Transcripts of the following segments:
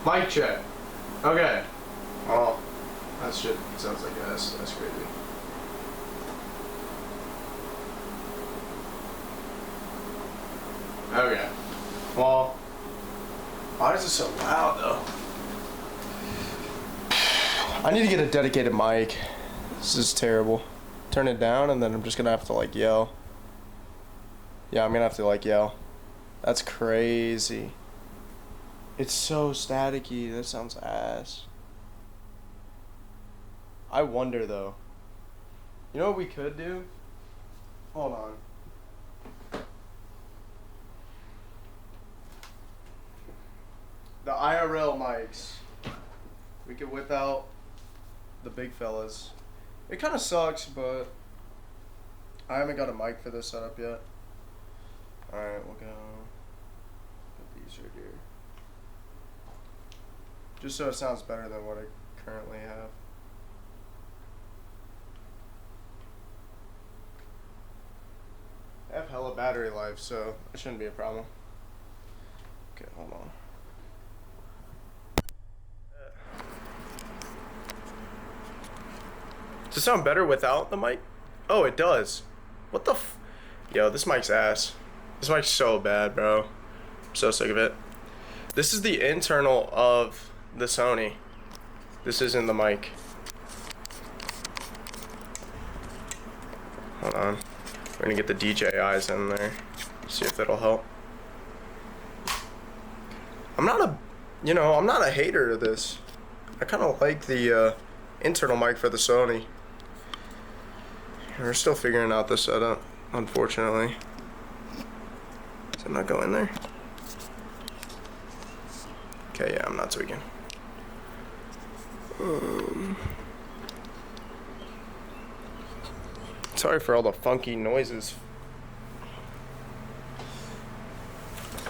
Mic check. Okay. Oh, that shit sounds like that's crazy. Okay. Well, why is it so loud though? I need to get a dedicated mic. This is terrible. Turn it down and then I'm just gonna have to like yell. Yeah, I'm gonna have to like yell. That's crazy. It's so staticky. That sounds ass. I wonder though. You know what we could do? Hold on. The IRL mics. We could whip out the big fellas. It kind of sucks, but I haven't got a mic for this setup yet. Alright, we'll go put these right here. Just so it sounds better than what I currently have. I have hella battery life, so it shouldn't be a problem. Okay, hold on. Does it sound better without the mic? Oh, it does. What the f... Yo, this mic's ass. This mic's so bad, bro. I'm so sick of it. This is the internal of the Sony. This isn't the mic. Hold on. We're gonna get the DJIs in there. See if that'll help. I'm not a hater of this. I kind of like the internal mic for the Sony. We're still figuring out the setup, unfortunately. Does it not go in there? Okay, yeah, I'm not tweaking. Sorry for all the funky noises.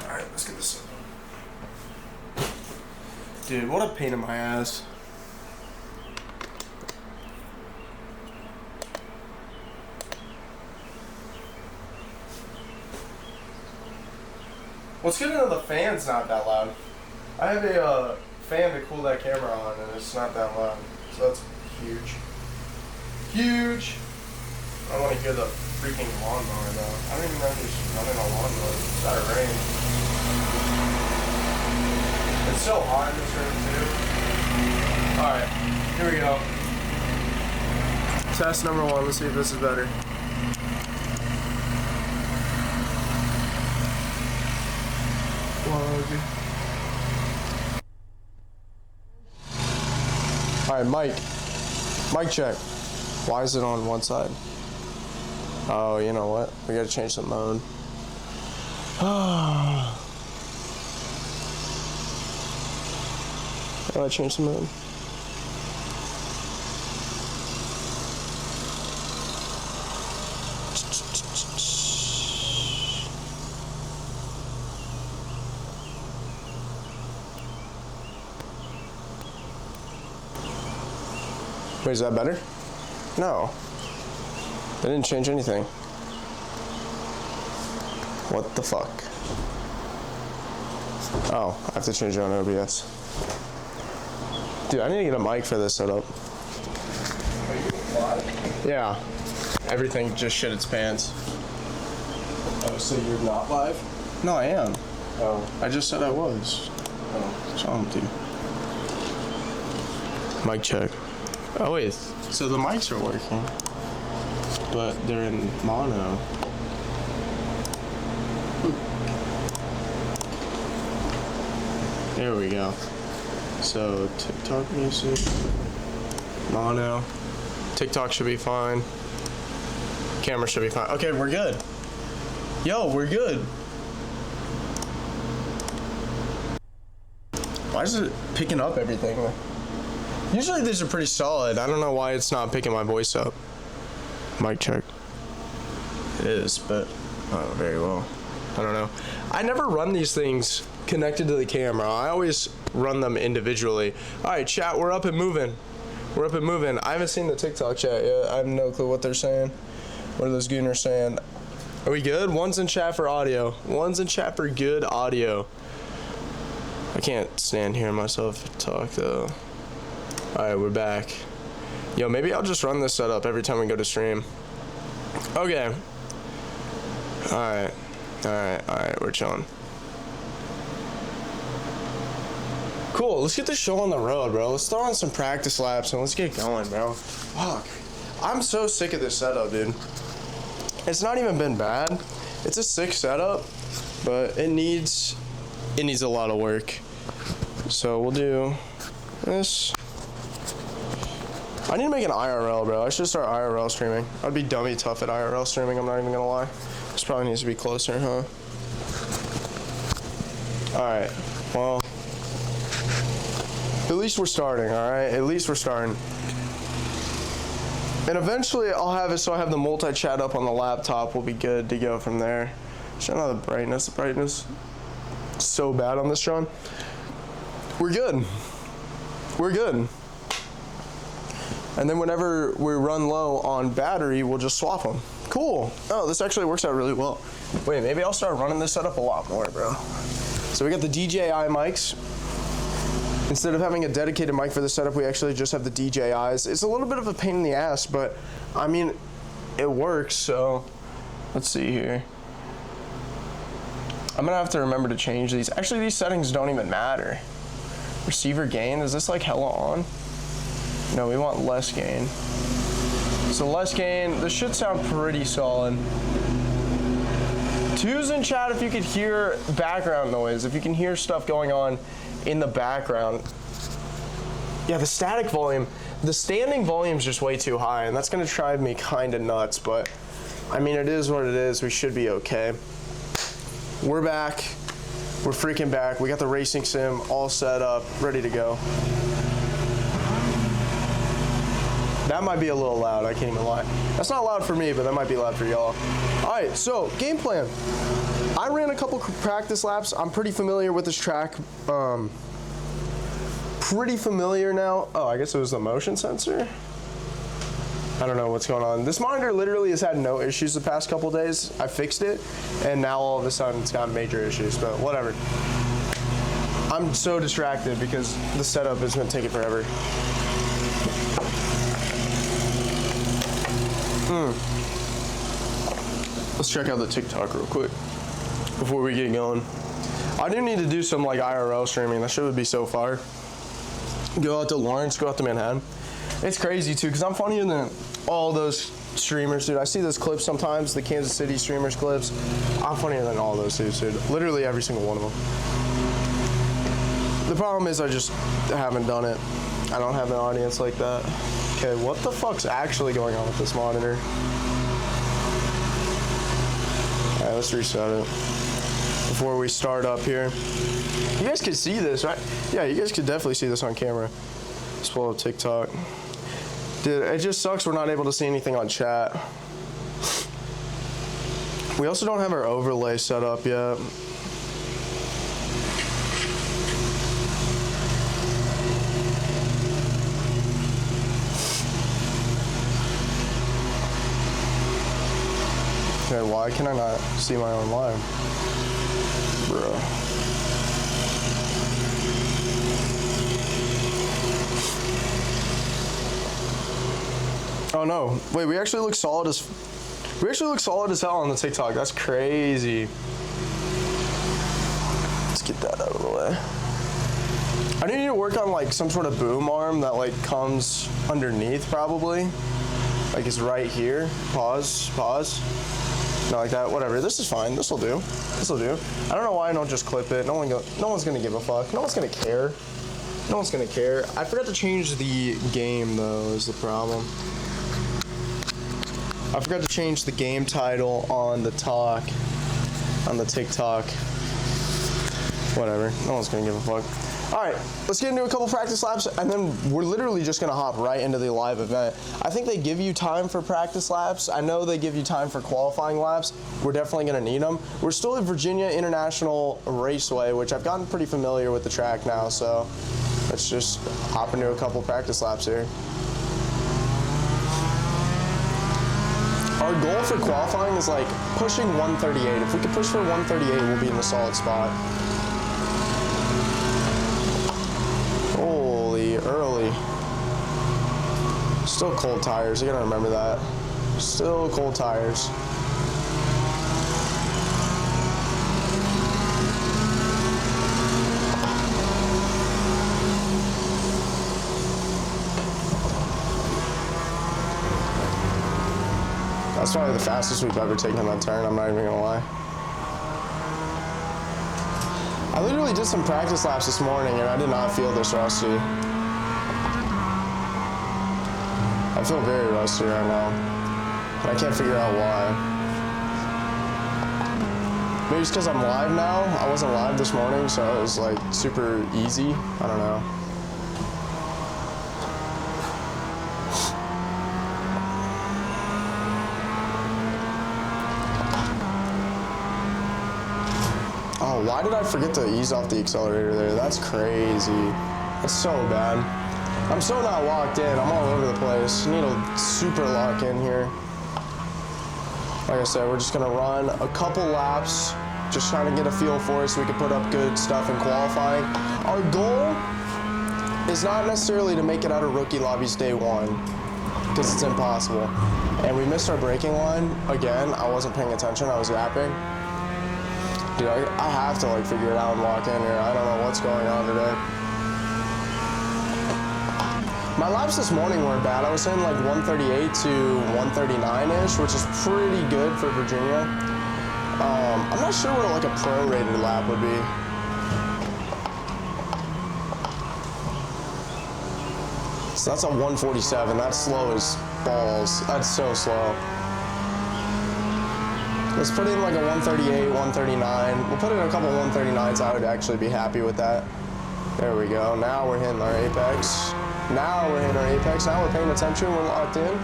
Alright, let's get this up. Dude, what a pain in my ass. What's good to the fan's not that loud. I have a fan to cool that camera on and it's not that loud. So that's huge. Huge! I don't want to hear the freaking lawnmower though. I don't even know if there's running a lawnmower. It's out of rain. It's so hot in this room too. Alright, here we go. Test number 1, let's see if this is better. Alright, mic check. Why is it on one side? Oh, you know what? We gotta change the mode. How do I change the mode? Wait, is that better? No. They didn't change anything. What the fuck? Oh, I have to change it on OBS. Dude, I need to get a mic for this setup. Are you live? Yeah. Everything just shit its pants. Oh, so you're not live? No, I am. Oh. I just said I was. Oh. What's wrong with you? Mic check. Oh wait, so the mics are working, but they're in mono. There we go. So TikTok music, mono. TikTok should be fine. Camera should be fine. Okay, we're good. Yo, we're good. Why is it picking up everything? Usually these are pretty solid. I don't know why it's not picking my voice up. Mic check. It is, but very well. I don't know. I never run these things connected to the camera. I always run them individually. Alright, chat, we're up and moving. We're up and moving. I haven't seen the TikTok chat yet. I have no clue what they're saying. What are those gooners saying? Are we good? One's in chat for audio. One's in chat for good audio. I can't stand hearing myself talk though. Alright, we're back. Yo, maybe I'll just run this setup every time we go to stream. Okay. Alright, we're chilling. Cool, let's get this show on the road, bro. Let's throw on some practice laps and let's get going, bro. Fuck. I'm so sick of this setup, dude. It's not even been bad. It's a sick setup, but it needs a lot of work. So we'll do this. I need to make an IRL, bro. I should start IRL streaming. I'd be dummy tough at IRL streaming, I'm not even gonna lie. This probably needs to be closer, huh? Alright, well, at least we're starting, alright? At least we're starting. And eventually I'll have it so I have the multi-chat up on the laptop. We'll be good to go from there. Show out the brightness. The brightness is so bad on this, John. We're good. We're good. And then whenever we run low on battery, we'll just swap them. Cool. Oh, this actually works out really well. Wait, maybe I'll start running this setup a lot more, bro. So we got the DJI mics. Instead of having a dedicated mic for the setup, we actually just have the DJIs. It's a little bit of a pain in the ass, but I mean, it works, so let's see here. I'm gonna have to remember to change these. Actually, these settings don't even matter. Receiver gain, is this like hella on? No, we want less gain. So less gain, this should sound pretty solid. Twos in chat if you could hear background noise, if you can hear stuff going on in the background. Yeah, the static volume, the standing volume is just way too high, and that's gonna drive me kinda nuts, but I mean, it is what it is. We should be okay. We're back. We're freaking back. We got the racing sim all set up, ready to go. That might be a little loud, I can't even lie. That's not loud for me, but that might be loud for y'all. All right, so game plan. I ran a couple practice laps. I'm pretty familiar with this track. Pretty familiar now. Oh, I guess it was the motion sensor. I don't know what's going on. This monitor literally has had no issues the past couple days. I fixed it, and now all of a sudden it's got major issues, but whatever. I'm so distracted because the setup is gonna take it forever. Let's check out the TikTok real quick before we get going. I do need to do some like IRL streaming. That shit would be so fire. Go out to Lawrence, go out to Manhattan. It's crazy too, because I'm funnier than all those streamers, dude. I see those clips sometimes, the Kansas City streamers clips. I'm funnier than all those dudes, dude. Literally every single one of them. The problem is I just haven't done it. I don't have an audience like that. Okay, what the fuck's actually going on with this monitor? All right, let's reset it before we start up here. You guys can see this, right? Yeah, you guys could definitely see this on camera. Let's pull up TikTok. Dude, it just sucks we're not able to see anything on chat. We also don't have our overlay set up yet. Okay, why can I not see my own live? Bro. Oh no, wait, we actually look solid as hell on the TikTok. That's crazy. Let's get that out of the way. I need to work on like some sort of boom arm that like comes underneath probably. Like it's right here. Pause. Not like that, whatever. This is fine, this'll do. I don't know why I don't just clip it. No one's gonna give a fuck. No one's gonna care. I forgot to change the game though, is the problem. I forgot to change the game title on the TikTok. Whatever, no one's gonna give a fuck. All right, let's get into a couple practice laps, and then we're literally just gonna hop right into the live event. I think they give you time for practice laps. I know they give you time for qualifying laps. We're definitely gonna need them. We're still at Virginia International Raceway, which I've gotten pretty familiar with the track now, so let's just hop into a couple practice laps here. Our goal for qualifying is like pushing 138. If we could push for 138, we'll be in a solid spot. Still cold tires, you gotta remember that. Still cold tires. That's probably the fastest we've ever taken that turn, I'm not even gonna lie. I literally did some practice laps this morning and I did not feel this rusty. I feel very rusty right now, and I can't figure out why. Maybe it's because I'm live now. I wasn't live this morning, so it was like super easy. I don't know. Oh, why did I forget to ease off the accelerator there? That's crazy. That's so bad. I'm so not locked in. I'm all over the place. I need to super lock in here. Like I said, we're just gonna run a couple laps, just trying to get a feel for it so we can put up good stuff in qualifying. Our goal is not necessarily to make it out of rookie lobbies day one, because it's impossible. And we missed our braking line again. I wasn't paying attention. I was yapping. Dude, I have to like figure it out and lock in here. I don't know what's going on today. My laps this morning weren't bad. I was in like 138 to 139-ish, which is pretty good for Virginia. I'm not sure what like a pro-rated lap would be. So that's a 147. That's slow as balls. That's so slow. Let's put in like a 138, 139. We'll put in a couple 139s. I would actually be happy with that. There we go. Now we're hitting our apex. Now we're hitting our apex. Now we're paying attention. We're locked in.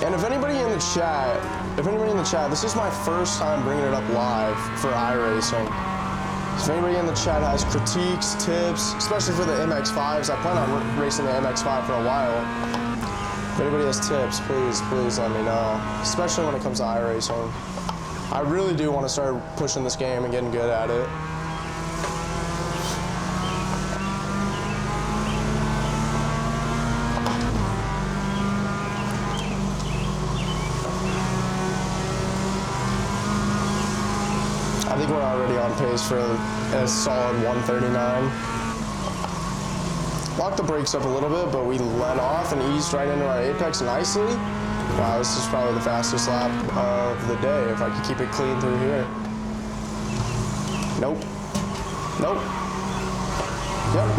And if anybody in the chat, this is my first time bringing it up live for Iracing. If anybody in the chat has critiques, tips, especially for the MX-5s, I plan on racing the MX-5 for a while. If anybody has tips, please let me know, especially when it comes to Iracing. I really do want to start pushing this game and getting good at it. I think we're already on pace for a solid 139. Locked the brakes up a little bit, but we let off and eased right into our apex nicely. Wow, this is probably the fastest lap of the day if I could keep it clean through here. Nope. Nope. Yep.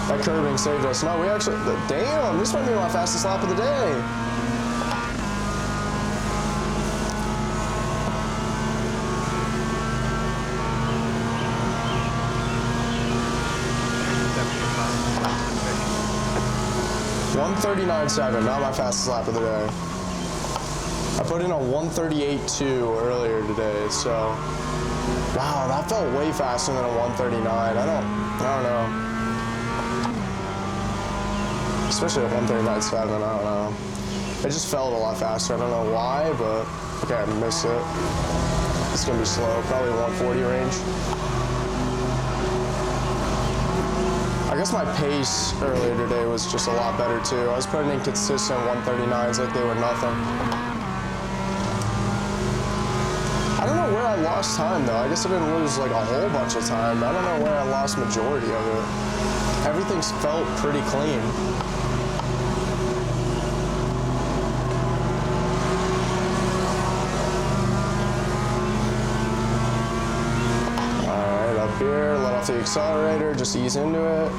That curving saved us. No, we actually, damn, this might be my fastest lap of the day. $139.7, not my fastest lap of the day. I put in a 138.2 earlier today, so wow, that felt way faster than a 139. I don't know. Especially a 139.7, I don't know. It just felt a lot faster. I don't know why, but okay, I missed it. It's gonna be slow, probably 140 range. I guess my pace earlier today was just a lot better too. I was putting in consistent 139s like they were nothing. I don't know where I lost time though. I guess I didn't lose like a whole bunch of time. I don't know where I lost majority of it. Everything's felt pretty clean. Alright, up here, let off the accelerator, just ease into it.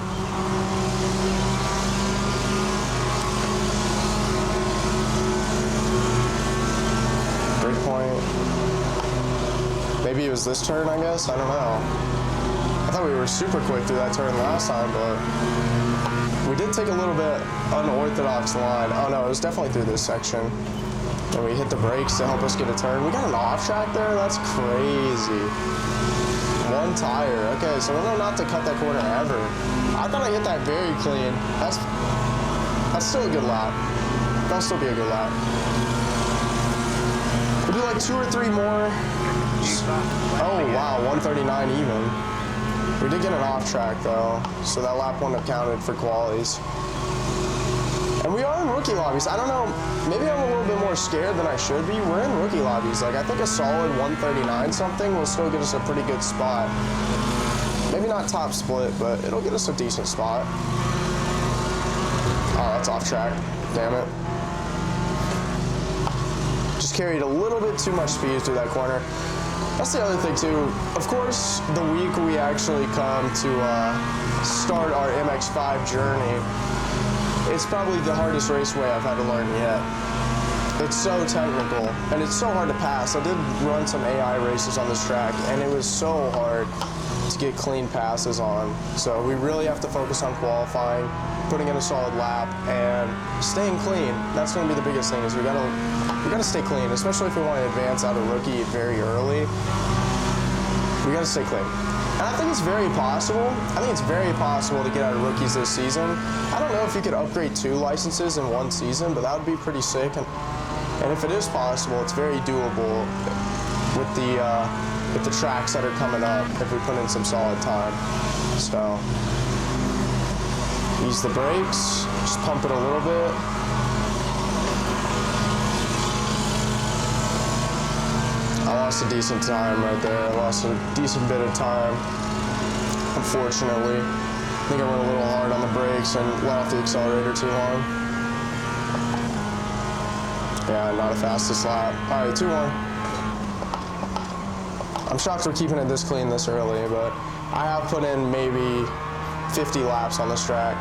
Maybe it was this turn, I guess? I don't know. I thought we were super quick through that turn last time, but we did take a little bit unorthodox line. Oh no, it was definitely through this section. And we hit the brakes to help us get a turn. We got an off track there? That's crazy. One tire. Okay, so we know not to cut that corner ever. I thought I hit that very clean. That's still a good lap. That'll still be a good lap. We'll do like 2 or 3 more. Oh wow, 139 even. We did get an off track though, so that lap wouldn't have counted for qualies. And we are in rookie lobbies. I don't know, maybe I'm a little bit more scared than I should be. We're in rookie lobbies. Like, I think a solid 139 something will still get us a pretty good spot. Maybe not top split, but it'll get us a decent spot. Oh, that's off track. Damn it. Just carried a little bit too much speed through that corner. That's the other thing too. Of course, the week we actually come to start our MX-5 journey, it's probably the hardest raceway I've had to learn yet. It's so technical, and it's so hard to pass. I did run some AI races on this track, and it was so hard to get clean passes on. So we really have to focus on qualifying, putting in a solid lap, and staying clean. That's going to be the biggest thing, is we gotta stay clean, especially if we want to advance out of rookie very early. We gotta stay clean. And I think it's very possible. I think it's very possible to get out of rookies this season. I don't know if you could upgrade 2 licenses in 1 season, but that would be pretty sick. And if it is possible, it's very doable with the tracks that are coming up if we put in some solid time. So, ease the brakes, just pump it a little bit. I lost a decent time right there. I lost a decent bit of time, unfortunately. I think I went a little hard on the brakes and let off the accelerator too long. Yeah, not a fastest lap. All right, 2-1. I'm shocked we're keeping it this clean this early, but I have put in maybe 50 laps on this track.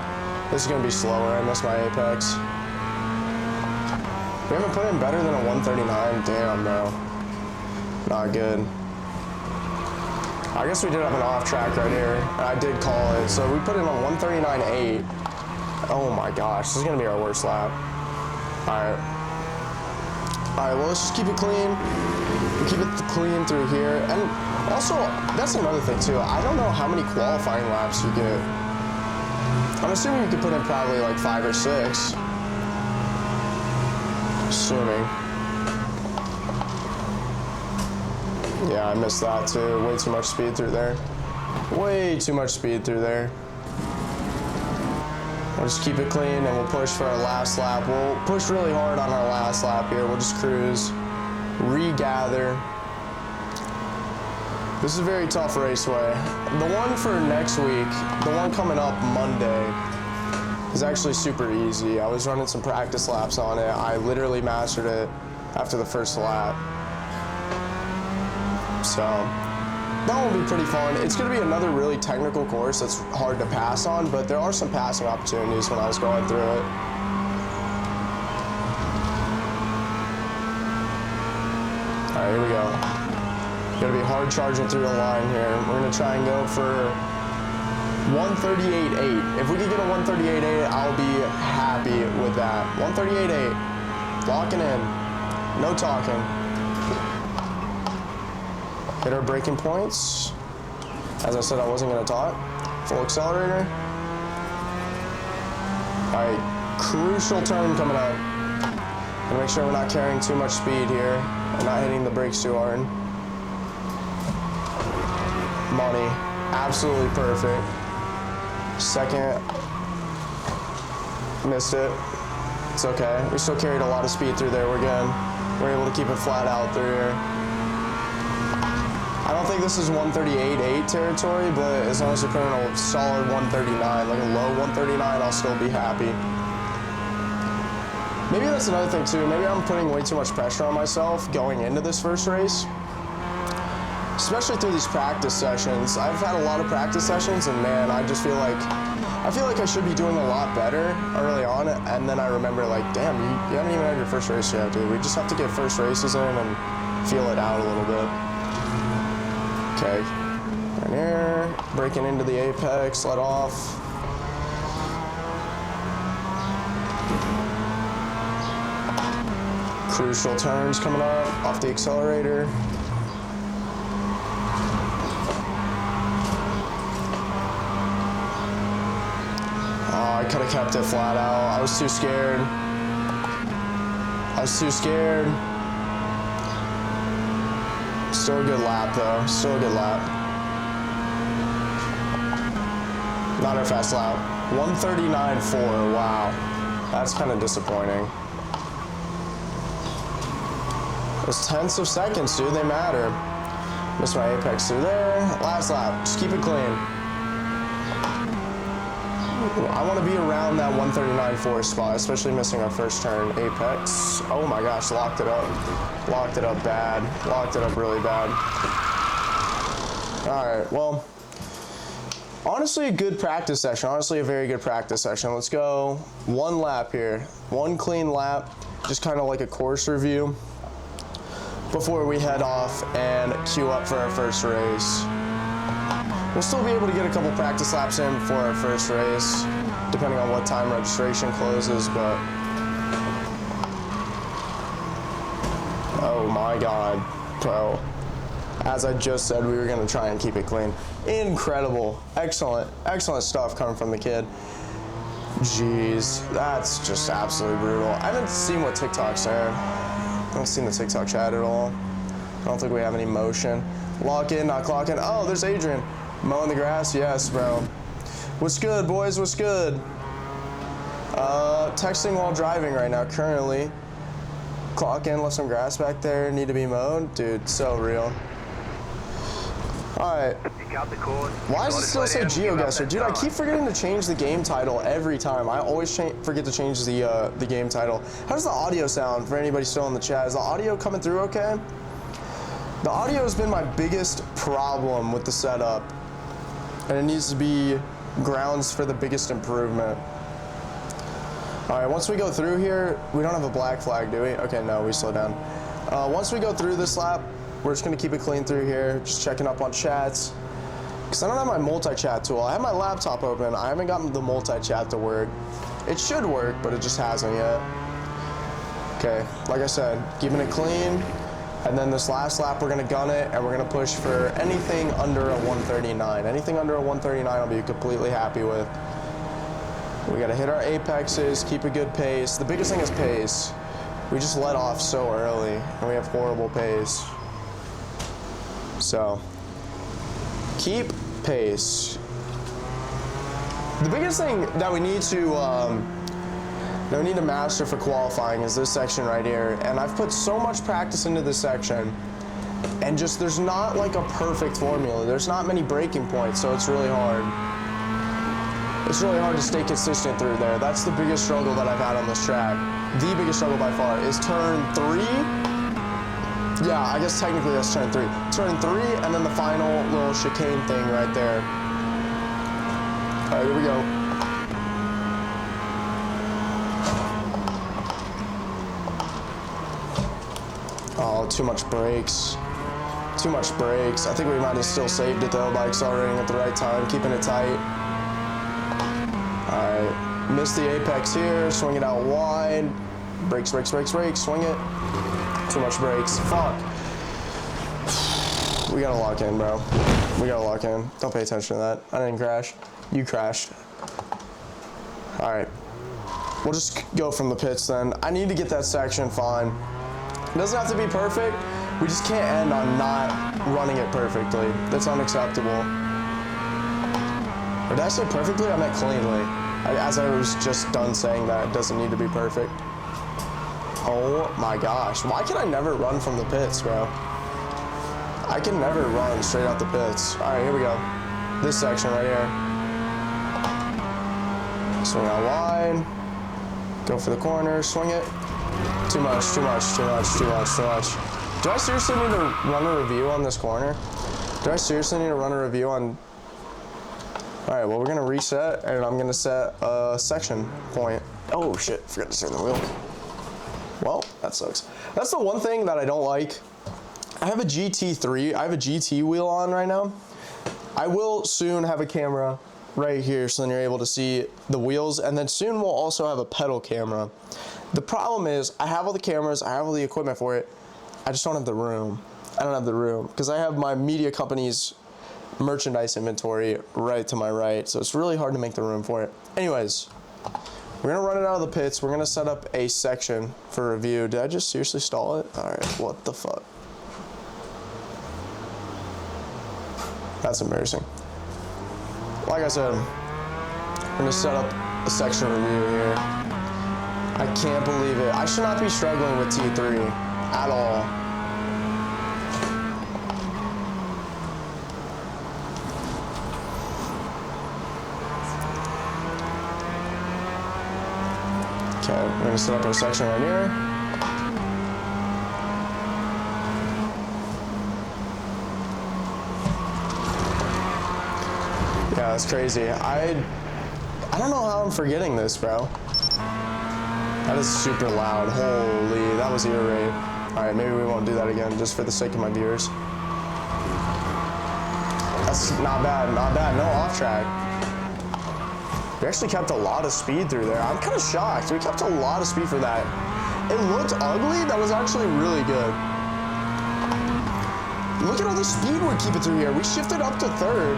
This is gonna be slower. I missed my apex. We haven't put in better than a 139. Damn, bro. Not good. I guess we did have an off track right here. I did call it. So we put in a 139.8. Oh my gosh, this is gonna be our worst lap. Alright. Alright, well, let's just keep it clean. We keep it clean through here. And also, that's another thing too. I don't know how many qualifying laps you get. I'm assuming you could put in probably like 5 or 6. Assuming. Yeah, I missed that too. Way too much speed through there. Way too much speed through there. We'll just keep it clean and we'll push for our last lap. We'll push really hard on our last lap here. We'll just cruise, regather. This is a very tough raceway. The one for next week, the one coming up Monday, is actually super easy. I was running some practice laps on it. I literally mastered it after the first lap. So that will be pretty fun. It's going to be another really technical course that's hard to pass on, but there are some passing opportunities when I was going through it. All right, here we go. Going to be hard charging through the line here. We're going to try and go for 138.8. If we can get a 138.8, I'll be happy with that. 138.8. Locking in. No talking. Hit our braking points. As I said, I wasn't going to talk. Full accelerator. All right, crucial turn coming up. Gonna make sure we're not carrying too much speed here and not hitting the brakes too hard. Money, absolutely perfect. Second, missed it. It's okay. We still carried a lot of speed through there. We're good. We're able to keep it flat out through here. I don't think this is 138.8 territory, but as long as we put in a solid 139, like a low 139, I'll still be happy. Maybe that's another thing too. Maybe I'm putting way too much pressure on myself going into this first race, especially through these practice sessions. I've had a lot of practice sessions, and man, I just feel like I should be doing a lot better early on, and then I remember like, damn, you haven't even had your first race yet, dude. We just have to get first races in and feel it out a little bit. Okay, right here, breaking into the apex, let off. Crucial turns coming up, off the accelerator. Oh, I could have kept it flat out. I was too scared. Still a good lap though, still a good lap. Not our fast lap. 139.4, wow. That's kind of disappointing. Those tenths of seconds, dude, they matter. Missed my apex through there. Last lap, just keep it clean. I want to be around that 139.4 spot, especially missing our first turn apex. Oh my gosh, locked it up. Locked it up bad. Locked it up really bad. All right, well, honestly a good practice session. Honestly a very good practice session. Let's go one lap here. One clean lap, just kind of like a course review before we head off and queue up for our first race. We'll still be able to get a couple practice laps in before our first race, depending on what time registration closes, but oh my God, bro. As I just said, we were gonna try and keep it clean. Incredible, excellent, excellent stuff coming from the kid. Jeez, that's just absolutely brutal. I haven't seen what TikTok's there. I haven't seen the TikTok chat at all. I don't think we have any motion. Lock in, not clock in. Oh, there's Adrian. Mowing the grass, yes, bro. What's good, boys, what's good? Texting while driving right now, currently. Clock in, left some grass back there, need to be mowed. Dude, so real. Alright. Why does it still say GeoGuessr? Dude, I keep forgetting to change the game title every time. I always forget to change the game title. How does the audio sound for anybody still in the chat? Is the audio coming through okay? The audio has been my biggest problem with the setup, and it needs to be grounds for the biggest improvement. Alright, once we go through here, we don't have a black flag, do we? Okay, no, we slow down. Once we go through this lap, we're just gonna keep it clean through here, just checking up on chats. Because I don't have my multi-chat tool. I have my laptop open. I haven't gotten the multi-chat to work. It should work, but it just hasn't yet. Okay, like I said, keeping it clean. And then this last lap, we're gonna gun it, and we're gonna push for anything under a 139. Anything under a 139 I'll be completely happy with. We gotta hit our apexes, keep a good pace. The biggest thing is pace. We just let off so early, and we have horrible pace. So, keep pace. The biggest thing that we need to master for qualifying is this section right here. And I've put so much practice into this section, and just there's not like a perfect formula. There's not many breaking points, so it's really hard. It's really hard to stay consistent through there. That's the biggest struggle that I've had on this track. The biggest struggle by far is turn 3. Yeah, I guess technically that's turn 3. Turn 3, and then the final little chicane thing right there. All right, here we go. Oh, too much brakes. Too much brakes. I think we might have still saved it though by accelerating at the right time, keeping it tight. All right, missed the apex here, swing it out wide. Brakes, brakes, brakes, brakes, swing it. Too much brakes. Fuck. We gotta lock in, bro. We gotta lock in. Don't pay attention to that. I didn't crash. You crashed. All right. We'll just go from the pits then. I need to get that section fine. It doesn't have to be perfect. We just can't end on not running it perfectly. That's unacceptable. Or did I say perfectly? I meant cleanly. As I was just done saying that, it doesn't need to be perfect. Oh my gosh. Why can I never run from the pits, bro? I can never run straight out the pits. All right, here we go. This section right here. Swing out wide. Go for the corner, swing it. Too much, too much, too much, too much, too much. Do I seriously need to run a review on this corner? Do I seriously need to run a review on... All right, well, we're gonna reset, and I'm gonna set a section point. Oh shit, forgot to turn the wheel. Well, that sucks. That's the one thing that I don't like. I have a GT3, I have a GT wheel on right now. I will soon have a camera right here so then you're able to see the wheels, and then soon we'll also have a pedal camera. The problem is I have all the cameras, I have all the equipment for it, I just don't have the room. I don't have the room because I have my media company's merchandise inventory right to my right, so it's really hard to make the room for it. Anyways, we're gonna run it out of the pits. We're gonna set up a section for review. Did I just seriously stall it? All right, what the fuck? That's embarrassing. Like I said, We're gonna set up a section review here. I can't believe it. I should not be struggling with T3 at all. Okay, we're gonna set up our section right here. Yeah, that's crazy. I don't know how I'm forgetting this, bro. That is super loud. Holy, that was ear rape. All right, maybe we won't do that again, just for the sake of my viewers. That's not bad, not bad. No off track. We actually kept a lot of speed through there. I'm kind of shocked. We kept a lot of speed for that. It looked ugly. That was actually really good. Look at all the speed we're keeping through here. We shifted up to third.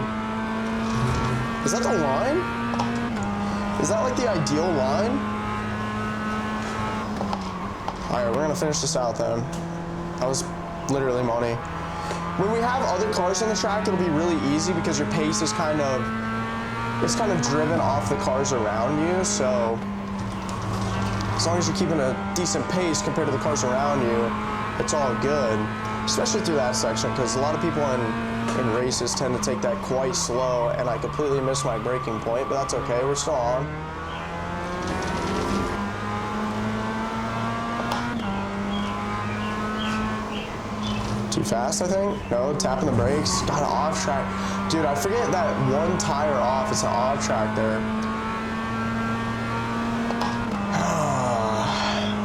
Is that the line? Is that like the ideal line? All right, we're gonna finish this out then. That was literally money. When we have other cars on the track, it'll be really easy because your pace is kind of driven off the cars around you. So as long as you're keeping a decent pace compared to the cars around you, it's all good. Especially through that section, because a lot of people in races tend to take that quite slow, and I completely missed my braking point, but that's okay, we're still on. Too fast, I think? No, tapping the brakes, got an off track. Dude, I forget that one tire off, it's an off track there.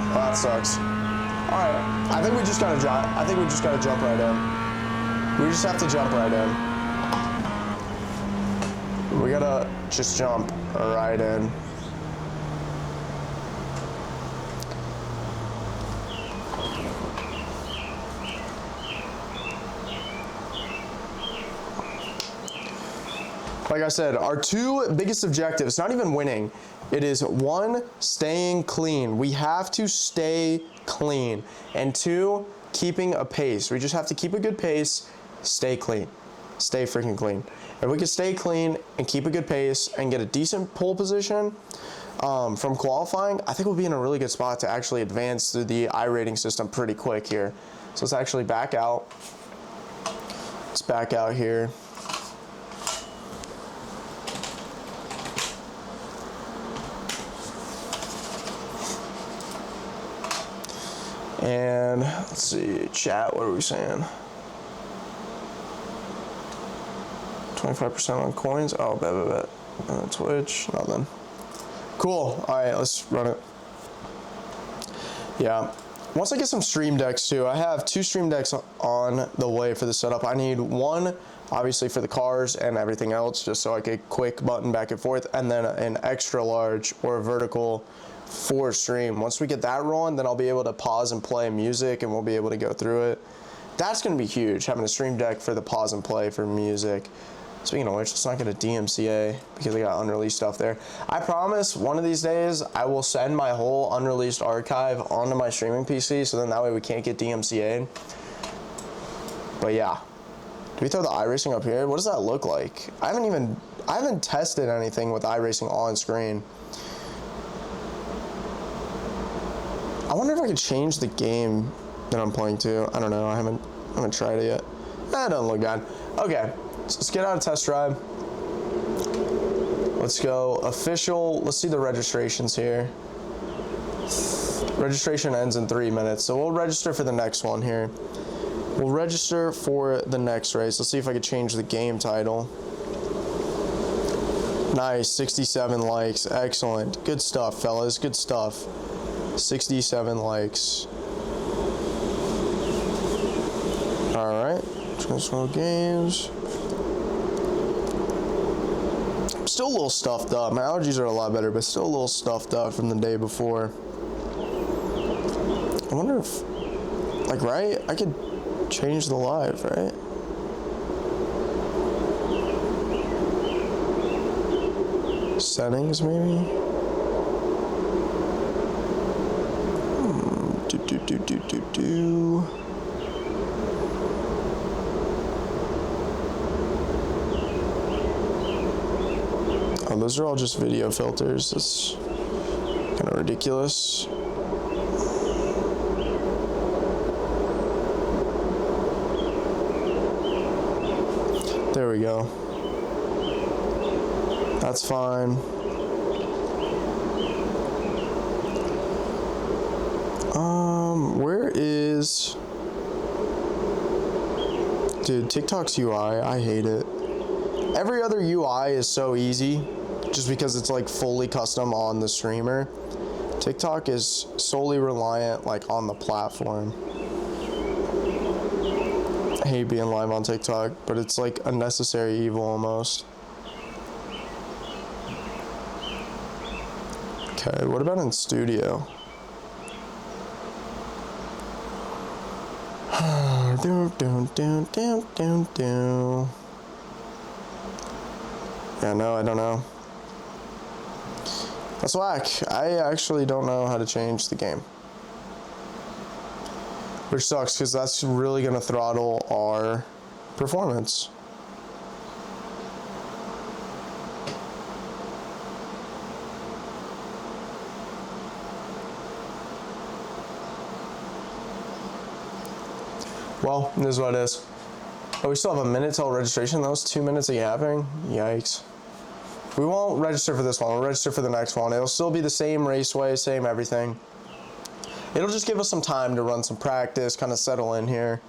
Well, that sucks. All right, I think we just gotta jump right in. We just have to jump right in. We gotta just jump right in. Like I said, our two biggest objectives, not even winning, it is one, staying clean. We have to stay clean. And two, keeping a pace. We just have to keep a good pace, stay clean. Stay freaking clean. If we can stay clean and keep a good pace and get a decent pole position from qualifying, I think we'll be in a really good spot to actually advance through the iRating system pretty quick here. So let's actually back out. Let's back out here. And let's see, chat, what are we saying? 25% on coins. Oh, bet. And Twitch, nothing. Cool. All right, let's run it. Yeah. Once I get some stream decks too, I have 2 stream decks on the way for the setup. I need one, obviously, for the cars and everything else, just so I could quick button back and forth, and then an extra large or a vertical for stream. Once we get that rolling, then I'll be able to pause and play music, and we'll be able to go through it. That's going to be huge, having a stream deck for the pause and play for music. Speaking of which, let's not get a DMCA because I got unreleased stuff there. I promise one of these days I will send my whole unreleased archive onto my streaming PC, so then that way we can't get DMCA'd. But yeah. Do we throw the iRacing up here? What does that look like? I haven't tested anything with iRacing on screen. I wonder if I could change the game that I'm playing to. I don't know. I haven't tried it yet. That doesn't look bad. Okay, so let's get out of test drive. Let's go official. Let's see the registrations here. Registration ends in 3 minutes, so we'll register for the next one here. We'll register for the next race. Let's see if I could change the game title. Nice, 67 likes. Excellent. Good stuff, fellas. Good stuff. 67 likes. Alright, TrentsWRLD. I'm still a little stuffed up. My allergies are a lot better, but still a little stuffed up from the day before. I wonder if, like, right? I could change the live, right? Settings, maybe? Oh, those are all just video filters. It's kind of ridiculous. There we go. That's fine. Where is... Dude, TikTok's UI, I hate it. Every other UI is so easy, just because it's like fully custom on the streamer. TikTok is solely reliant like on the platform. I hate being live on TikTok, but it's like a necessary evil almost. Okay, what about in studio? Yeah, no, I don't know. That's whack. I actually don't know how to change the game. Which sucks, because that's really going to throttle our performance. Well, this is what it is. Oh, we still have a minute till registration. That was 2 minutes of yapping. Yikes. We won't register for this one. We'll register for the next one. It'll still be the same raceway, same everything. It'll just give us some time to run some practice, kind of settle in here.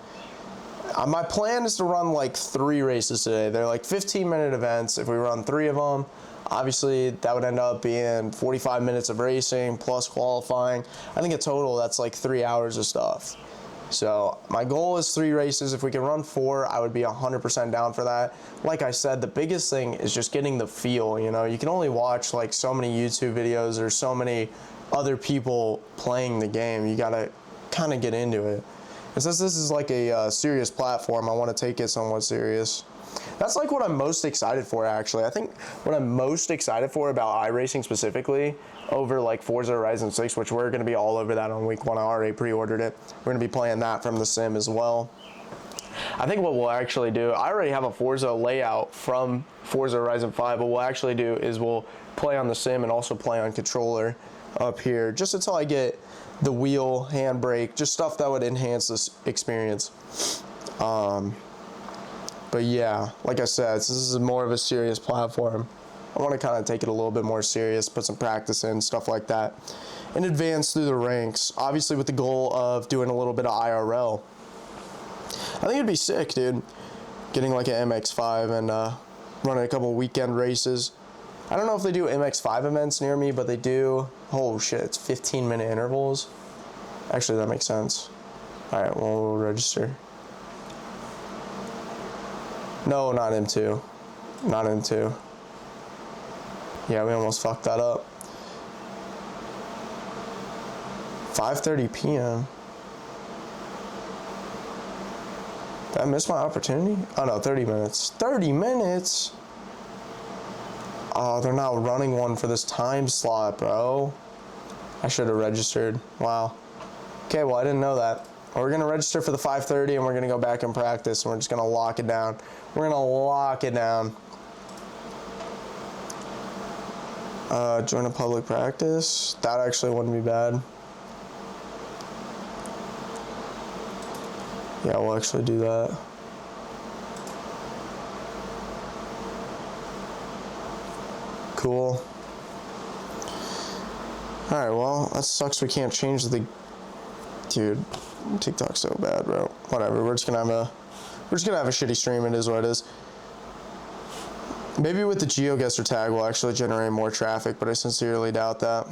My plan is to run like 3 races today. They're like 15-minute events. If we run 3 of them, obviously that would end up being 45 minutes of racing plus qualifying. I think in total that's like 3 hours of stuff. So my goal is 3 races. If we can run 4, I would be 100% down for that. Like I said, the biggest thing is just getting the feel, you know. You can only watch like so many YouTube videos or so many other people playing the game. You gotta kind of get into it. And since this is like a serious platform, I want to take it somewhat serious. That's like what I'm most excited for, actually. I think what I'm most excited for about iRacing specifically over like Forza Horizon 6, which we're going to be all over that on week 1. I already pre-ordered it. We're going to be playing that from the sim as well. I think what we'll actually do, I already have a Forza layout from Forza Horizon 5. What we'll actually do is we'll play on the sim and also play on controller up here, just until I get the wheel, handbrake, just stuff that would enhance this experience. But yeah, like I said, since this is more of a serious platform, I want to kind of take it a little bit more serious, put some practice in, stuff like that, and advance through the ranks, obviously with the goal of doing a little bit of IRL. I think it'd be sick, dude, getting like an MX-5 and running a couple weekend races. I don't know if they do MX-5 events near me, but they do. Oh shit, it's 15-minute intervals. Actually, that makes sense. All right, well, we'll register. No, not M2. Not M2. Yeah, we almost fucked that up. 5:30 p.m. Did I miss my opportunity? Oh no, 30 minutes. 30 minutes? Oh, they're not running one for this time slot, bro. I should have registered. Wow. Okay, well, I didn't know that. We're going to register for the 5:30 and we're going to go back and practice and we're just going to lock it down. We're going to lock it down. Join a public practice. That actually wouldn't be bad. Yeah, we'll actually do that. Cool. Alright, well, that sucks we can't change the... Dude, TikTok's so bad, bro. Whatever, we're just gonna have a shitty stream. It is what it is. Maybe with the GeoGuessr tag we'll actually generate more traffic, but I sincerely doubt that.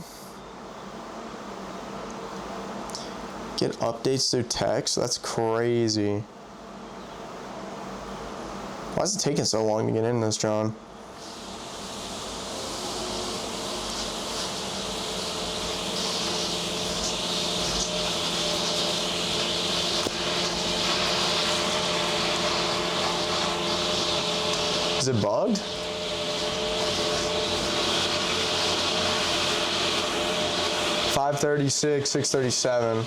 Get updates through text? That's crazy. Why is it taking so long to get in this, John? Is it bugged? $5:36, $6:37.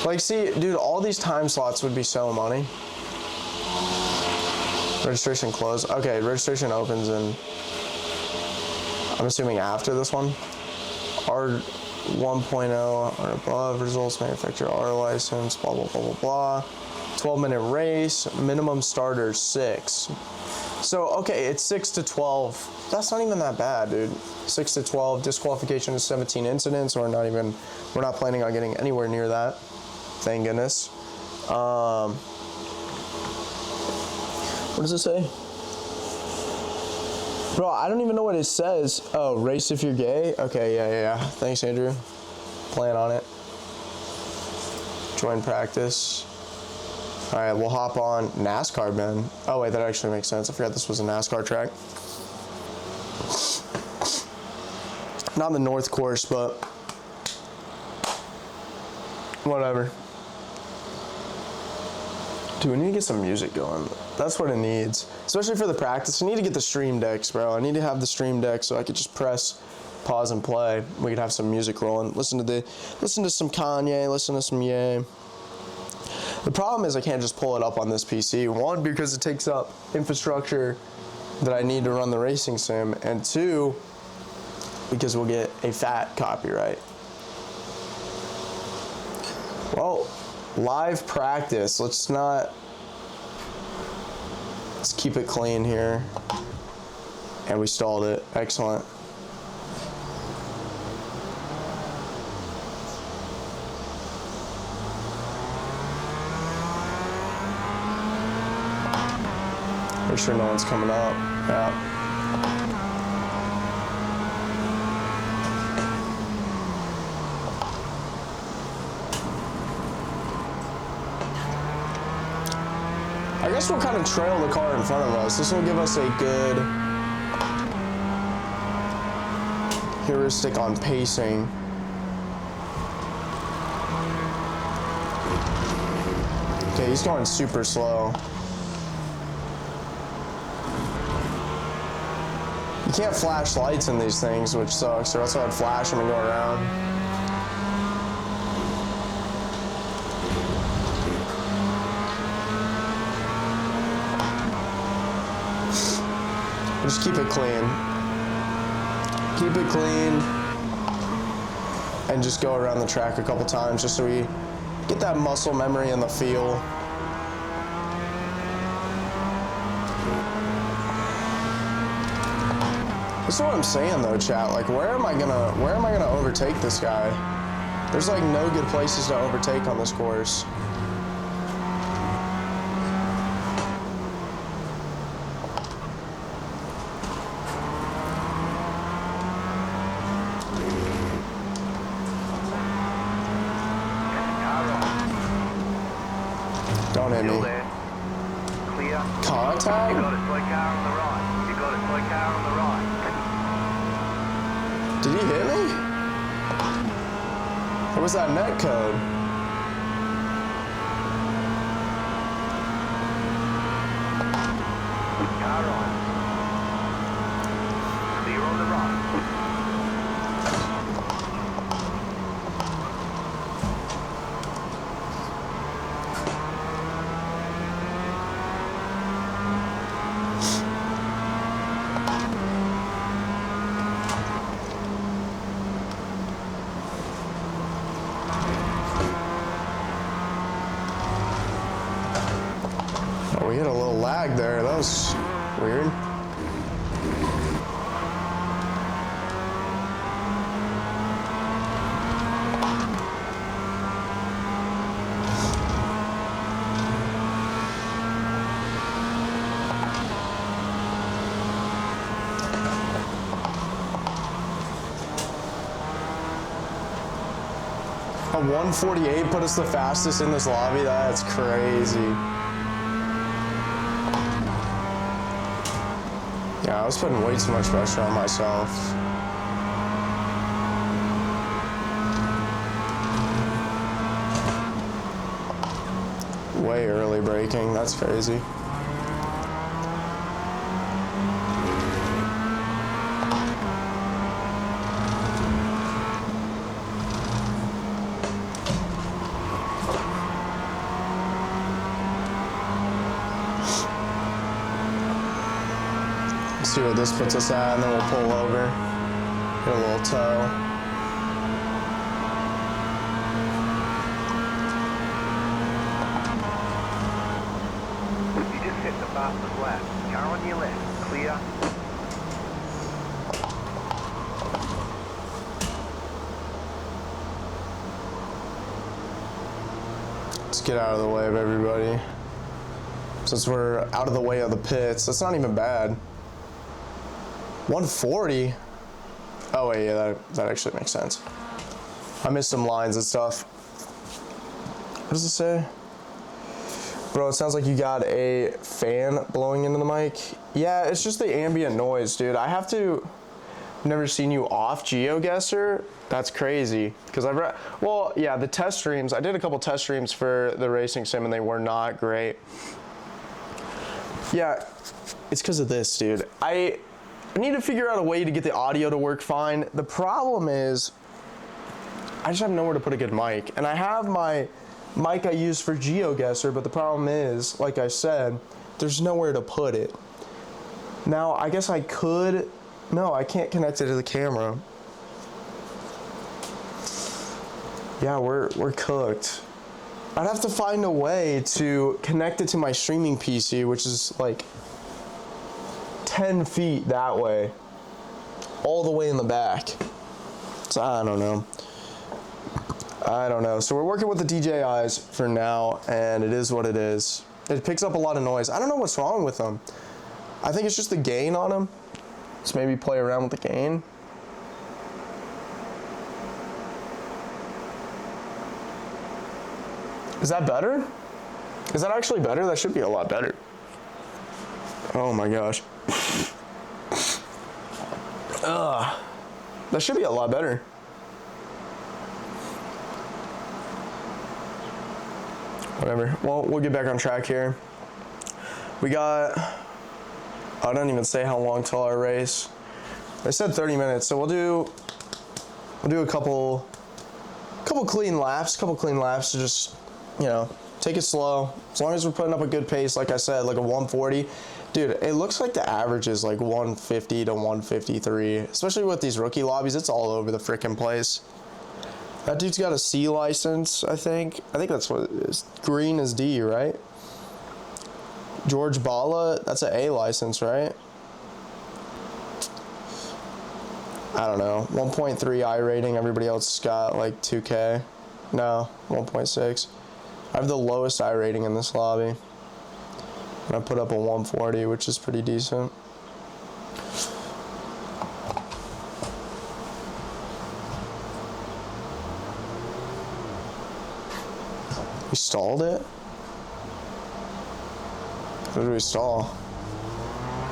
Like, see, dude, all these time slots would be so money. Registration closed. Okay, registration opens in I'm assuming after this one. R 1.0 or above, results manufacturer R license, blah, blah, blah, blah, blah. 12-minute race, minimum starter 6. So, okay, it's 6 to 12. That's not even that bad, dude. 6 to 12, disqualification is 17 incidents. We're not planning on getting anywhere near that. Thank goodness. What does it say? Bro, I don't even know what it says. Oh, race if you're gay? Okay, yeah. Thanks, Andrew. Plan on it. Join practice. All right, we'll hop on NASCAR, Ben. Oh, wait, that actually makes sense. I forgot this was a NASCAR track. Not the North Course, but whatever. Dude, we need to get some music going. That's what it needs. Especially for the practice. I need to get the stream decks, bro. I need to have the stream deck so I could just press pause and play. We could have some music rolling. Listen to some Kanye, listen to some Ye. The problem is I can't just pull it up on this PC. One, because it takes up infrastructure that I need to run the racing sim, and two, because we'll get a fat copyright. Well, live practice. Let's keep it clean here. And we stalled it. Excellent. Make sure no one's coming up. Yeah. I guess we'll kind of trail the car in front of us. This will give us a good heuristic on pacing. Okay, he's going super slow. You can't flash lights in these things, which sucks, or else I'd flash them and go around. Just keep it clean. Keep it clean. And just go around the track a couple times just so we get that muscle memory and the feel. This is what I'm saying though, chat. Like, where am I gonna overtake this guy? There's like no good places to overtake on this course. Don't hit me. Contact? You got a slow car on the right. You got a slow car on the right. Did he hit me? What was that net code? Car right. Clear on the right. Oh, we hit a little lag there. That was weird. A 148 put us the fastest in this lobby? That's crazy. Yeah, I was putting way too much pressure on myself. Way early braking, that's crazy. See where this puts us at, and then we'll pull over. toe. You just hit the fastest lap. Car on your left. Clear. Let's get out of the way of everybody. Since we're out of the way of the pits, that's not even bad. 140? Oh wait, yeah, that actually makes sense. I missed some lines and stuff. What does it say? Bro, it sounds like you got a fan blowing into the mic. Yeah, it's just the ambient noise, dude. I've never seen you off GeoGuessr. That's crazy. Because well, yeah, the test streams, I did a couple test streams for the racing sim and they were not great. Yeah, it's because of this, dude. I need to figure out a way to get the audio to work fine. The problem is, I just have nowhere to put a good mic. And I have my mic I use for GeoGuessr, but the problem is, like I said, there's nowhere to put it. Now, I guess I could, no, I can't connect it to the camera. Yeah, we're cooked. I'd have to find a way to connect it to my streaming PC, which is like 10 feet that way, all the way in the back. So I don't know. So we're working with the DJIs for now, and it is what it is. It picks up a lot of noise. I don't know what's wrong with them. I think it's just the gain on them. Let's maybe play around with the gain. Is that better? Is that actually better? That should be a lot better. Oh my gosh. That should be a lot better. Whatever. Well, we'll get back on track here. We got, I don't even say how long till our race. I said 30 minutes, so we'll do a couple clean laps to just, you know, take it slow. As long as we're putting up a good pace, like I said, like a 140. Dude, it looks like the average is like 150 to 153, especially with these rookie lobbies. It's all over the freaking place. That dude's got a C license, I think. I think that's what it is. Green is D, right? George Bala, that's an A license, right? I don't know. 1.3 I rating. Everybody else got like 2K. No, 1.6. I have the lowest I rating in this lobby. And I put up a 140, which is pretty decent. We stalled it? What did we stall?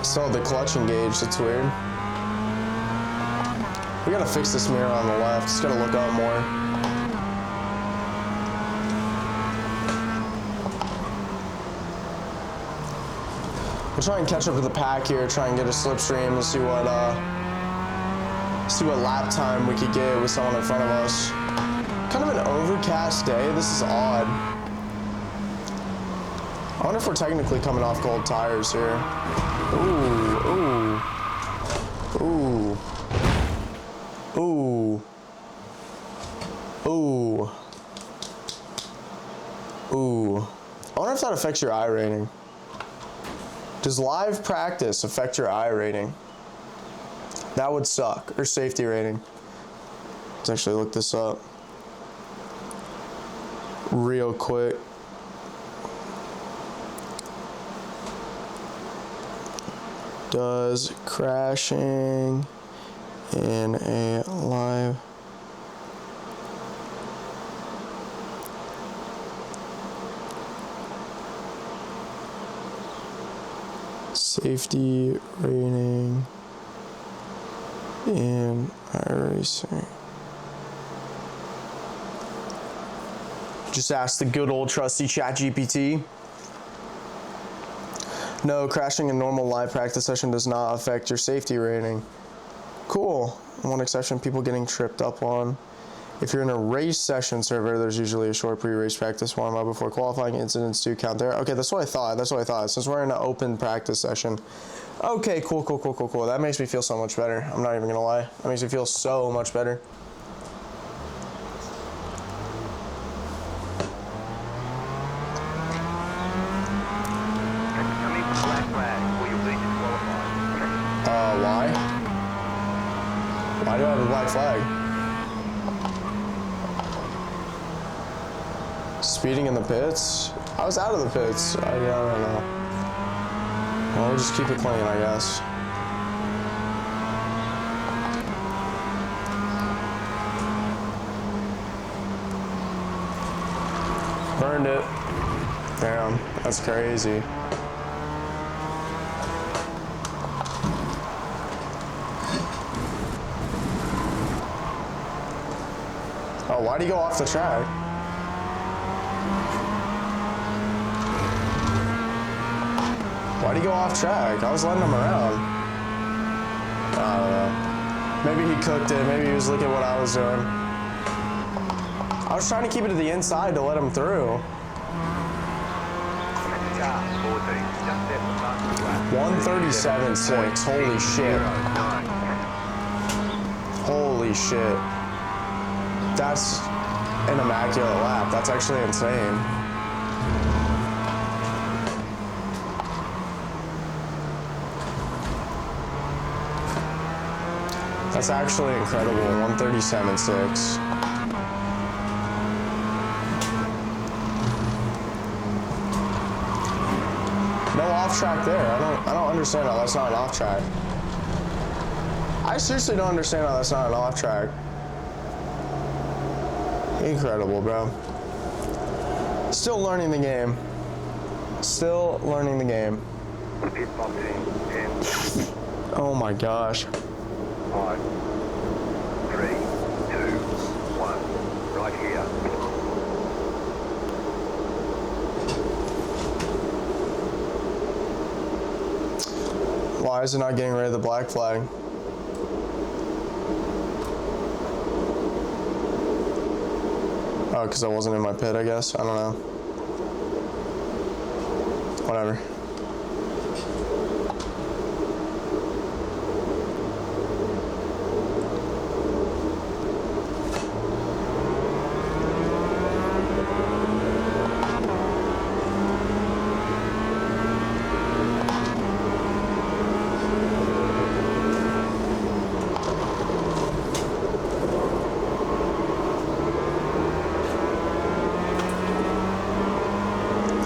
Stalled the clutch engage, that's weird. We gotta fix this mirror on the left. It's gotta look up more. We'll try and catch up to the pack here, try and get a slipstream and see what lap time we could get with someone in front of us. Kind of an overcast day. This is odd. I wonder if we're technically coming off cold tires here. Ooh, ooh, ooh, ooh, ooh, ooh. I wonder if that affects your I rating. Does live practice affect your I rating? That would suck. Or safety rating. Let's actually look this up real quick. Does crashing in a live safety rating in Iracing? Just ask the good old trusty ChatGPT. No, crashing in normal live practice session does not affect your safety rating. Cool. One exception, people getting tripped up on. If you're in a race session server, there's usually a short pre-race practice warm-up before qualifying. Incidents do count there. Okay, that's what I thought. Since we're in an open practice session, Okay, cool. That makes me feel so much better. I'm not even gonna lie. That makes me feel so much better. Coming for black flag, or you'll be disqualified. Why? Why do I have a black flag? Speeding in the pits? I was out of the pits. I don't know. Well, we'll just keep it clean, I guess. Burned it. Damn, that's crazy. Oh, why'd he go off the track? Why'd he go off track? I was letting him around. I don't know. Maybe he cooked it. Maybe he was looking at what I was doing. I was trying to keep it to the inside to let him through. 137.6. Holy shit. Holy shit. That's an immaculate lap. That's actually insane. That's actually incredible. 137.6. No off track there. I don't understand how that's not an off track. I seriously don't understand how that's not an off track. Incredible, bro. Still learning the game. Still learning the game. Oh my gosh. 5, 3, 2, 1. Right here. Why is it not getting rid of the black flag? Oh, because I wasn't in my pit, I guess. I don't know. Whatever.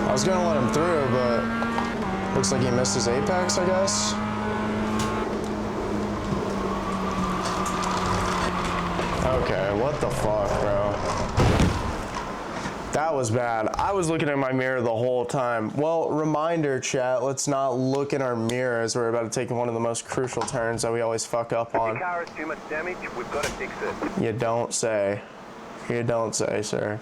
I was gonna let him through, but looks like he missed his apex, I guess. Okay, what the fuck, bro? That was bad. I was looking at my mirror the whole time. Well, reminder, chat, let's not look in our mirror as we're about to take one of the most crucial turns that we always fuck up If on. your car has too much damage, we've got to fix it. You don't say. You don't say, sir.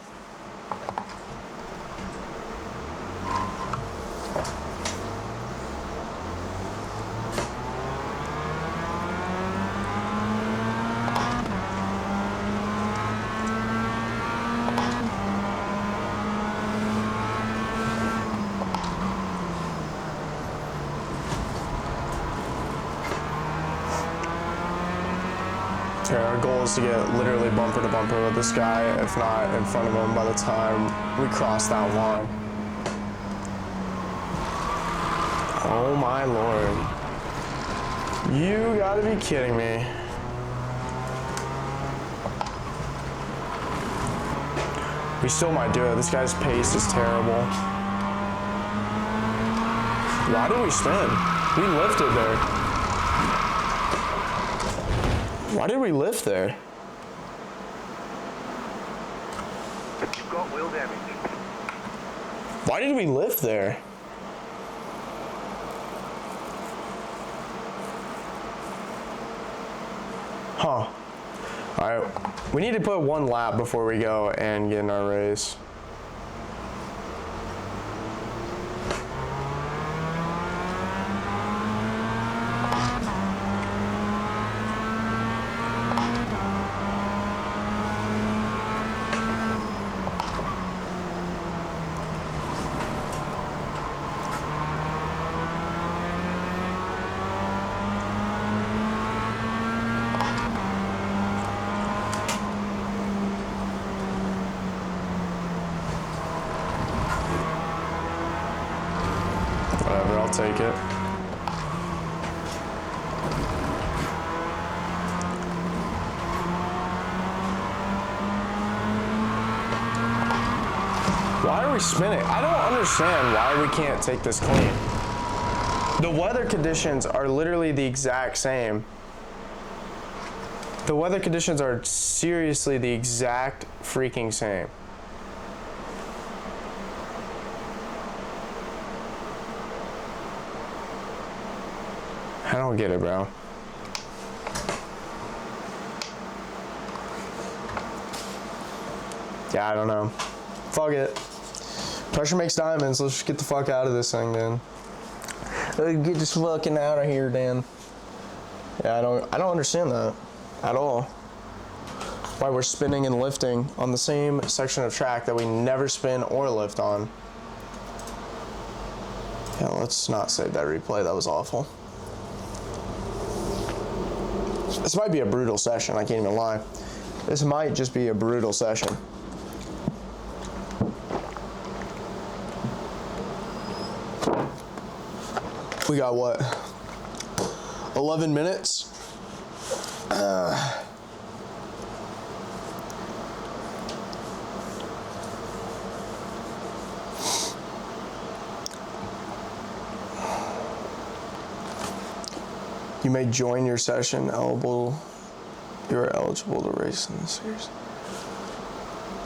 Okay, our goal is to get literally bumper to bumper with this guy, if not in front of him by the time we cross that line. Oh my lord. You gotta be kidding me. We still might do it. This guy's pace is terrible. Why did we spin? We lifted there. Why did we lift there? You've got wheel damage. Why did we lift there? Huh. Alright, we need to put one lap before we go and get in our race. take it. Why are we spinning? I don't understand why we can't take this clean. The weather conditions are literally the exact same. The weather conditions are seriously the exact freaking same. I don't get it, bro. Yeah, I don't know. Fuck it. Pressure makes diamonds. Let's just get the fuck out of this thing, man. Get this fucking out of here, Dan. Yeah, I don't understand that at all. Why we're spinning and lifting on the same section of track that we never spin or lift on. Yeah, let's not save that replay. That was awful. This might be a brutal session. I can't even lie. This might just be a brutal session. We got what? 11 minutes? You may join your session eligible. You are eligible to race in this series.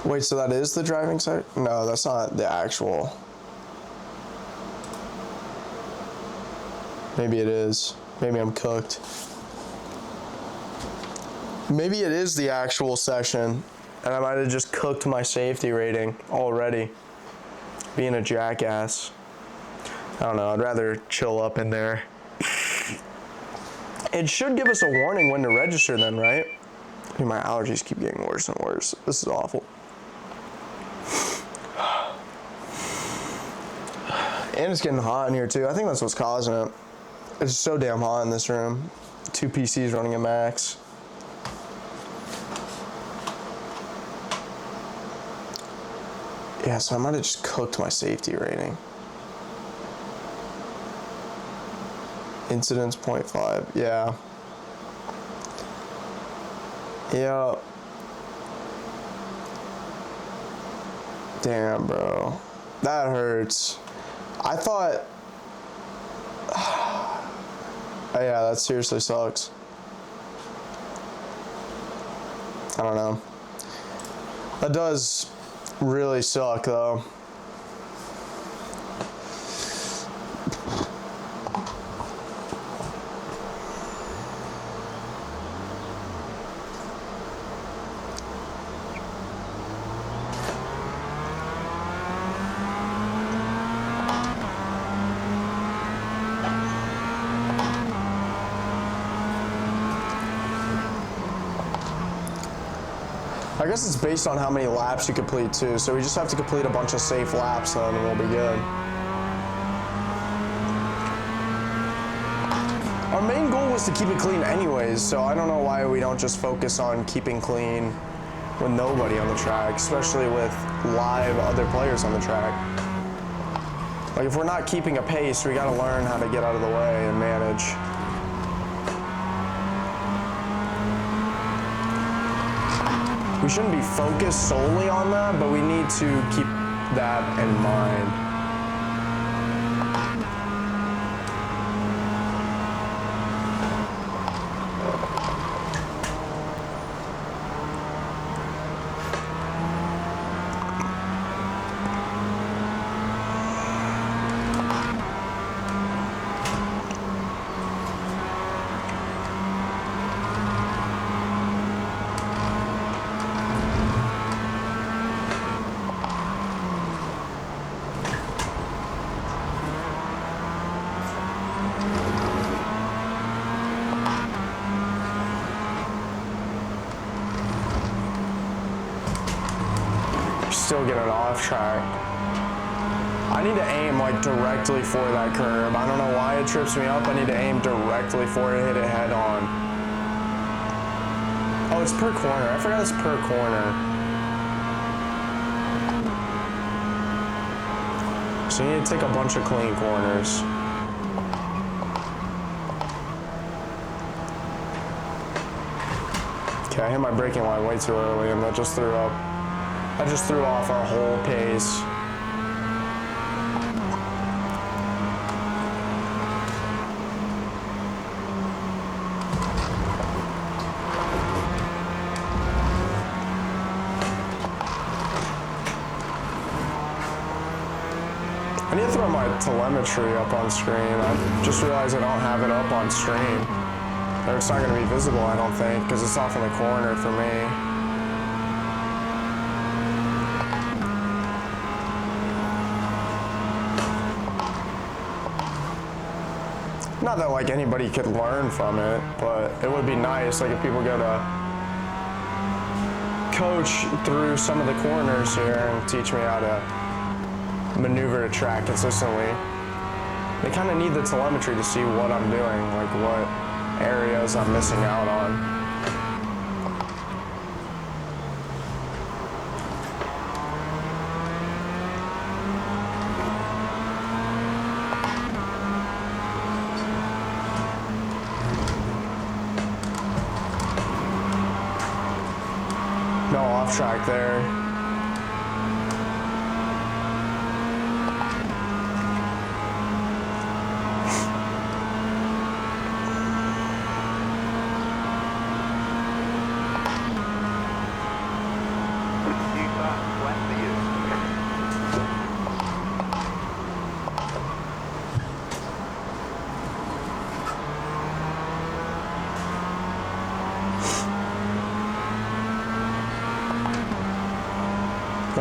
Wait, so that is the driving site? No, that's not the actual. Maybe it is. Maybe I'm cooked. Maybe it is the actual session, and I might have just cooked my safety rating already. Being a jackass. I don't know, I'd rather chill up in there. It should give us a warning when to register then, right? Dude, my allergies keep getting worse and worse. This is awful. And it's getting hot in here too. I think that's what's causing it. It's so damn hot in this room. 2 PCs running at max. Yeah, so I might have just cooked my safety rating. Incidents 0.5, yeah. Yeah. Damn, bro. That hurts. I thought... Oh, yeah, that seriously sucks. I don't know. That does really suck, though. I guess it's based on how many laps you complete too, so we just have to complete a bunch of safe laps then and we'll be good. Our main goal was to keep it clean anyways, so I don't know why we don't just focus on keeping clean with nobody on the track, especially with live other players on the track. Like if we're not keeping a pace, we gotta learn how to get out of the way and manage. We shouldn't be focused solely on that, but we need to keep that in mind. Still getting off track. I need to aim like directly for that curb. I don't know why it trips me up. I need to aim directly for it, hit it head on. Oh, it's per corner. I forgot it's per corner. So you need to take a bunch of clean corners. Okay, I hit my braking line way too early, and that just threw off our whole pace. I need to throw my telemetry up on screen. I just realized I don't have it up on stream. Or it's not going to be visible, I don't think, because it's off in the corner for me. Not that like anybody could learn from it, but it would be nice like if people go to coach through some of the corners here and teach me how to maneuver a track consistently. They kind of need the telemetry to see what I'm doing, like what areas I'm missing out on. No off track there.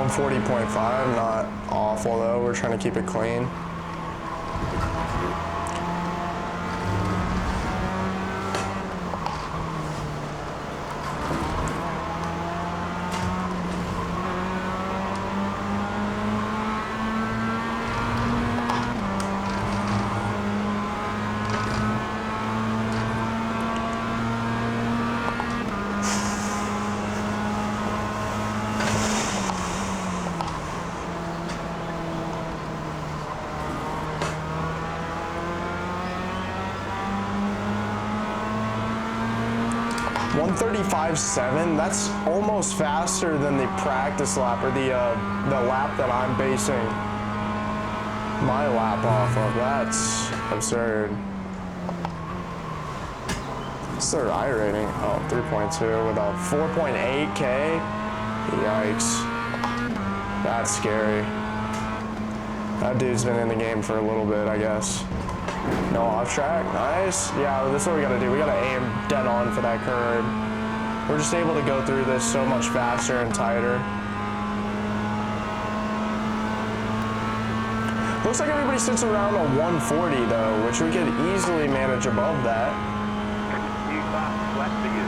.40.5, not awful though. We're trying to keep it clean. .135.7, that's almost faster than the practice lap, or the lap that I'm basing my lap off of. That's absurd. What's their I rating? Oh, 3.2 with a 4.8K? Yikes. That's scary. That dude's been in the game for a little bit, I guess. No off track, nice. Yeah, that's what we gotta do. We gotta aim dead on for that curb. We're just able to go through this so much faster and tighter. Looks like everybody sits around a 140 though, which we could easily manage above that. You fast, left for you.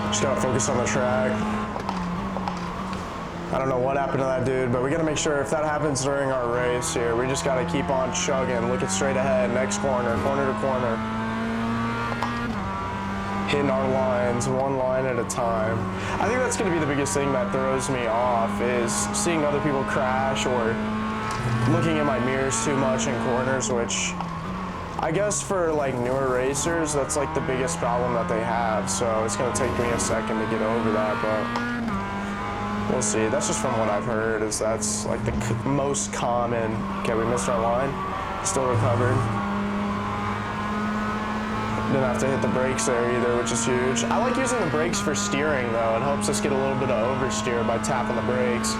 Just gotta focus on the track. I don't know what happened to that dude, but we gotta make sure if that happens during our race here, we just gotta keep on chugging, looking straight ahead, next corner, corner to corner. Hitting our lines, one line at a time. I think that's gonna be the biggest thing that throws me off, is seeing other people crash or looking at my mirrors too much in corners, which I guess for like newer racers, that's like the biggest problem that they have. So it's gonna take me a second to get over that, but we'll see. That's just from what I've heard, is that's like the most common. Okay, we missed our line, still recovered. Didn't have to hit the brakes there either, which is huge. I like using the brakes for steering though. It helps us get a little bit of oversteer by tapping the brakes.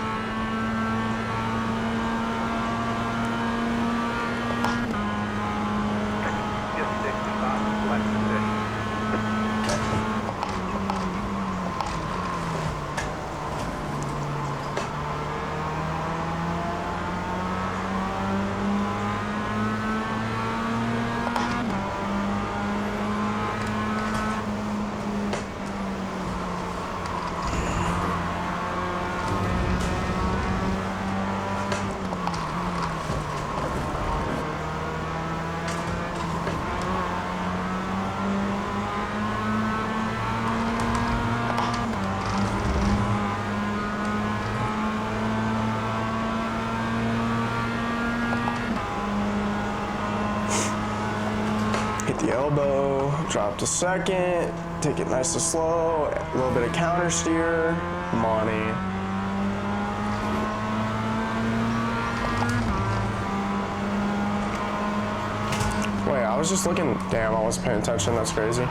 the elbow, drop to second, take it nice and slow, a little bit of counter steer, money. Wait, I was just looking, damn, I wasn't paying attention, that's crazy.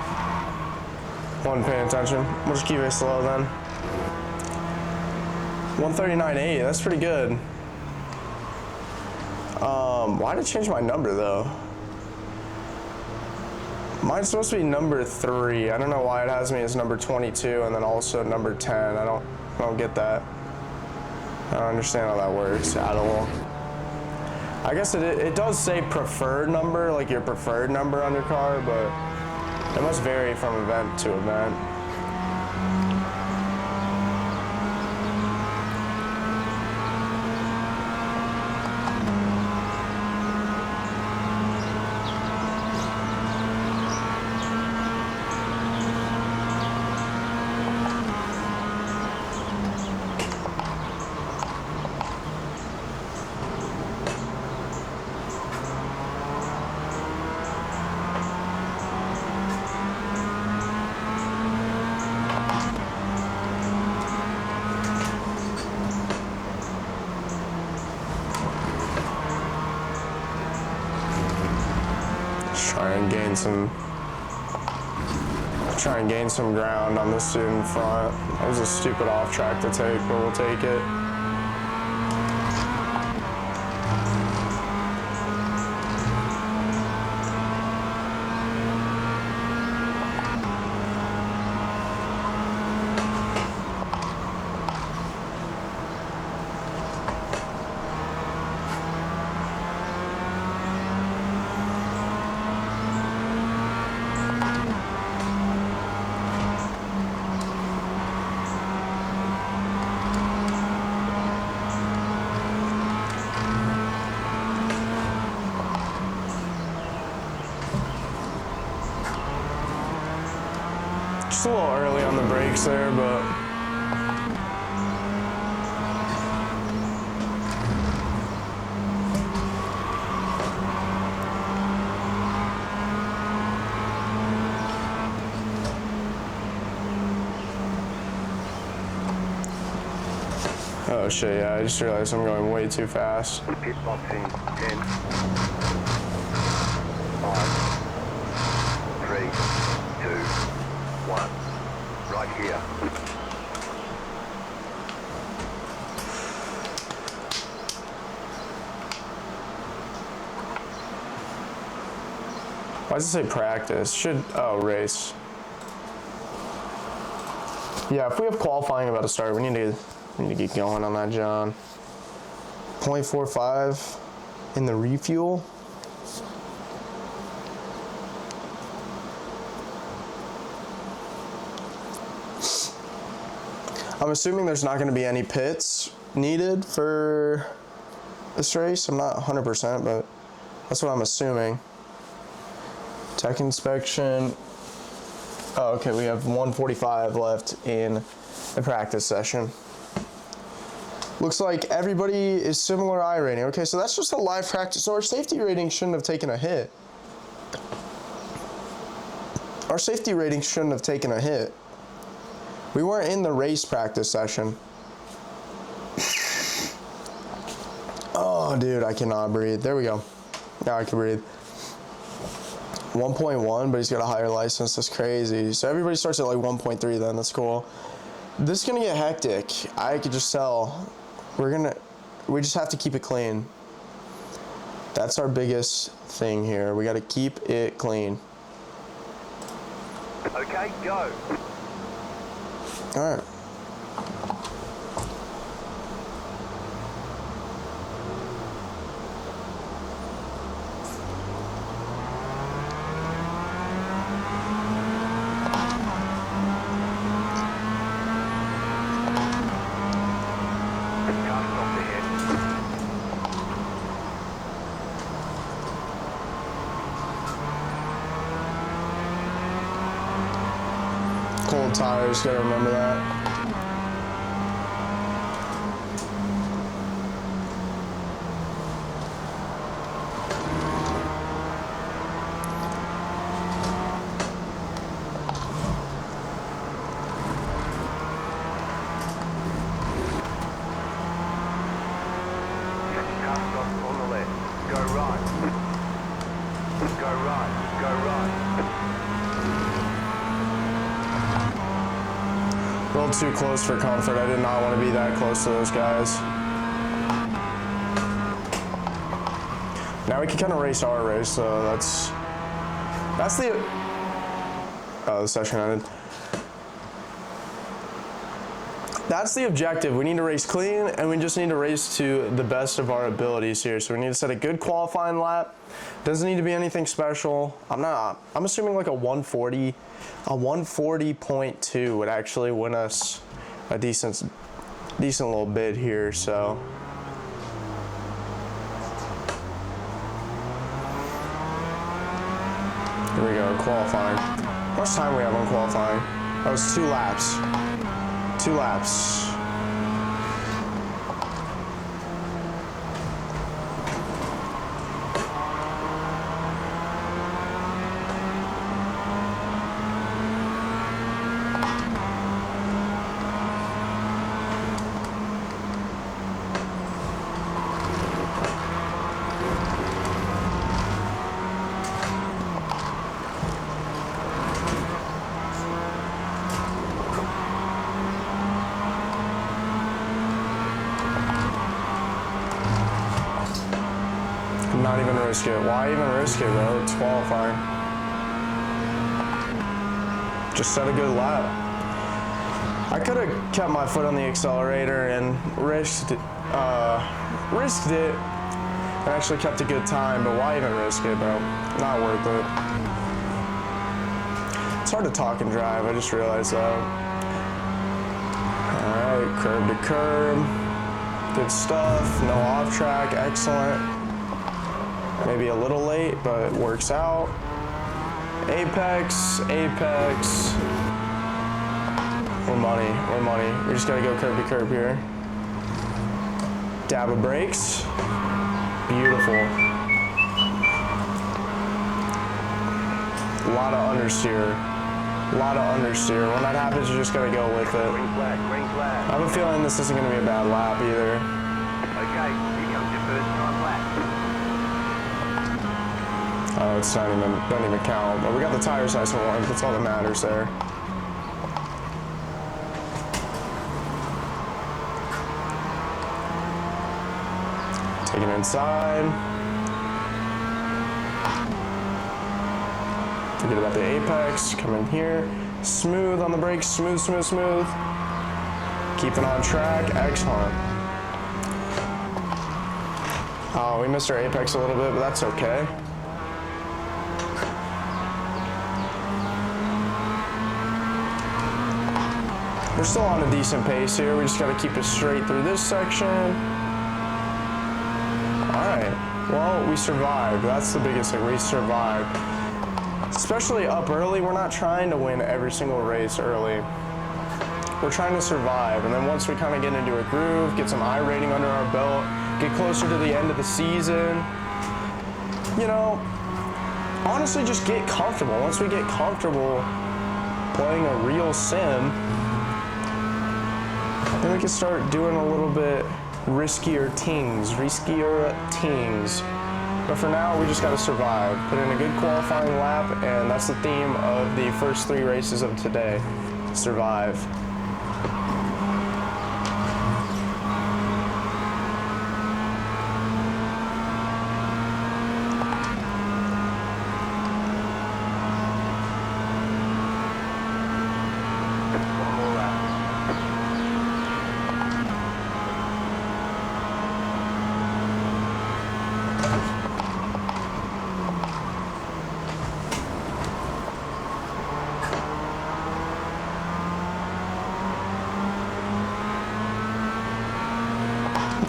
Wasn't paying attention, we'll just keep it slow then. 139.8, that's pretty good. Why did I change my number though? Mine's supposed to be number 3. I don't know why it has me as number 22 and then also number 10. I don't get that. I don't understand how that works at all. I guess it does say preferred number, like your preferred number on your car, but it must vary from event to event. Try and gain some ground on this dude in front. That was a stupid off track to take, but we'll take it. Just a little early on the brakes there, but oh shit, yeah, I just realized I'm going way too fast. Pit box in 10, 5, 3, 2, 1. Right here. Why does it say practice? Oh, race. Yeah, if we have qualifying about to start, we need to get going on that, John. 0.45 in the refuel. I'm assuming there's not going to be any pits needed for this race. I'm not 100%, but that's what I'm assuming. Tech inspection. Oh, okay, we have 1:45 left in the practice session. Looks like everybody is similar I rating. Okay, so that's just a live practice. So our safety rating shouldn't have taken a hit. Our safety rating shouldn't have taken a hit. We weren't in the race practice session. Oh, dude, I cannot breathe. There we go. Now I can breathe. 1.1, but he's got a higher license. That's crazy. So everybody starts at like 1.3 then. That's cool. This is going to get hectic. I could just tell. We just have to keep it clean. That's our biggest thing here. We got to keep it clean. Okay, go. All right. Cold tires, gotta remember that. little too close for comfort. I did not want to be that close to those guys. Now we can kind of race our race, so that's the... Oh, the session ended. That's the objective. We need to race clean, and we just need to race to the best of our abilities here. So we need to set a good qualifying lap. Doesn't need to be anything special. I'm assuming like a 140.2 would actually win us a decent little bit here, so. Here we go, qualifying. How much time we have on qualifying? That was 2 laps. 2 laps. Not even risk it. Why even risk it, bro? It's qualifying. Just set a good lap. I could have kept my foot on the accelerator and risked it and actually kept a good time, but why even risk it, bro? Not worth it. It's hard to talk and drive, I just realized that. Alright, curb to curb. Good stuff. No off track, excellent. Maybe a little late, but it works out. Apex, apex. We're money, we're money. We just gotta go curb to curb here. Dab of brakes. Beautiful. A lot of understeer. A lot of understeer. When that happens, you just gotta go with it. Green flag, green flag. I have a feeling this isn't gonna be a bad lap either. Okay, here comes your first time lap. Oh, it's not even, don't even count. But we got the tires nice and warm. That's all that matters there. Take it inside. Forget about the apex. Come in here. Smooth on the brakes. Smooth, smooth, smooth. Keep it on track. Excellent. Oh, we missed our apex a little bit, but that's okay. We're still on a decent pace here. We just got to keep it straight through this section. All right. Well, we survived. That's the biggest thing. We survived. Especially up early. We're not trying to win every single race early. We're trying to survive. And then once we kind of get into a groove, get some I rating under our belt, get closer to the end of the season, you know, honestly, just get comfortable. Once we get comfortable playing a real sim, then we can start doing a little bit riskier things. But for now, we just gotta survive. Put in a good qualifying lap, and that's the theme of the first 3 races of today. Survive.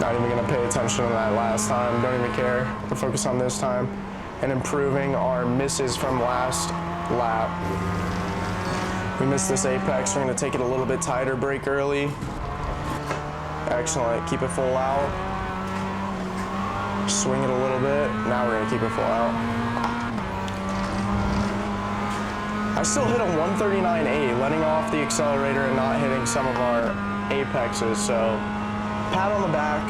Not even gonna pay attention to that last time. Don't even care. We'll focus on this time and improving our misses from last lap. We missed this apex. We're gonna take it a little bit tighter, brake early. Excellent. Keep it full out. Swing it a little bit. Now we're gonna keep it full out. I still hit a 139.8, letting off the accelerator and not hitting some of our apexes, so pat on the back.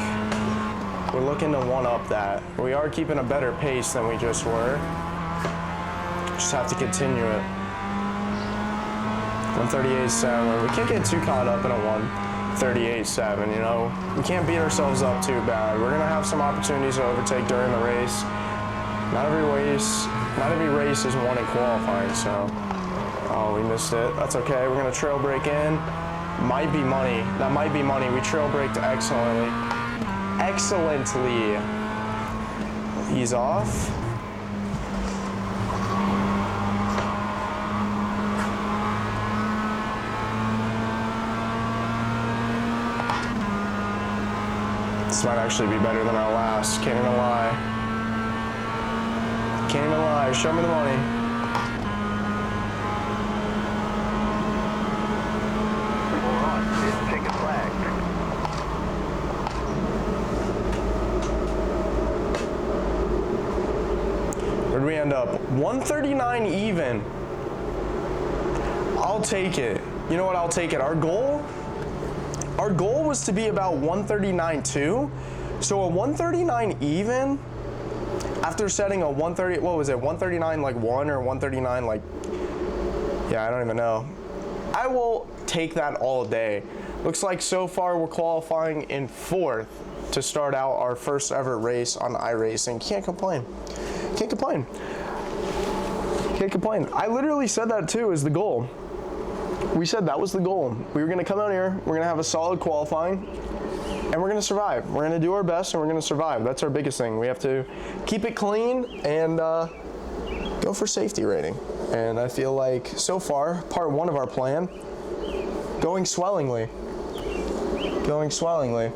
We're looking to one-up that. We are keeping a better pace than we just were. Just have to continue it. 138.7. We can't get too caught up in a 138.7, you know? We can't beat ourselves up too bad. We're gonna have some opportunities to overtake during the race. Not every race is won in qualifying, so. Oh, we missed it. That's okay. We're gonna trail brake in. Might be money. That might be money. We trail braked excellently. Excellently. He's off. This might actually be better than our last. Can't even lie. Can't even lie. Show me the money. All right, here's the ticket flag. Where'd we end up? 139 even. I'll take it. You know what? I'll take it. Our goal was to be about 139.2. So a 139 even after setting a 130, what was it? 139 like 1 or 139 like, yeah, I don't even know. I will take that all day. Looks like so far we're qualifying in 4th to start out our first ever race on iRacing. Can't complain. Can't complain. Can't complain. I literally said that too as the goal. We said that was the goal. We were gonna come out here, we're gonna have a solid qualifying, and we're gonna survive. We're gonna do our best and we're gonna survive. That's our biggest thing. We have to keep it clean and go for safety rating. And I feel like so far, part 1 of our plan, going swellingly. Going swellingly.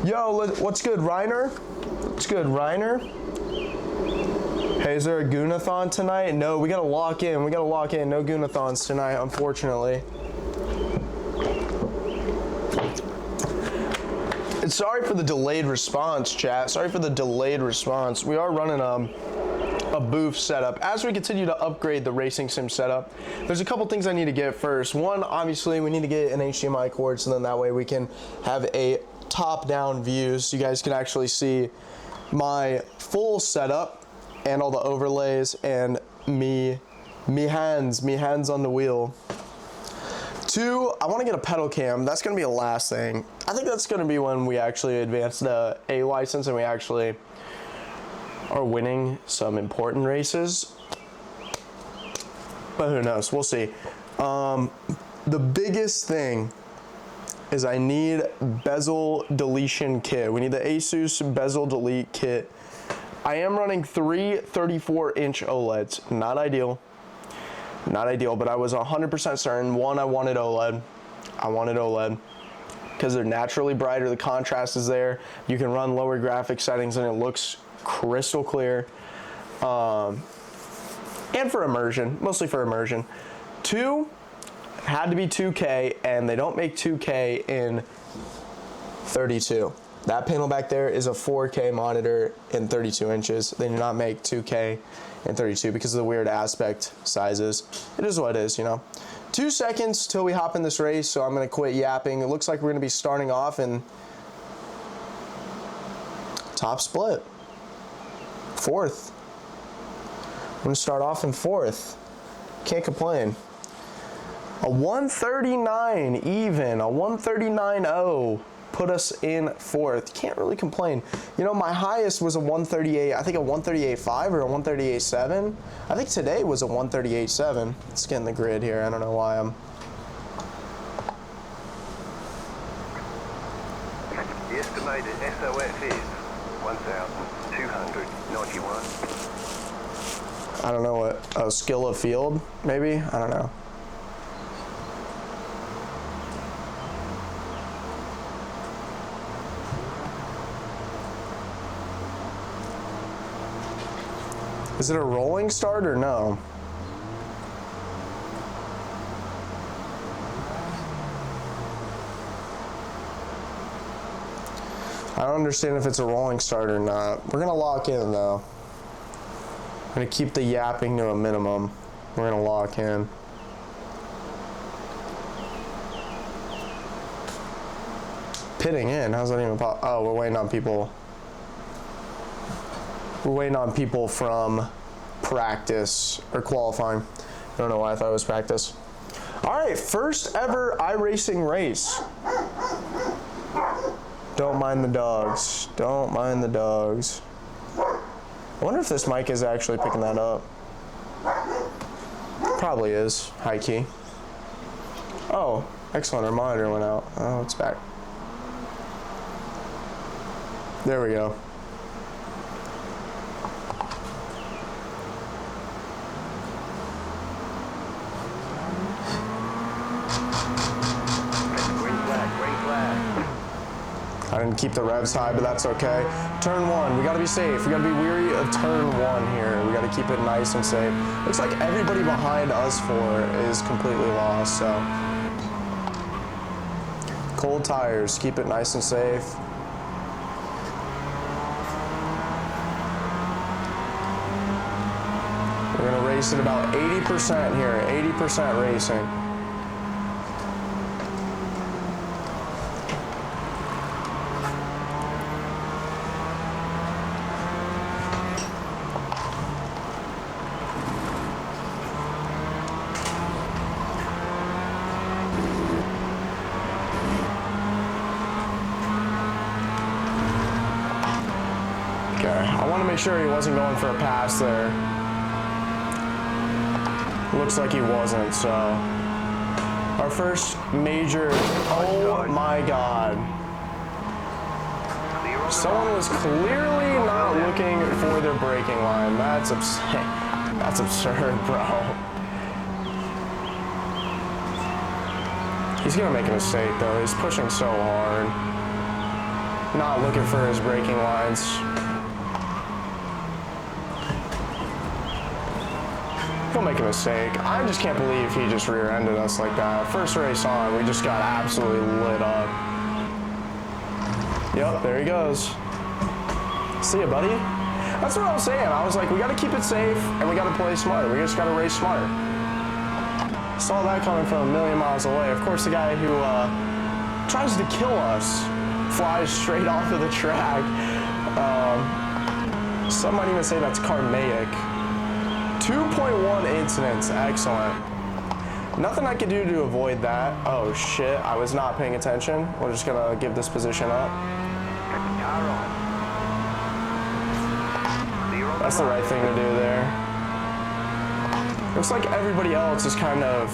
Yo, what's good, Reiner? What's good, Reiner? Hey, is there a Goonathon tonight? No, we gotta lock in. We gotta lock in. No Goonathons tonight, unfortunately. Sorry for the delayed response, chat. Sorry for the delayed response. We are running a booth setup. As we continue to upgrade the racing sim setup, there's a couple things I need to get first. One, obviously, we need to get an HDMI cord, so then that way we can have a top-down view so you guys can actually see my full setup and all the overlays and me hands on the wheel. 2, I want to get a pedal cam. That's going to be the last thing. I think that's going to be when we actually advance the A license and we actually are winning some important races. But who knows? We'll see. The biggest thing is I need bezel deletion kit. We need the Asus bezel delete kit. I am running 3 34-inch OLEDs. Not ideal. Not ideal, but I was 100% certain. One, I wanted OLED. I wanted OLED because they're naturally brighter. The contrast is there. You can run lower graphic settings and it looks crystal clear. And for immersion, mostly for immersion. 2, had to be 2K, and they don't make 2K in 32. That panel back there is a 4K monitor in 32 inches. They do not make 2K in 32 because of the weird aspect sizes. It is what it is, you know. 2 seconds till we hop in this race, so I'm gonna quit yapping. It looks like we're gonna be starting off in top split. 4th. I'm gonna start off in 4th. Can't complain. A 139 even, a 139.0 put us in 4th. Can't really complain. You know, my highest was a 138, I think a 138.5 or a 138.7. I think today was a 138.7. Let's get in the grid here. I don't know why I'm... The estimated SOS is 1,291. I don't know what, a skill of field, maybe? I don't know. Is it a rolling start or no? I don't understand if it's a rolling start or not. We're gonna lock in though. I'm gonna keep the yapping to a minimum. We're gonna lock in. Pitting in, how's that even pop? Oh, we're waiting on people. We're waiting on people from practice or qualifying. I don't know why I thought it was practice. All right, first ever iRacing race. Don't mind the dogs. Don't mind the dogs. I wonder if this mic is actually picking that up. Probably is, high key. Oh, excellent, our monitor went out. Oh, it's back. There we go. I didn't keep the revs high, but that's okay. Turn one, we gotta be safe. We gotta be weary of turn one here. We gotta keep it nice and safe. Looks like everybody behind us four is completely lost, so. Cold tires, keep it nice and safe. We're gonna race at about 80% here, 80% racing. I want to make sure he wasn't going for a pass there. Looks like he wasn't, so. Our first major, oh my God. Someone was clearly not looking for their braking line. That's absurd. That's absurd, bro. He's gonna make a mistake though. He's pushing so hard. Not looking for his braking lines. He'll make a mistake. I just can't believe he just rear-ended us like that. First race on, we just got absolutely lit up. Yep, there he goes. See ya, buddy. That's what I was saying. I was like, we gotta keep it safe and we gotta play smart. We just gotta race smart. Saw that coming from a million miles away. Of course, the guy who tries to kill us flies straight off of the track. Some might even say that's karmatic. 2.1 incidents, excellent. Nothing I could do to avoid that. Oh shit, I was not paying attention. We're just gonna give this position up. That's the right thing to do there. Looks like everybody else is kind of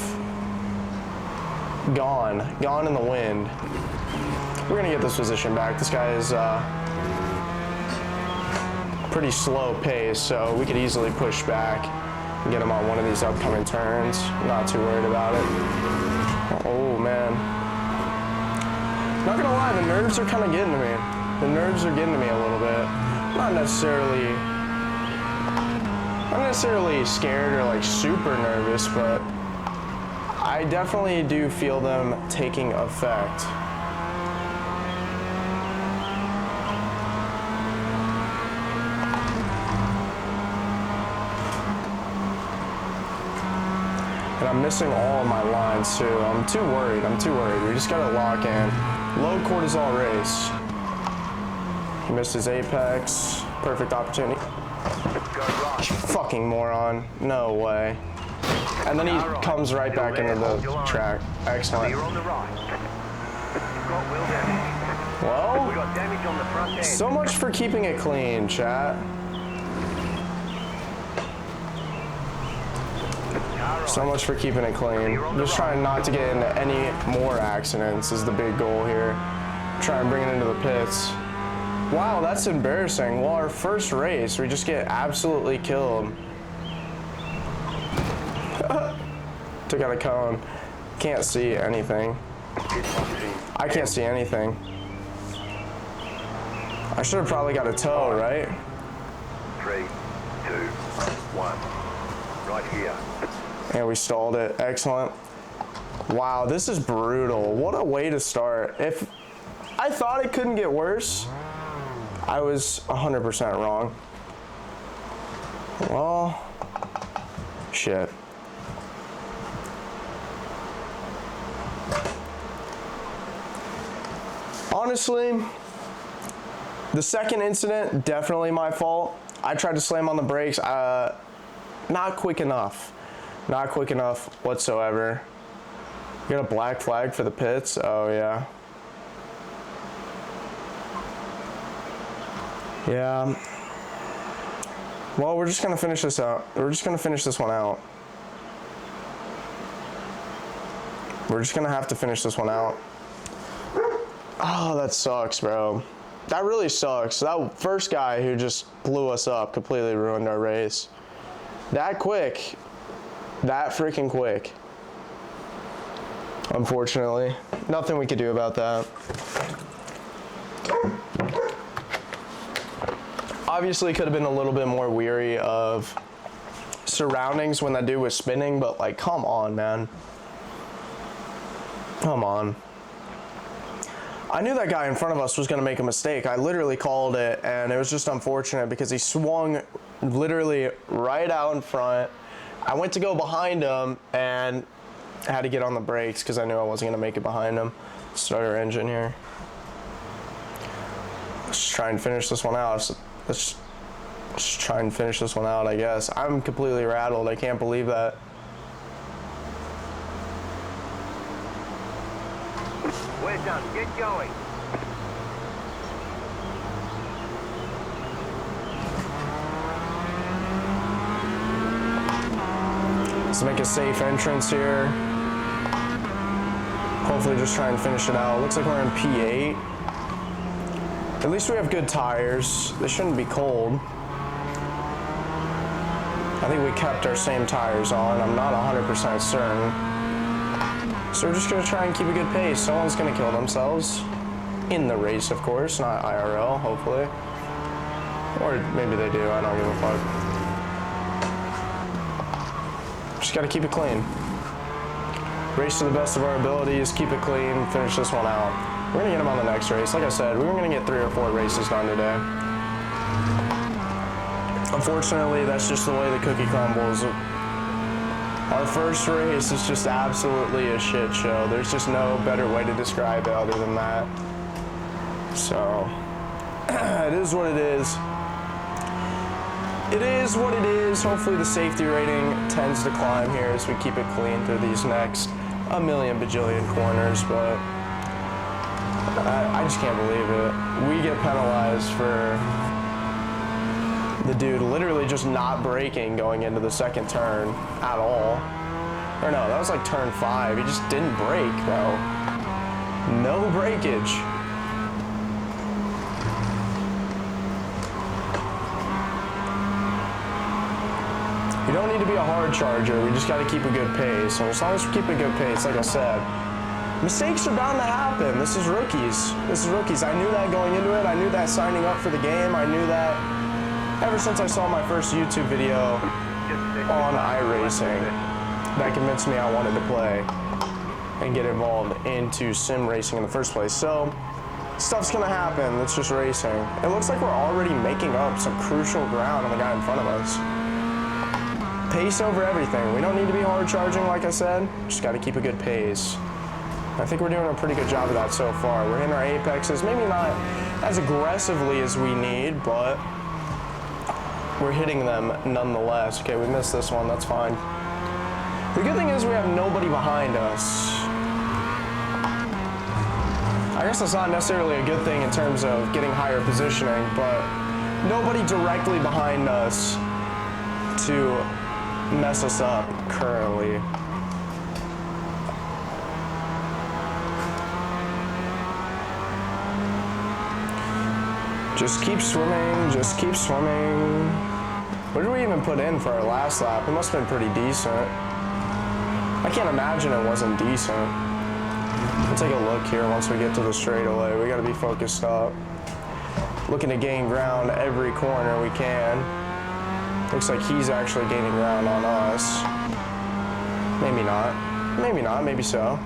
gone in the wind. We're gonna get this position back. This guy is pretty slow pace, so we could easily push back and get him on one of these upcoming turns. Not too worried about it. Oh man. Not gonna lie, the nerves are kind of getting to me. The nerves are getting to me a little bit. Not necessarily scared or like super nervous, but I definitely do feel them taking effect. And I'm missing all of my lines too. I'm too worried. We just gotta lock in. Low cortisol race. He missed his apex. Perfect opportunity. Fucking moron. No way. And then he comes right back into the track. Excellent. Well, so much for keeping it clean, chat. So much for keeping it clean. Just trying not to get into any more accidents is the big goal here. Try and bring it into the pits. Wow, that's embarrassing. Well, our first race, we just get absolutely killed. Took out a cone. Can't see anything. I can't see anything. I should have probably got a tow, right? 3, 2, 1. Right here. And we stalled it. Excellent. Wow, this is brutal. What a way to start. If I thought it couldn't get worse, I was 100% wrong. Well, shit. Honestly, the second incident, definitely my fault. I tried to slam on the brakes, not quick enough. Not quick enough whatsoever. You got a black flag for the pits? Oh, yeah. Yeah. Well, we're just going to finish this out. We're just going to finish this one out. We're just going to have to finish this one out. Oh, that sucks, bro. That really sucks. That first guy who just blew us up completely ruined our race. That quick. That freaking quick. Unfortunately. Nothing we could do about that. Obviously could have been a little bit more weary of surroundings when that dude was spinning, but like, come on, man. Come on. I knew that guy in front of us was going to make a mistake. I literally called it, and it was just unfortunate because he swung literally right out in front. I went to go behind him and had to get on the brakes because I knew I wasn't going to make it behind him. Start our engine here. Let's just try and finish this one out. Let's just try and finish this one out, I guess. I'm completely rattled. I can't believe that. We're done. Get going. Let's make a safe entrance here. Hopefully just try and finish it out. Looks like we're in P8. At least we have good tires. They shouldn't be cold. I think we kept our same tires on. I'm not 100% certain. So we're just gonna try and keep a good pace. Someone's gonna kill themselves. In the race, of course, not IRL, hopefully. Or maybe they do, I don't give a fuck. Just gotta keep it clean. Race to the best of our abilities, keep it clean, finish this one out. We're gonna get them on the next race. Like I said, we were gonna get 3 or 4 races done today. Unfortunately, that's just the way the cookie crumbles. Our first race is just absolutely a shit show. There's just no better way to describe it other than that. So, it is what it is. It is what it is. Hopefully the safety rating tends to climb here as we keep it clean through these next a million bajillion corners, but I just can't believe it. We get penalized for the dude literally just not braking going into the second turn at all. Or no, that was like turn 5. He just didn't brake, bro. No breakage. You don't need to be a hard charger. We just got to keep a good pace. And as long as we keep a good pace, like I said, mistakes are bound to happen. This is rookies. This is rookies. I knew that going into it. I knew that signing up for the game. I knew that ever since I saw my first YouTube video on Iracing. That convinced me I wanted to play and get involved into sim racing in the first place. So, stuff's gonna happen. It's just racing. It looks like we're already making up some crucial ground on the guy in front of us. Pace over everything. We don't need to be hard charging, like I said. Just gotta keep a good pace. I think we're doing a pretty good job of that so far. We're hitting our apexes, maybe not as aggressively as we need, but we're hitting them nonetheless. Okay, we missed this one, that's fine. The good thing is we have nobody behind us. I guess that's not necessarily a good thing in terms of getting higher positioning, but nobody directly behind us to mess us up currently. Just keep swimming, just keep swimming. What did we even put in for our last lap? It must have been pretty decent. I can't imagine it wasn't decent. We'll take a look here once we get to the straightaway. We gotta be focused up. Looking to gain ground every corner we can. Looks like he's actually gaining ground on us. Maybe not. Maybe not, maybe so.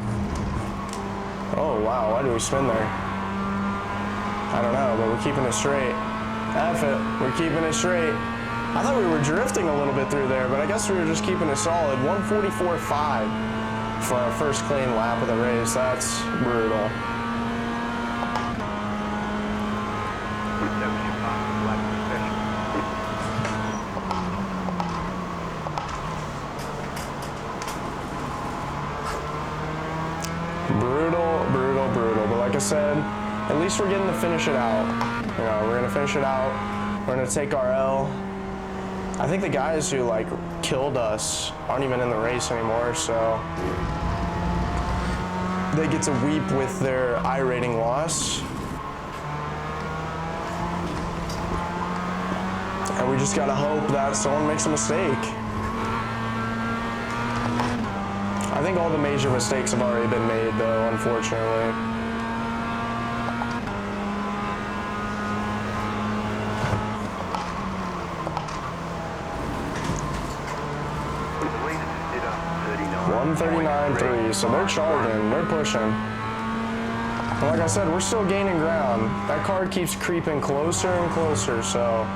Oh wow, why did we spin there? I don't know, but we're keeping it straight. F it, we're keeping it straight. I thought we were drifting a little bit through there, but I guess we were just keeping it solid. 144.5 for our first clean lap of the race. That's brutal. like I said, at least we're getting to finish it out. You know, we're gonna finish it out. We're gonna take our L. I think the guys who like killed us aren't even in the race anymore, so they get to weep with their I rating loss. And we just gotta hope that someone makes a mistake. I think all the major mistakes have already been made though, unfortunately. Leaders did a 139.3, so they're charging, they're pushing. And like I said, we're still gaining ground. That card keeps creeping closer and closer, so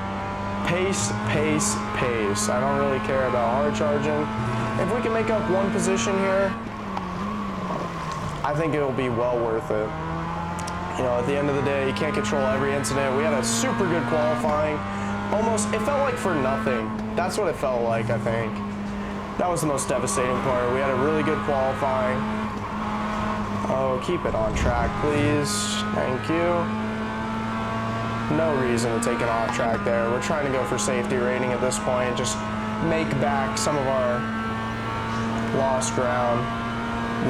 pace, pace, pace. I don't really care about hard charging. If we can make up one position here, I think it'll be well worth it. You know, at the end of the day, you can't control every incident. We had a super good qualifying. Almost, it felt like for nothing. That's what it felt like, I think. That was the most devastating part. We had a really good qualifying. Oh, keep it on track, please. Thank you. No reason to take it off track there. We're trying to go for safety rating at this point. Just make back some of our lost ground.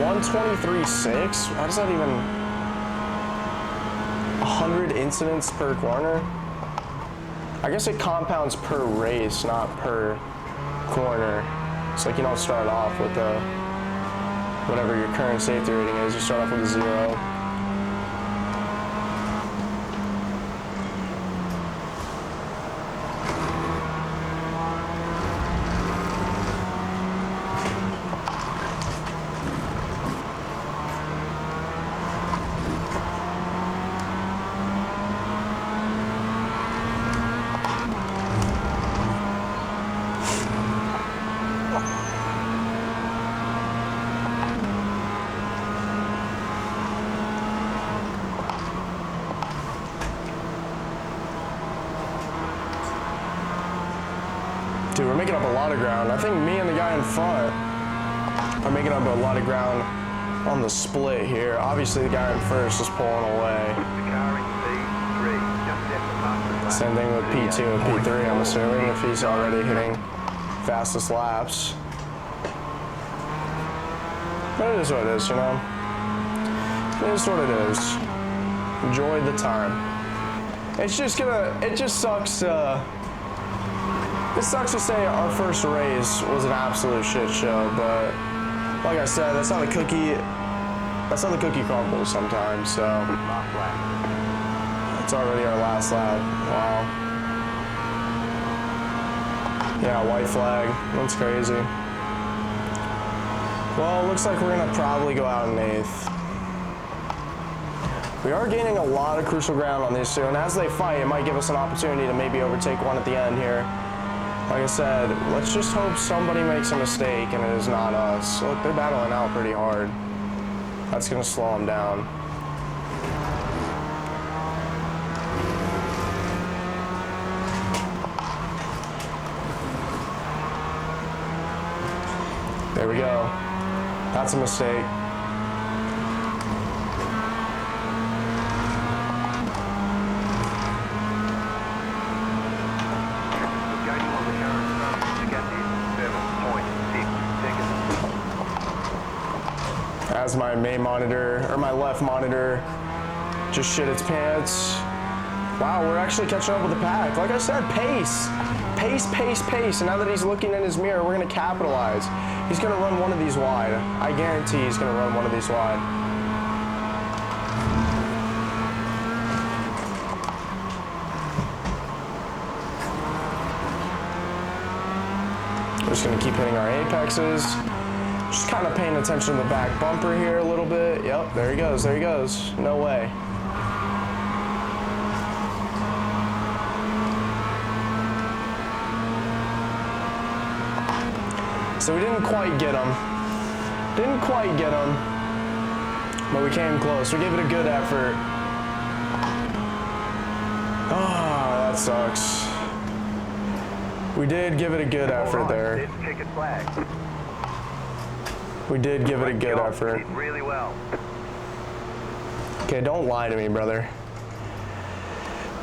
123.6? How does that even... 100 incidents per corner? I guess it compounds per race, not per corner. It's like you don't start off with a... whatever your current safety rating is, you start off with a 0. Dude, we're making up a lot of ground. I think me and the guy in front are making up a lot of ground on the split here. Obviously, the guy in first is pulling away. Same thing with P2 and P3, I'm assuming, if he's already hitting fastest laps. But it is what it is, you know? It is what it is. Enjoy the time. It just sucks it sucks to say our first race was an absolute shit show, but like I said, that's how the cookie crumbles sometimes, so it's already our last lap. Wow. Yeah, white flag. That's crazy. Well, it looks like we're gonna probably go out in 8th. We are gaining a lot of crucial ground on these two, and as they fight, it might give us an opportunity to maybe overtake one at the end here. Like I said, let's just hope somebody makes a mistake and it is not us. Look, they're battling out pretty hard. That's gonna slow them down. There we go. That's a mistake. As my main monitor, or my left monitor, just shit its pants. Wow, we're actually catching up with the pack. Like I said, pace. Pace, pace, pace. And now that he's looking in his mirror, we're gonna capitalize. He's gonna run one of these wide. I guarantee he's gonna run one of these wide. We're just gonna keep hitting our apexes. Just kind of paying attention to the back bumper here a little bit. Yep, there he goes, there he goes. No way. So we didn't quite get him. Didn't quite get him. But we came close. We gave it a good effort. Ah, that sucks. We did give it a good effort there. We did give it a good effort. Really well. Okay, don't lie to me, brother.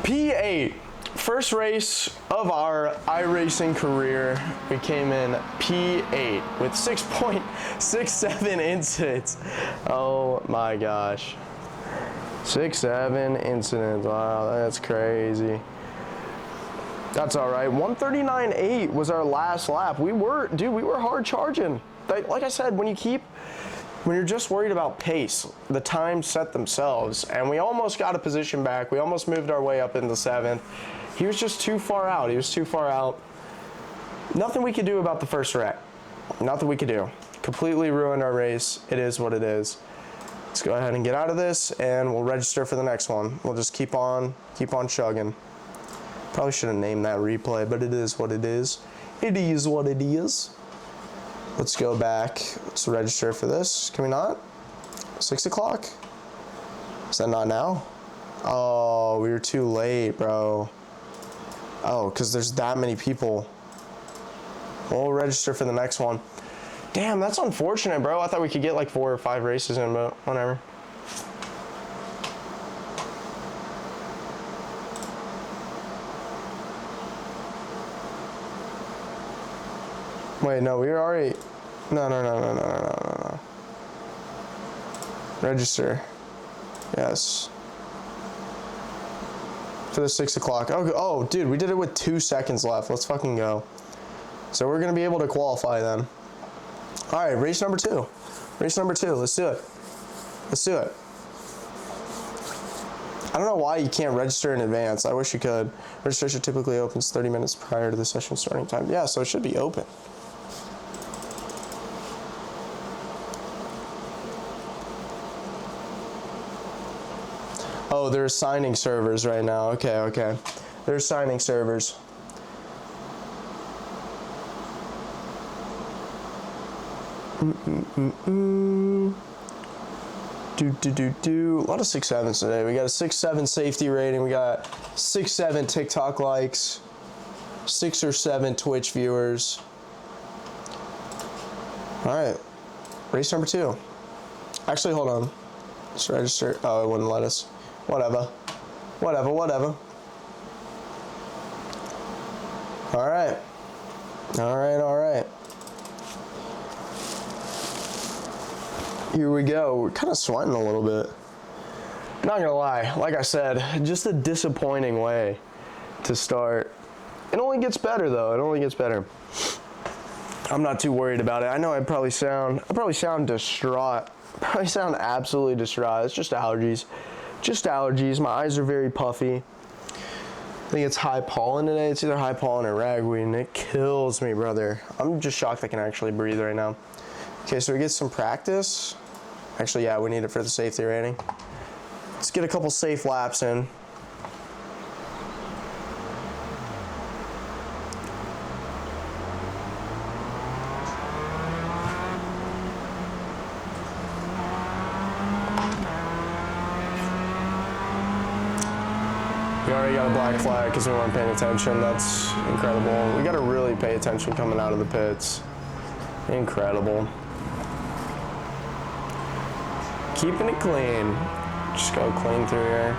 P8. First race of our iRacing career. We came in P8 with 6.67 incidents. Oh my gosh. 6.7 incidents. Wow, that's crazy. That's all right. 139.8 was our last lap. We were hard charging. Like I said, when you're just worried about pace, the times set themselves, and we almost got a position back. We almost moved our way up into 7th. He was just too far out. He was too far out. Nothing we could do about the first wreck. Nothing we could do. Completely ruined our race. It is what it is. Let's go ahead and get out of this, and we'll register for the next one. We'll just keep on chugging. Probably should have named that replay, but it is what it is. It is what it is. Let's go back. Let's register for this. Can we not? 6 o'clock? Is that not now? Oh, we were too late, bro. Oh, because there's that many people. We'll register for the next one. Damn, that's unfortunate, bro. I thought we could get like 4 or 5 races in, but whatever. Wait, no, we were already... No. Register. Yes. For the 6 o'clock. Oh, dude, we did it with 2 seconds left. Let's fucking go. So we're going to be able to qualify then. All right, race number 2. Race number 2. Let's do it. Let's do it. I don't know why you can't register in advance. I wish you could. Registration typically opens 30 minutes prior to the session starting time. Yeah, so it should be open. Oh, they're assigning servers right now. Okay. They're assigning servers. A lot of 6.7s today. We got a 6.7 safety rating. We got 6.7 TikTok likes. 6 or 7 Twitch viewers. All right. Race number 2. Actually, hold on. Let's register. Oh, it wouldn't let us. Whatever. All right. Here we go. We're kind of sweating a little bit. Not gonna lie, like I said, just a disappointing way to start. It only gets better though. It only gets better. I'm not too worried about it. I know I probably sound distraught. Probably sound absolutely distraught. It's just allergies. Just allergies. My eyes are very puffy. I think it's high pollen today. It's either high pollen or ragweed, and it kills me, brother. I'm just shocked I can actually breathe right now. Okay, so we get some practice. Actually, yeah, we need it for the safety rating. Let's get a couple safe laps in. We already got a black flag because we weren't paying attention. That's incredible. We got to really pay attention coming out of the pits. Incredible. Keeping it clean. Just go clean through here.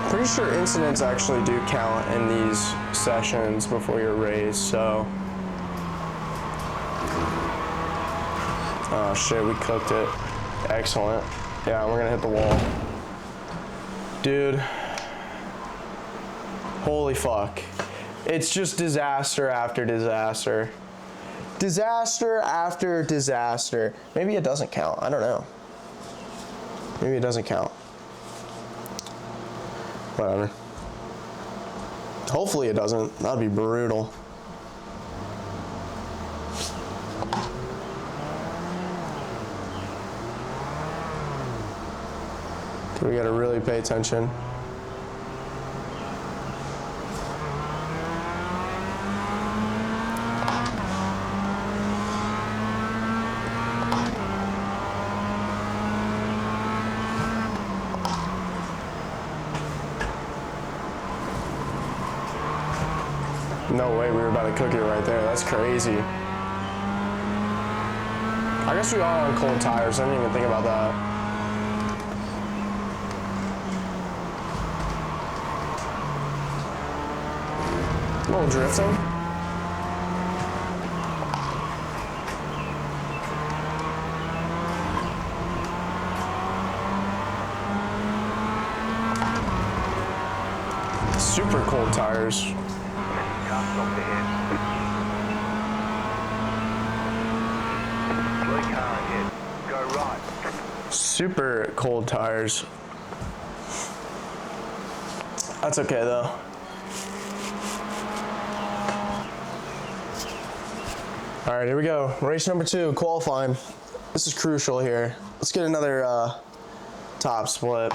Pretty sure incidents actually do count in these sessions before your race, so. Oh shit, we cooked it. Excellent. Yeah, we're gonna hit the wall. Dude. Holy fuck. It's just disaster after disaster. Disaster after disaster. Maybe it doesn't count. I don't know. Maybe it doesn't count. Whatever. Hopefully it doesn't. That'd be brutal. So we gotta really pay attention. No way, we were about to cook it right there. That's crazy. I guess we are on cold tires. I didn't even think about that. A little drifting. Super cold tires. Car stopped ahead. Blue car ahead. Go right. Super cold tires. That's okay though. All right, here we go. Race number 2, qualifying. This is crucial here. Let's get another top split.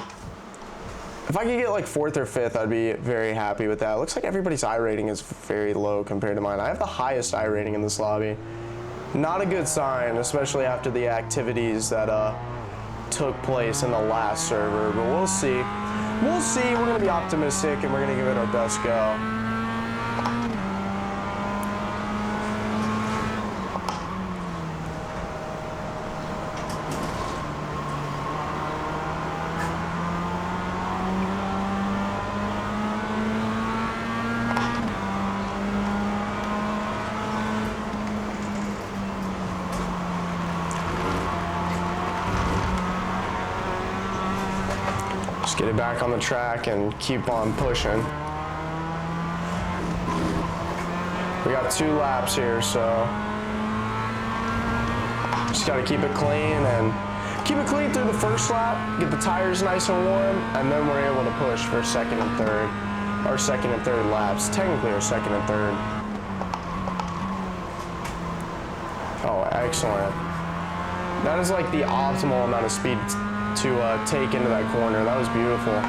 If I could get like 4th or 5th, I'd be very happy with that. It looks like everybody's I rating is very low compared to mine. I have the highest I rating in this lobby. Not a good sign, especially after the activities that took place in the last server, but we'll see. We'll see. We're going to be optimistic and we're going to give it our best go. Just get it back on the track and keep on pushing. We got 2 laps here, so just got to keep it clean and keep it clean through the first lap, get the tires nice and warm, and then we're able to push for 2nd and 3rd. Our 2nd and 3rd laps, technically our 2nd and 3rd. Oh, excellent. That is like the optimal amount of speed to take into that corner. That was beautiful.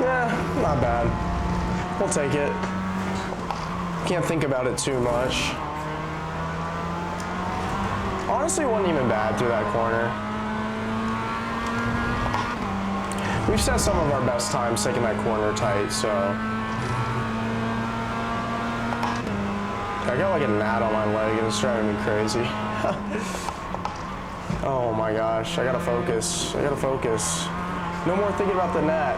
Yeah, not bad. We'll take it. Can't think about it too much. Honestly, it wasn't even bad through that corner. We've set some of our best times taking that corner tight, so. I got like a gnat on my leg and it's driving me crazy. Oh my gosh, I gotta focus. I gotta focus. No more thinking about the gnat.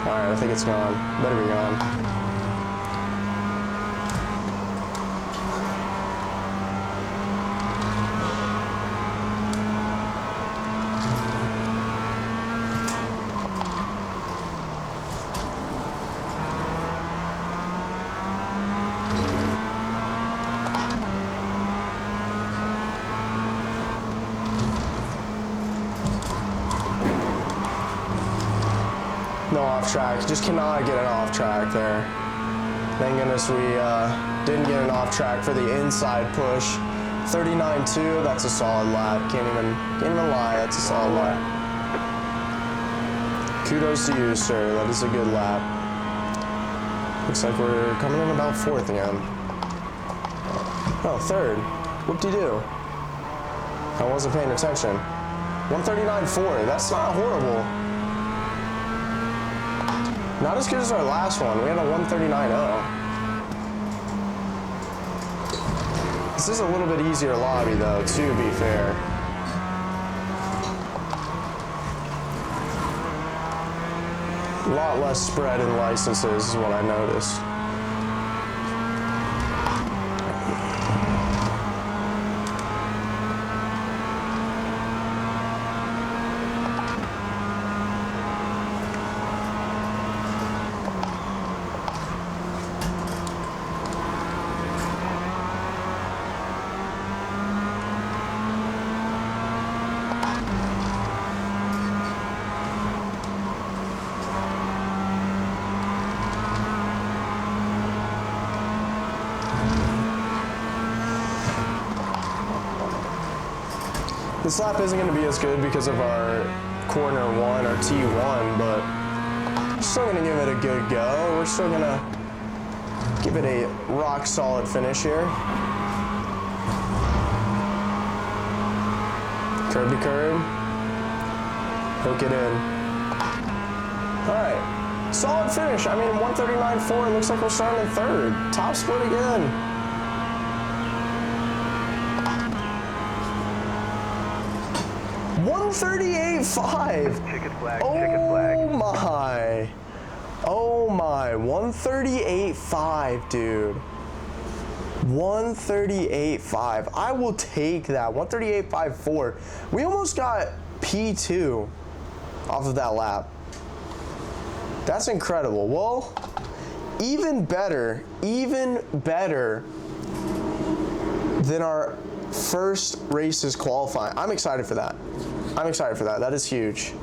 Alright, I think it's gone. Better be gone. No off track, just cannot get an off track there. Thank goodness we didn't get an off track for the inside push. 39.2, that's a solid lap. Can't even lie, that's a solid lap. Kudos to you, sir, that is a good lap. Looks like we're coming in about 4th again. Oh, 3rd, whoop-de-doo. I wasn't paying attention. 139.4, that's not horrible. Not as good as our last one. We had a 139.0. This is a little bit easier lobby, though, to be fair. A lot less spread in licenses is what I noticed. This lap isn't going to be as good because of our corner 1, our T1, but we're still going to give it a good go. We're still going to give it a rock solid finish here. Curb to curb. Hook it in. All right. Solid finish. I mean, 139.4. It looks like we're starting in third. Top split again. $138.5. Ticket flag, Oh ticket flag. my. Oh my. 138.5, dude. 138.5. I will take that. 138.54. We almost got P2 off of that lap. That's incredible. Well, even better than our first race's qualifying. I'm excited for that. That is huge.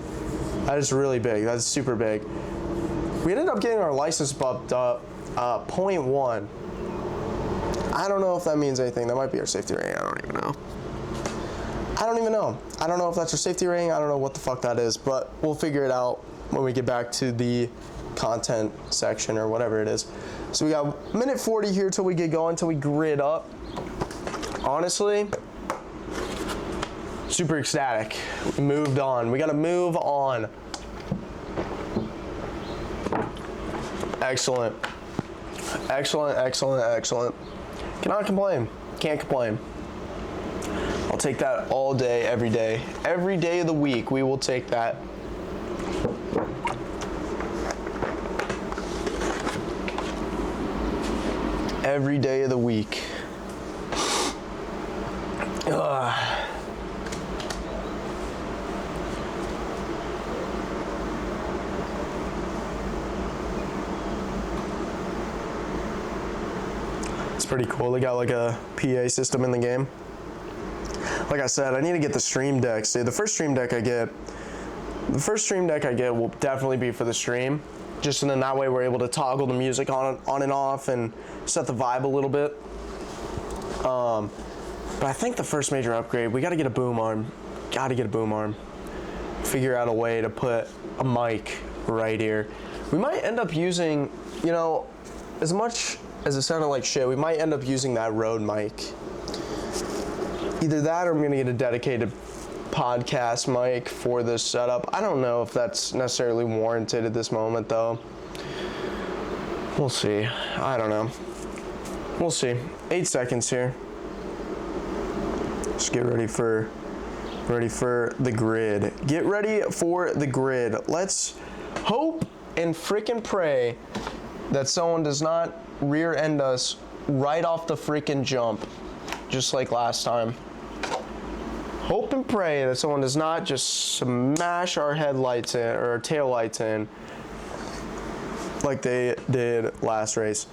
That is really big. That is super big. We ended up getting our license bumped up 0.1. I don't know if that means anything. That might be our safety rating. I don't even know. I don't know if that's our safety rating. I don't know what the fuck that is, but we'll figure it out when we get back to the content section or whatever it is. So we got minute 40 here till we get going, till we grid up. Honestly, super ecstatic. We moved on. We got to move on. Excellent. Excellent. Cannot complain. Can't complain. I'll take that all day, every day. Every day of the week, we will take that. Every day of the week. It's pretty cool. They got like a PA system in the game. Like I said, I need to get the stream decks. Dude, the first stream deck I get will definitely be for the stream. Just and then that way we're able to toggle the music on and off and set the vibe a little bit. But I think the first major upgrade, we gotta get a boom arm. Figure out a way to put a mic right here. We might end up using, you know, as much as it sounded like shit, we might end up using that Rode mic. Either that or I'm gonna get a dedicated podcast mic for this setup. I don't know if that's necessarily warranted at this moment though. We'll see. I don't know. We'll see. 8 seconds here. Just get ready for the grid. Get ready for the grid. Let's hope and frickin' pray that someone does not rear end us right off the freaking jump, just like last time. Hope and pray that someone does not just smash our headlights in or our tail lights in like they did last race.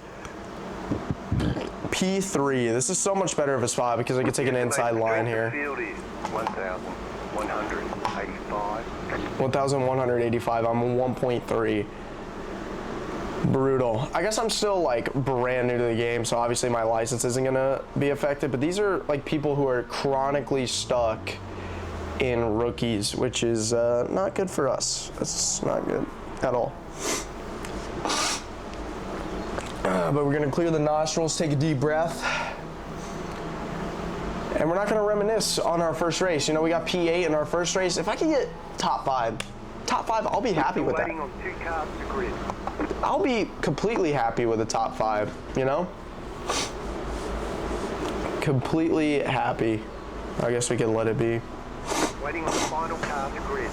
P3. This is so much better of a spot because I can take an inside line here. 1,185. 1,185. I'm on 1.3. Brutal. I guess I'm still like brand new to the game, so obviously my license isn't gonna be affected, but these are like people who are chronically stuck in rookies, which is not good for us. It's not good at all. But we're gonna clear the nostrils, take a deep breath, and we're not gonna reminisce on our first race. You know, we got P8 in our first race. If I can get top five, I'll be happy with that. On 2 cars to grid. I'll be completely happy with the top 5, you know? Completely happy. I guess we can let it be. Waiting on the final car to grid.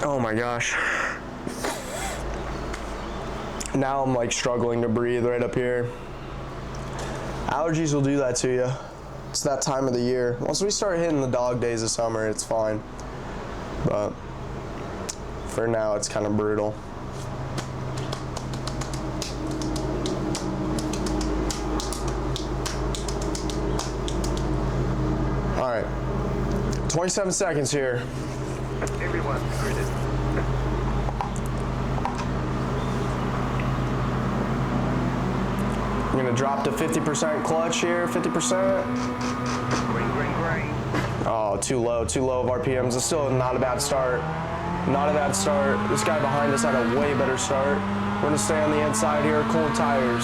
Oh my gosh. Now I'm like struggling to breathe right up here. Allergies will do that to you. It's that time of the year. Once we start hitting the dog days of summer, it's fine. But for now, it's kind of brutal. All right, 27 seconds here. Everyone's gridded. I'm gonna drop to 50% clutch here, 50%. Green. Oh, too low of RPMs. It's still not a bad start. Not a bad start. This guy behind us had a way better start. We're gonna stay on the inside here. Cold tires.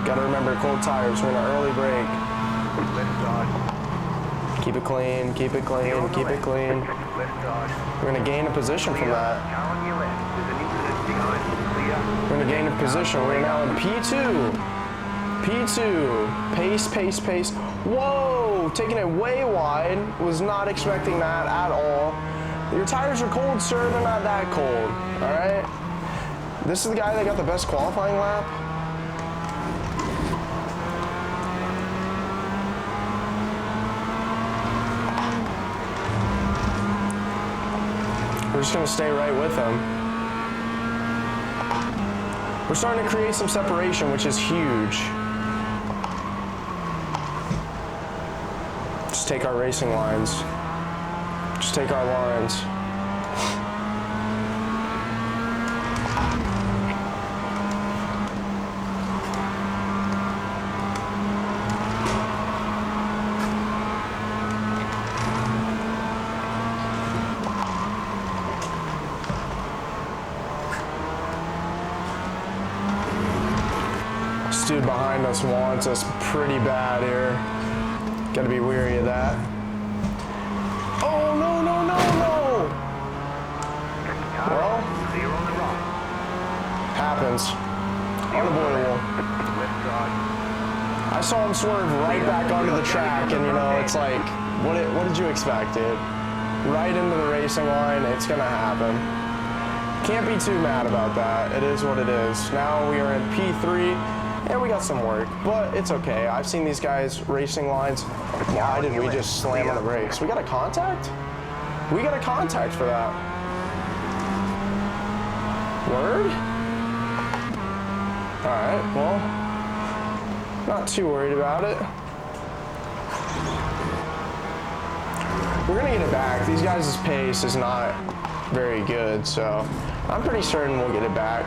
Gotta remember, cold tires. We're in an early break. Keep it clean, keep it clean, keep it clean. We're gonna gain a position from that. We're gonna gain a position. We're now in P2. P2. Pace, pace, pace. Whoa! Taking it way wide. Was not expecting that at all. Your tires are cold, sir. They're not that cold. All right? This is the guy that got the best qualifying lap. We're just gonna stay right with him. We're starting to create some separation, which is huge. Just take our racing lines. Just take our lines. This dude behind us wants us pretty bad here. Gotta be weary of that. Oh, no, no, no, no! Well, happens. Unavoidable. I saw him swerve right back onto the track, and you know, it's like, what did you expect, dude? Right into the racing line, it's gonna happen. Can't be too mad about that. It is what it is. Now we are in P3, and we got some work, but it's okay. I've seen these guys racing lines. Why did we just slam on the brakes? We got a contact? We got a contact for that. Word? All right, well, not too worried about it. We're gonna get it back. These guys' pace is not very good, so I'm pretty certain we'll get it back.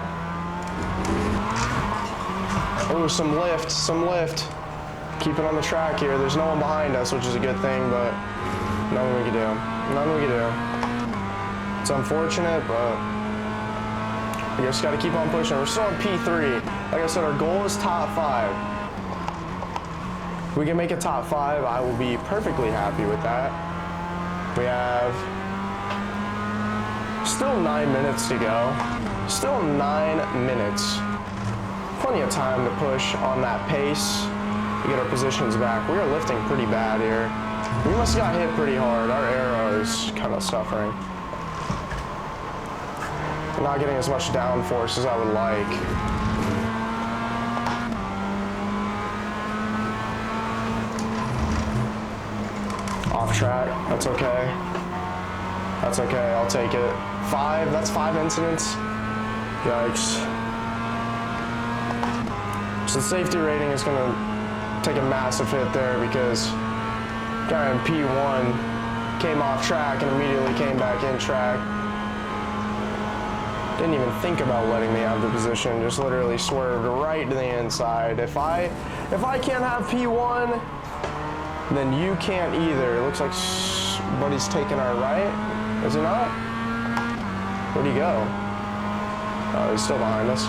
Oh, some lift, some lift. Keep it on the track here. There's no one behind us, which is a good thing, but nothing we can do. Nothing we can do. It's unfortunate, but we just gotta keep on pushing. We're still in P3. Like I said, our goal is top 5. If we can make a top 5, I will be perfectly happy with that. We have still 9 minutes to go. Still 9 minutes. Plenty of time to push on that pace to get our positions back. We are lifting pretty bad here. We must have got hit pretty hard. Our aero is kind of suffering. We're not getting as much downforce as I would like. Off track, that's okay. That's okay, I'll take it. 5, that's 5 incidents. Yikes. So the safety rating is going to take a massive hit there because guy in P1 came off track and immediately came back in track. Didn't even think about letting me have the position, just literally swerved right to the inside. If I can't have P1, then you can't either. It looks like buddy's taking our right. Is he not? Where'd he go? Oh, he's still behind us.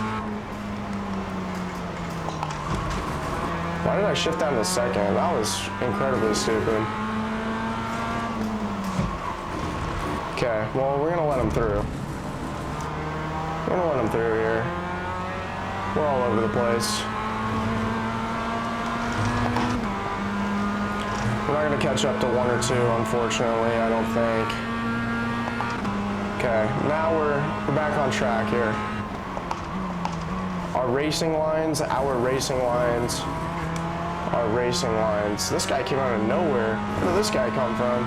Why did I shift down to second? That was incredibly stupid. Okay, well, we're gonna let him through. We're gonna let him through here. We're all over the place. We're not gonna catch up to 1 or 2, unfortunately, I don't think. Okay, now we're back on track here. Our racing lines, our racing lines. Our racing lines. This guy came out of nowhere. Where did this guy come from?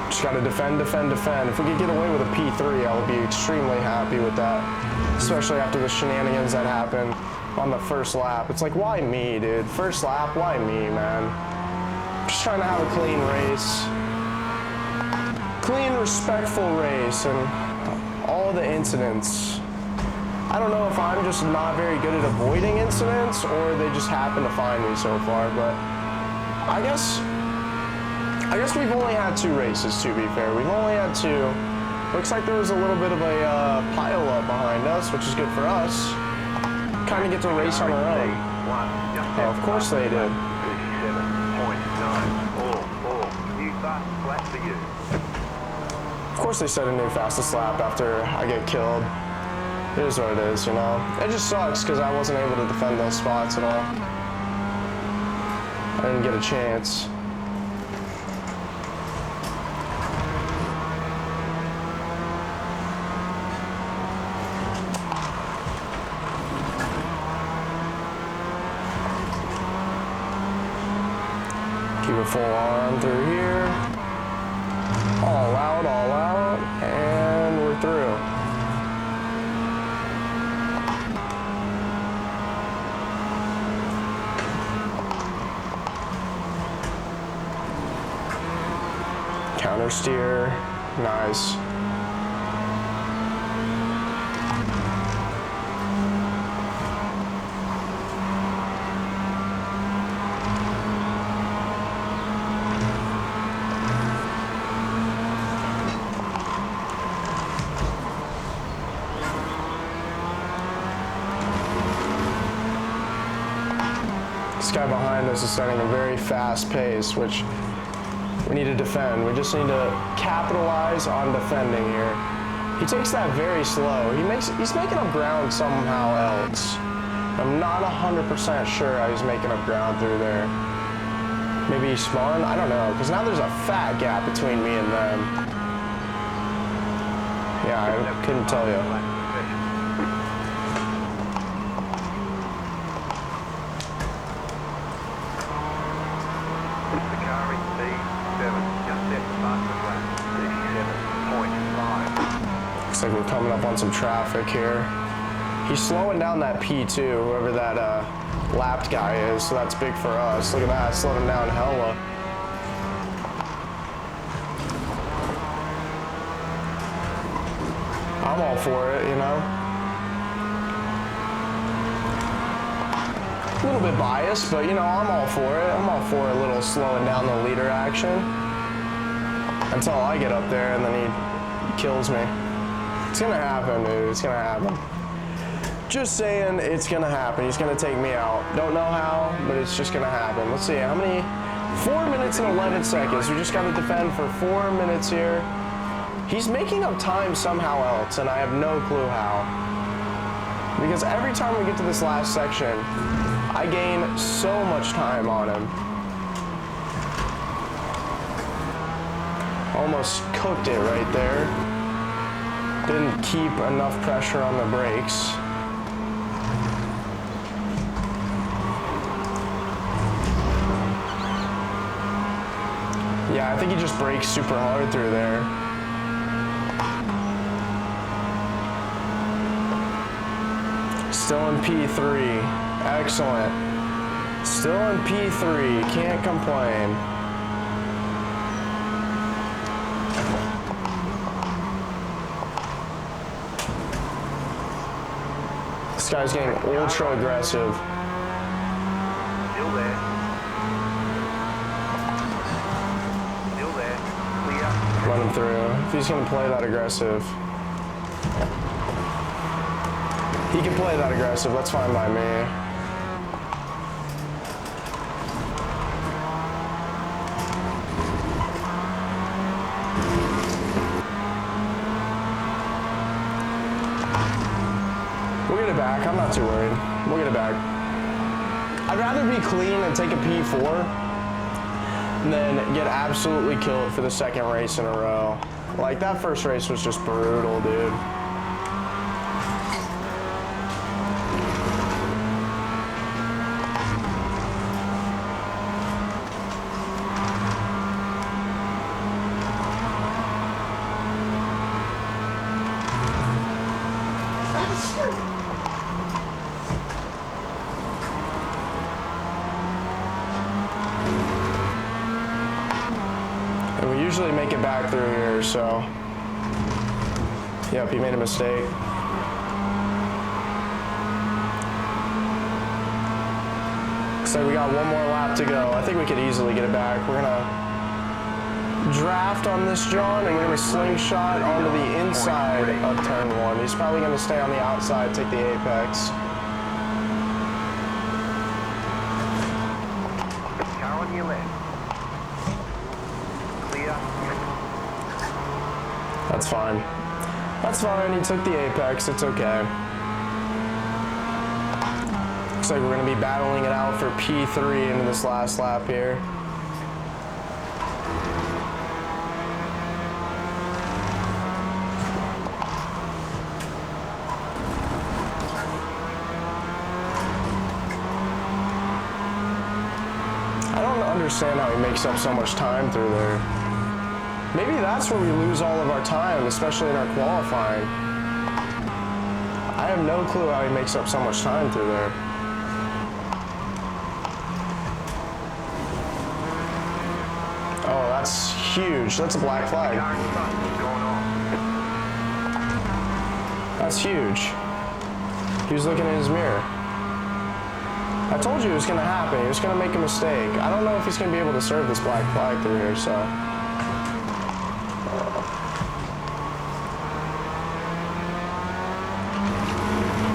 Just gotta defend, defend, defend. If we could get away with a P3, I would be extremely happy with that. Especially after the shenanigans that happened on the first lap. It's like, why me, dude? First lap, why me, man? I'm just trying to have a clean race. Clean, respectful race, and all the incidents. I don't know if I'm just not very good at avoiding incidents or they just happen to find me so far, but I guess we've only had 2 races, to be fair. We've only had 2. Looks like there was a little bit of a pile up behind us, which is good for us. Kind of get to race on our own. Oh, of course they did. 37.9. Of course they set a new fastest lap after I get killed. It is what it is, you know. It just sucks because I wasn't able to defend those spots at all. I didn't get a chance. Keep it full on through here. All out, and we're through. Counter steer, nice. This guy behind us is setting a very fast pace, which we need to defend. We just need to capitalize on defending here. He takes that very slow. He's making up ground somehow else. I'm not 100% sure how he's making up ground through there. Maybe he's spun? I don't know, because now there's a fat gap between me and them. Yeah, I couldn't tell you. Looks like we're coming up on some traffic here. He's slowing down that P2, whoever that lapped guy is, so that's big for us. Look at that, slowing him down hella. I'm all for it, you know. A little bit biased, but you know, I'm all for it. I'm all for a little slowing down the leader action. Until I get up there and then he kills me. It's gonna happen, dude. It's gonna happen. Just saying, it's gonna happen. He's gonna take me out. Don't know how, but it's just gonna happen. Let's see, how many? 4 minutes and 11 seconds. We just gotta defend for 4 minutes here. He's making up time somehow else, and I have no clue how. Because every time we get to this last section, I gain so much time on him. Almost cooked it right there. Didn't keep enough pressure on the brakes. Yeah, I think he just brakes super hard through there. Still in P3. Excellent. Still in P3. Can't complain. This guy's getting ultra aggressive. Still there. Still there. Clear. Run him through. If he's gonna play that aggressive. He can play that aggressive, that's fine by me. We'll get it back, I'm not too worried. We'll get it back. I'd rather be clean and take a P4 than get absolutely killed for the second race in a row. Like, that first race was just brutal, dude. And we usually make it back through here, so. Yep, he made a mistake. Looks like we got one more lap to go. I think we could easily get it back. We're gonna draft on this John, and we're gonna slingshot onto the inside of turn 1. He's probably gonna stay on the outside, take the apex. Car on your left. Clear. That's fine. That's fine. He took the apex. It's okay. Looks like we're going to be battling it out for P3 into this last lap here. I don't understand how he makes up so much time through there. Maybe that's where we lose all of our time, especially in our qualifying. I have no clue how he makes up so much time through there. Oh, that's huge. That's a black flag. That's huge. He was looking in his mirror. I told you it was going to happen. He was going to make a mistake. I don't know if he's going to be able to serve this black flag through here, so...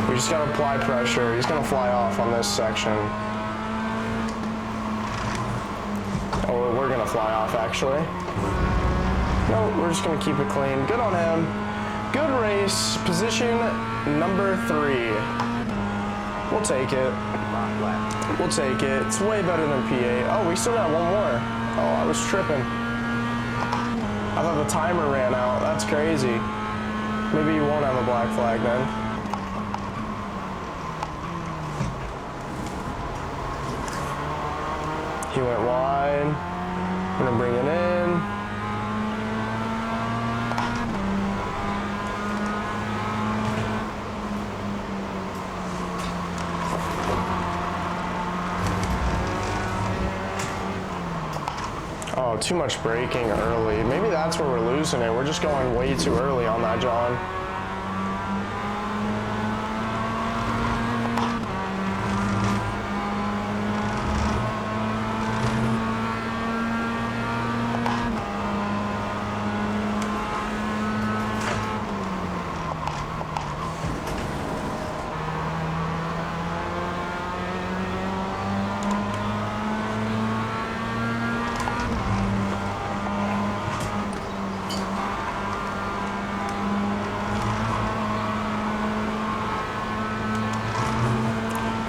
We just gotta apply pressure. He's gonna fly off on this section. Oh, we're gonna fly off actually. No, we're just gonna keep it clean. Good on him. Good race. Position number 3. We'll take it. We'll take it. It's way better than P8. Oh, we still got one more. Oh, I was tripping. I thought the timer ran out. That's crazy. Maybe you won't have a black flag then. He went wide. I'm gonna bring it in. Oh, too much braking early. Maybe that's where we're losing it. We're just going way too early on that, John.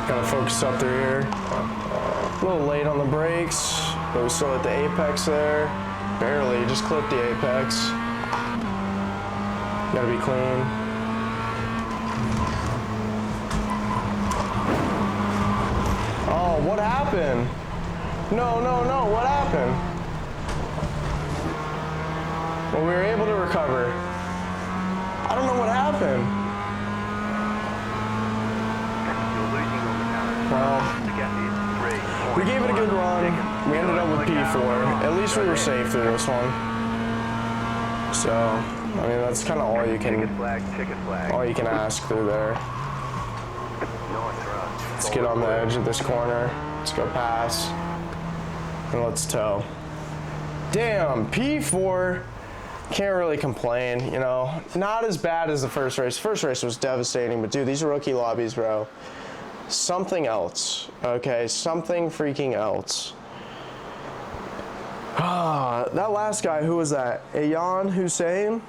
Gotta focus up through here. A little late on the brakes, but we still hit the apex there. Barely, just clipped the apex. Gotta be clean. Oh, what happened? No, what happened? Well, we were able to recover. I don't know what happened. Well, we gave it a good run. We ended up with P4. At least we were safe through this one. So, I mean, that's kind of all you can ask through there. Let's get on the edge of this corner. Let's go pass. And let's tow. Damn, P4. Can't really complain, you know. Not as bad as the first race. The first race was devastating, but dude, these rookie lobbies, bro. Something else, okay? Something freaking else. Ah, that last guy, who was that? Ayan Hussein?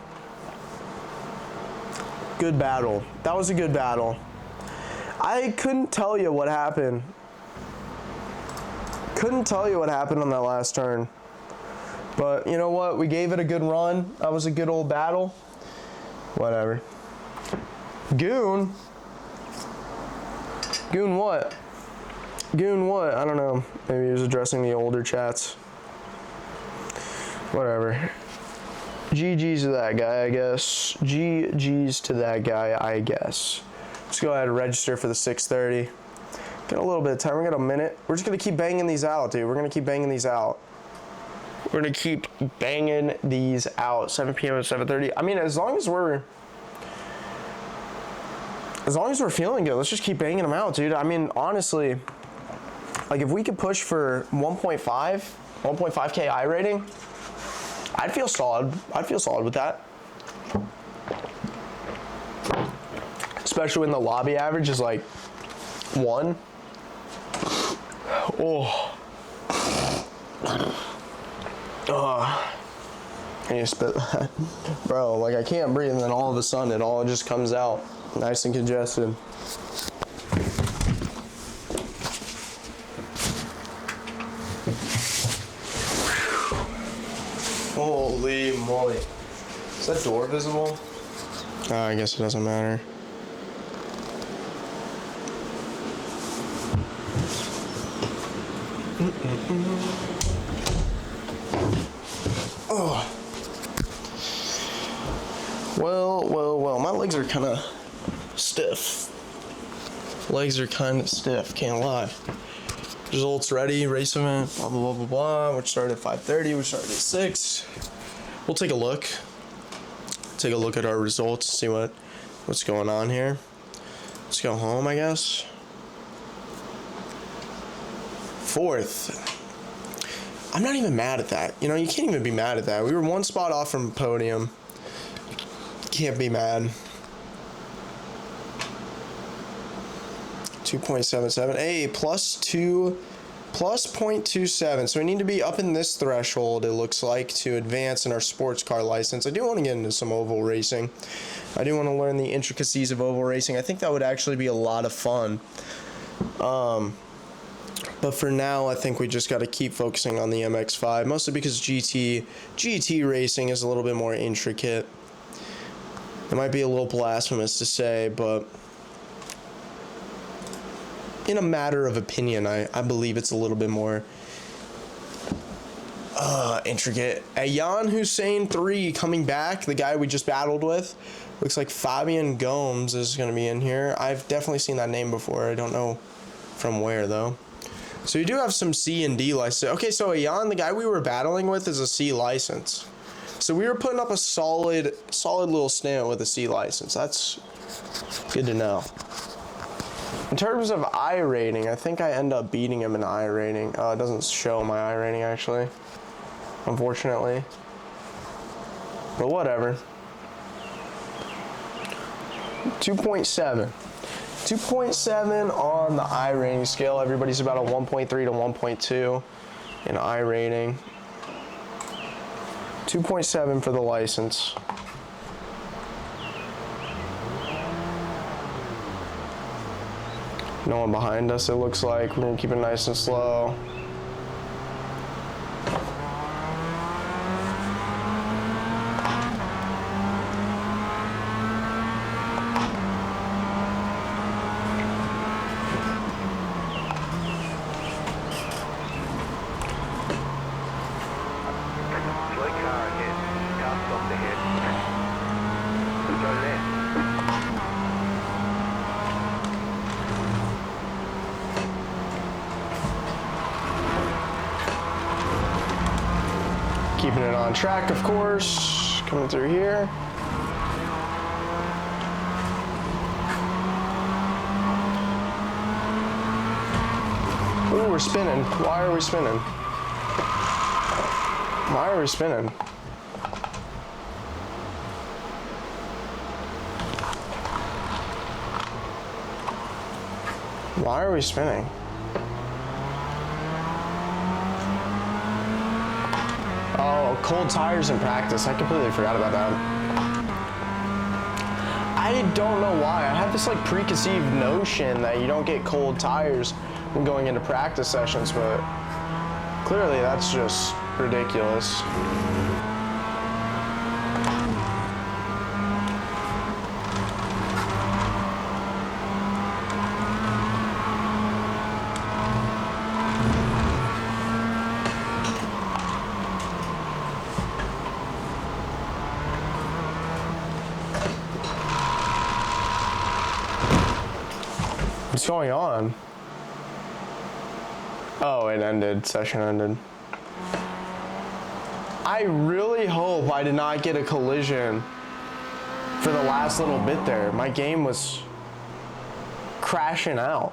Good battle. That was a good battle. I couldn't tell you what happened. Couldn't tell you what happened on that last turn. But you know what? We gave it a good run. That was a good old battle. Whatever. Goon? Goon what? Goon what? I don't know. Maybe he was addressing the older chats. Whatever. GG's to that guy, I guess. GG's to that guy, I guess. Let's go ahead and register for the 6:30. Got a little bit of time. We got a minute. We're just going to keep banging these out, dude. We're going to keep banging these out. We're going to keep banging these out. 7 p.m. to 7:30. I mean, as long as we're feeling good, let's just keep banging them out, dude. I mean, honestly, Like if we could push for 1.5K I rating, I'd feel solid. I'd feel solid with that. Especially when the lobby average is like 1. Oh. Can you spit that? Bro, like I can't breathe and then all of a sudden it all just comes out nice and congested. Holy moly. Is that door visible? I guess it doesn't matter. Oh. Well, my legs are kind of stiff. Legs are kind of stiff, can't lie. Results ready, race event, blah, blah, blah, blah, blah. Which started at 5:30, which started at 6. We'll take a look. Take a look at our results, see what's going on here. Let's go home, I guess. 4th. I'm not even mad at that. You know, you can't even be mad at that. We were 1 spot off from podium. Can't be mad. 2.77. Hey, plus 0.27. So we need to be up in this threshold, it looks like, to advance in our sports car license. I do want to get into some oval racing. I do want to learn the intricacies of oval racing. I think that would actually be a lot of fun. But for now, I think we just got to keep focusing on the MX-5, mostly because GT racing is a little bit more intricate. It might be a little blasphemous to say, but in a matter of opinion, I believe it's a little bit more intricate. Ayan Hussein 3 coming back, the guy we just battled with. Looks like Fabian Gomes is going to be in here. I've definitely seen that name before. I don't know from where, though. So you do have some C and D license. Okay, so Ayan, the guy we were battling with, is a C license. So we were putting up a solid little stint with a C license. That's good to know. In terms of I rating, I think I end up beating him in I rating. It doesn't show my I rating, actually, unfortunately. But whatever. 2.7. 2.7 on the I rating scale. Everybody's about a 1.3 to 1.2 in I rating. 2.7 for the license. No one behind us, it looks like. We're gonna keep it nice and slow. Keeping it on track, of course. Coming through here. Ooh, we're spinning. Why are we spinning? Why are we spinning? Why are we spinning? Oh, cold tires in practice. I completely forgot about that. I don't know why. I have this like preconceived notion that you don't get cold tires when going into practice sessions, but clearly that's just ridiculous. What's going on? Oh, it ended. Session ended. I really hope I did not get a collision for the last little bit there. My game was crashing out.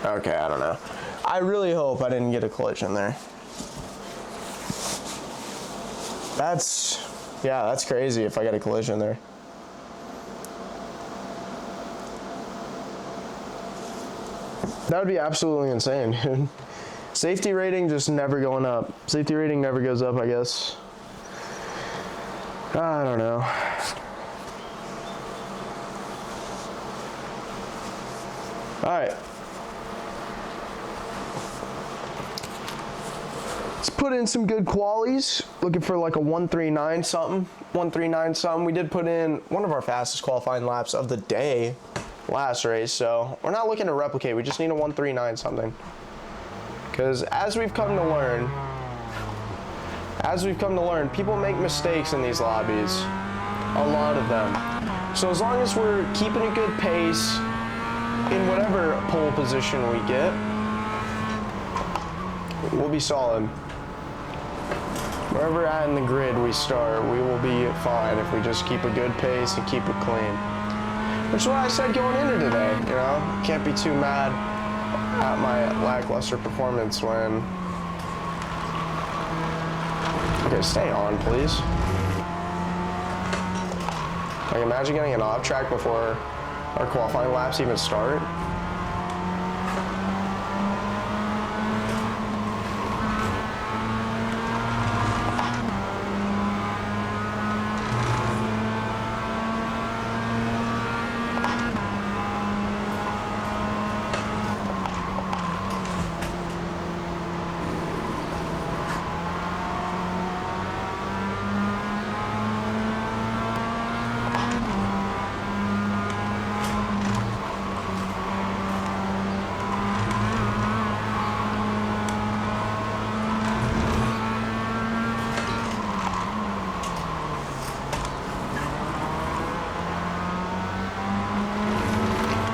Okay, I don't know. I really hope I didn't get a collision there. Yeah, that's crazy if I get a collision there. That would be absolutely insane, dude. Safety rating just never going up. Safety rating never goes up, I guess. I don't know. All right. Let's put in some good qualities. Looking for like a 139 something. 139 something. We did put in one of our fastest qualifying laps of the day last race, so we're not looking to replicate. We just need a 139 something. Because as we've come to learn, people make mistakes in these lobbies. A lot of them. So as long as we're keeping a good pace in whatever pole position we get, we'll be solid. Wherever at in the grid we start, we will be fine if we just keep a good pace and keep it clean. Which is what I said going into today, you know? Can't be too mad at my lackluster performance when... Okay, stay on, please. Like, imagine getting an off track before our qualifying laps even start.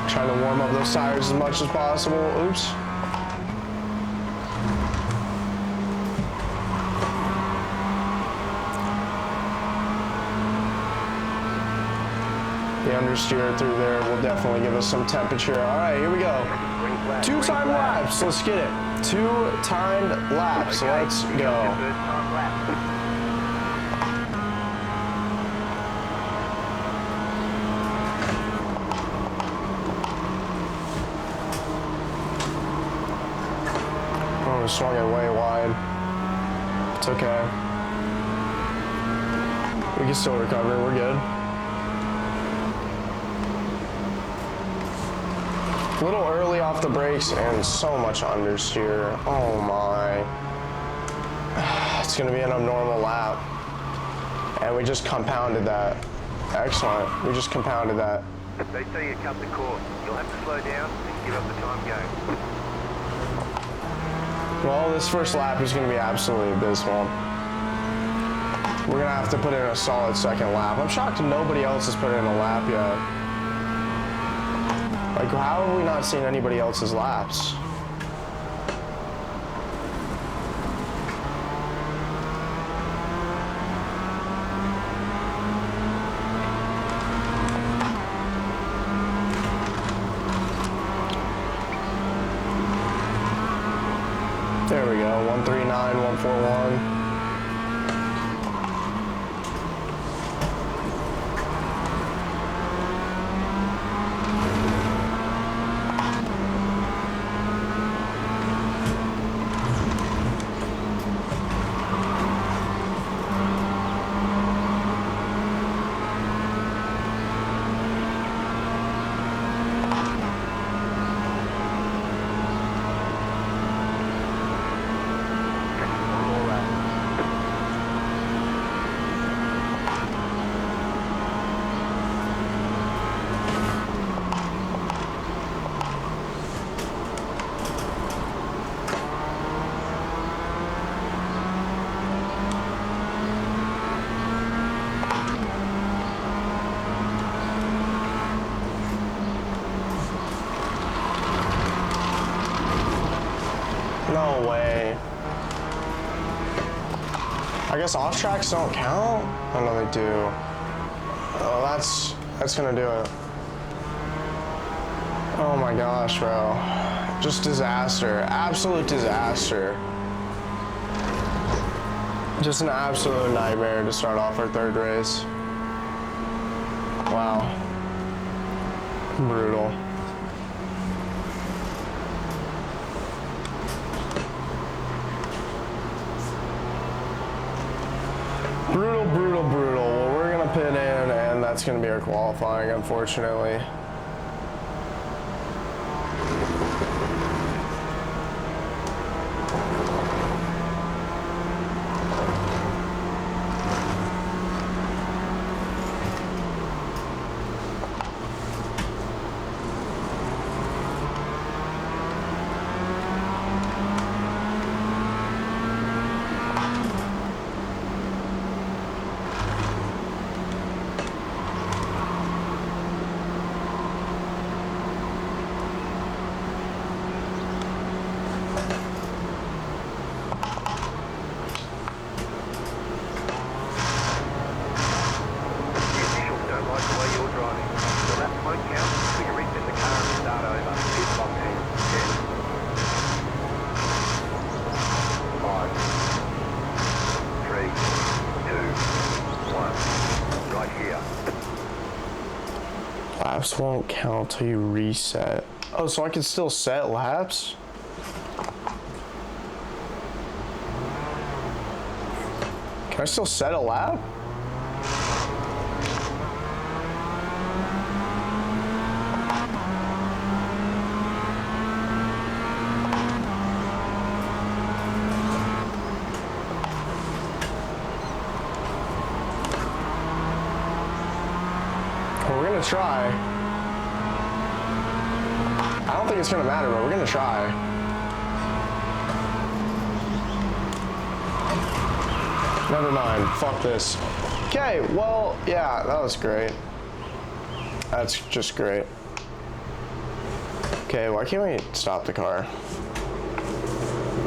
Trying to warm up those tires as much as possible. Oops. The understeer through there will definitely give us some temperature. All right, here we go. Two-time laps. Let's get it. Two-timed laps. Let's go. Swung it way wide. It's okay. We can still recover. We're good. A little early off the brakes and so much understeer. Oh my. It's going to be an abnormal lap. And we just compounded that. Excellent. We just compounded that. They say you cut the course. You'll have to slow down and give up the time game. Well, this first lap is going to be absolutely abysmal. We're going to have to put in a solid second lap. I'm shocked nobody else has put in a lap yet. Like, how have we not seen anybody else's laps? There we go, 139, 141. No way. I guess off tracks don't count? Oh no, they do. Oh, that's gonna do it. Oh my gosh, bro. Just disaster. Absolute disaster. Just an absolute nightmare to start off our third race. Wow. Brutal. Brutal, brutal, brutal. Well, we're gonna pit in, and that's gonna be our qualifying, unfortunately. Laps won't count till you reset. Oh, so I can still set laps? Can I still set a lap? Well, we're gonna try. I don't think it's gonna matter, but we're gonna try. Never mind, fuck this. Okay, well, yeah, that was great. That's just great. Okay, why can't we stop the car?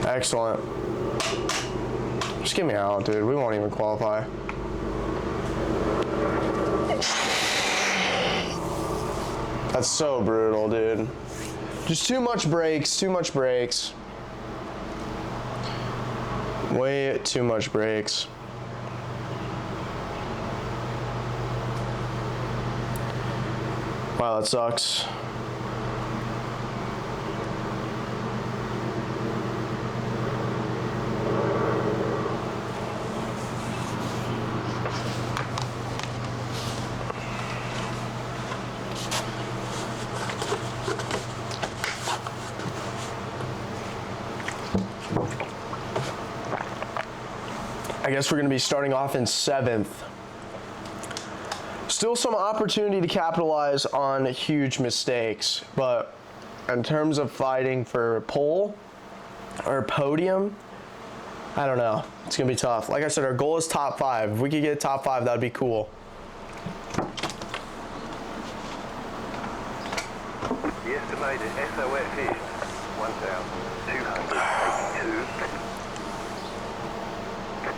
Excellent. Just get me out, dude. We won't even qualify. That's so brutal, dude. Just too much brakes, too much brakes. Way too much brakes. Wow, that sucks. I guess we're going to be starting off in 7th. Still some opportunity to capitalize on huge mistakes, but in terms of fighting for pole or podium, I don't know. It's going to be tough. Like I said, our goal is top 5. If we could get top 5, that would be cool. The estimated SOS is 1,282.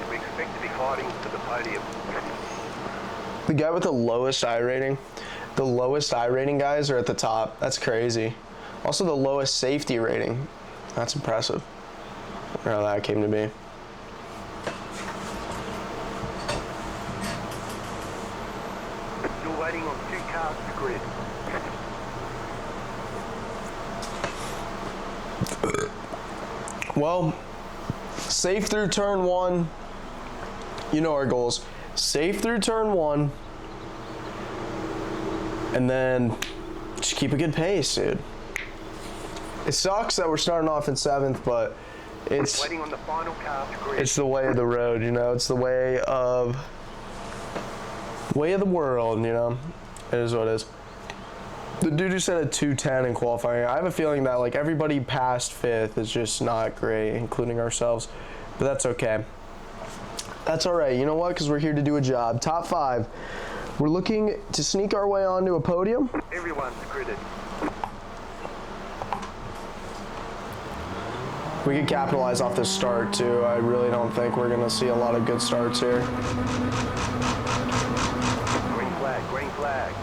We expect to be fighting for the podium. The guy with the lowest I rating guys are at the top. That's crazy. Also the lowest safety rating. That's impressive. I don't know how that came to be. You're waiting on 2 cars to grid. Well, safe through turn 1. You know our goals. Safe through turn 1. And then just keep a good pace, dude. It sucks that we're starting off in 7th, but it's waiting on the final car to grid. It's the way of the road, you know. It's the way of the world, you know. It is what it is. The dude who said a 2:10 in qualifying, I have a feeling that like everybody past 5th is just not great, including ourselves. But that's okay. That's all right. You know what? Because we're here to do a job. Top 5. We're looking to sneak our way onto a podium. Everyone's gridded. We could capitalize off this start too. I really don't think we're going to see a lot of good starts here. Green flag, green flag.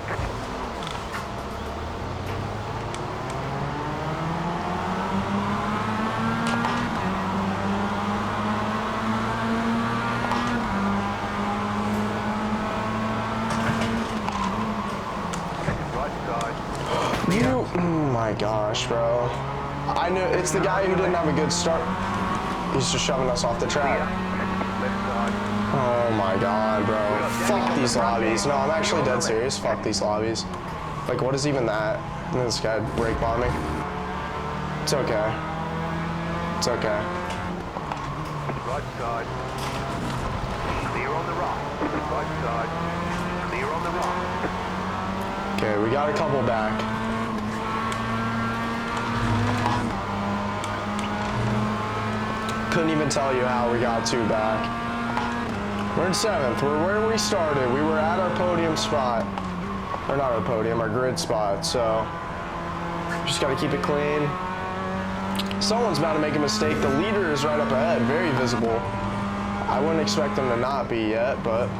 my gosh, bro. I knew it's the guy who didn't have a good start. He's just shoving us off the track. Oh my god, bro. Fuck these lobbies. No, I'm actually dead serious. Fuck these lobbies. Like, what is even that? And this guy brake bombing. It's okay. It's okay. Right side. Clear on the right. Right side. Clear on the right. Okay, we got a couple back. Couldn't even tell you how we got two back. We're in 7th. We're where we started. We were at our podium spot. Or not our podium, our grid spot. So, just got to keep it clean. Someone's bound to make a mistake. The leader is right up ahead, very visible. I wouldn't expect them to not be yet, but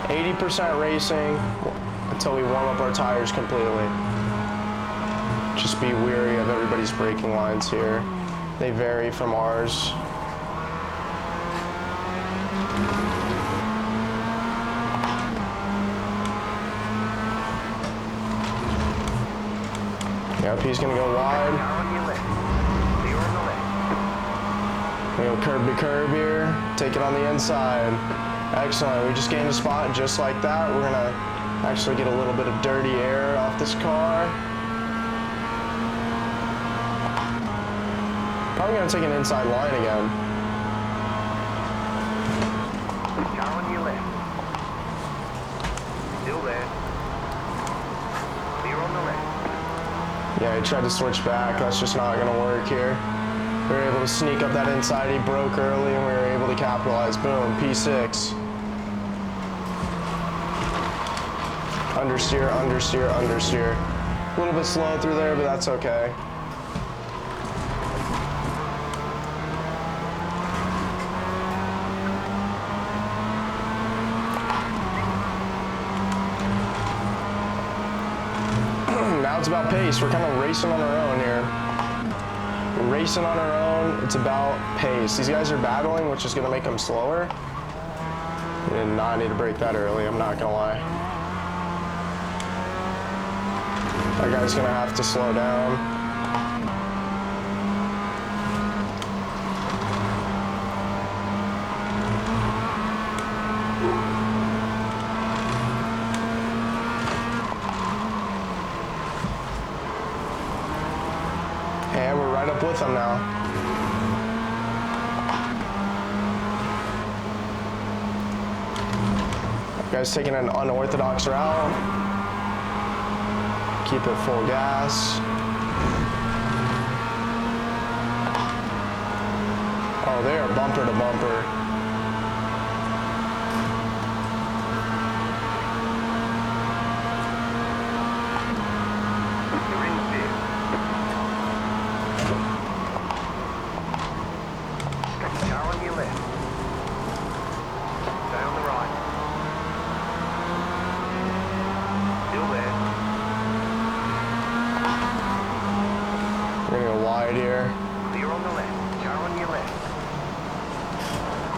80% racing until we warm up our tires completely. Just be wary of everybody's braking lines here. They vary from ours. Yep, he's gonna go wide. We go curb to curb here. Take it on the inside. Excellent. We just gained a spot just like that. We're gonna actually get a little bit of dirty air off this car. Probably gonna take an inside line again. Car on your left. Still there. Clear on the left. Yeah, he tried to switch back. That's just not gonna work here. We were able to sneak up that inside. He broke early and we were able to capitalize. Boom, P6. Understeer, understeer, understeer. A little bit slow through there, but that's okay. Now it's about pace. We're kind of racing on our own here. We're racing on our own. It's about pace. These guys are battling, which is going to make them slower. We did not need to break that early, I'm not going to lie. That guy's going to have to slow down. And we're right up with them now. Guys taking an unorthodox route. Keep it full gas. Oh, they are bumper to bumper. You're in fifth. Car on your left. Stay on the right. Still there. We're gonna go wide here. Clear on the left. Car on your left.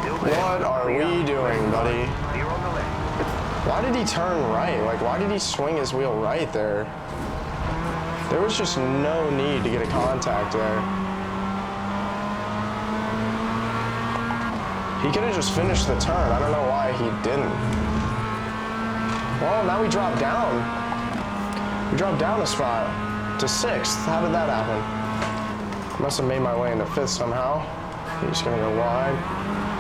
Still there. What are we doing, buddy? Clear on the left. Why did he turn right? Like, why did he swing his wheel right there? There was just no need to get a contact there. He could have just finished the turn. I don't know why he didn't. Well, now we dropped down. We dropped down a spot to 6th. How did that happen? Must have made my way into 5th somehow. We're just gonna go wide.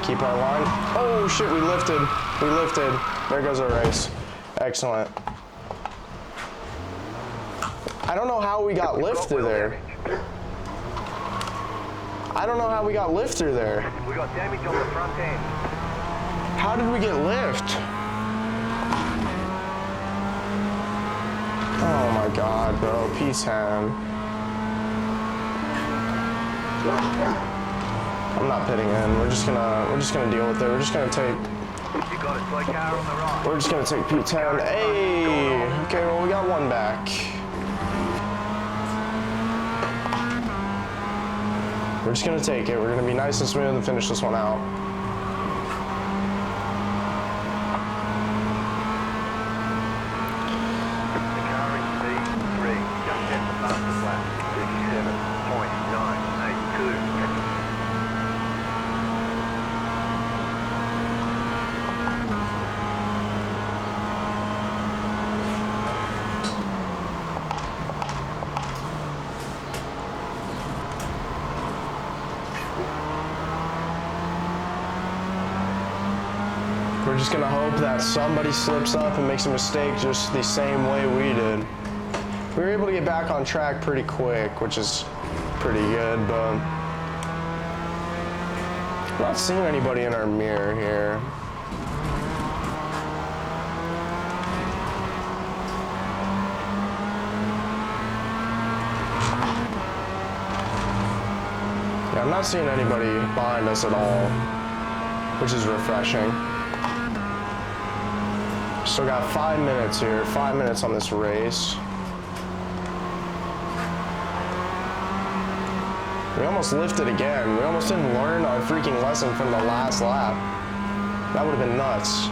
Keep our line. Oh shit, we lifted. We lifted. There goes our race. Excellent. I don't know how we got lift through there. I don't know how we got lift through there. We got damage on the front end. How did we get lift? Oh my god, bro. P10. I'm not pitting in. We're just gonna deal with it. We're just gonna take. You got a slow car on the right. We're just gonna take P10. Hey. Okay, well we got one back. We're just gonna take it. We're gonna be nice and smooth and finish this one out. The car in P3. Just set the just gonna hope that somebody slips up and makes a mistake just the same way we did. We were able to get back on track pretty quick, which is pretty good, but I'm not seeing anybody in our mirror here. Yeah, I'm not seeing anybody behind us at all, which is refreshing. Still got 5 minutes here, 5 minutes on this race. We almost lifted again. We almost didn't learn our freaking lesson from the last lap. That would have been nuts.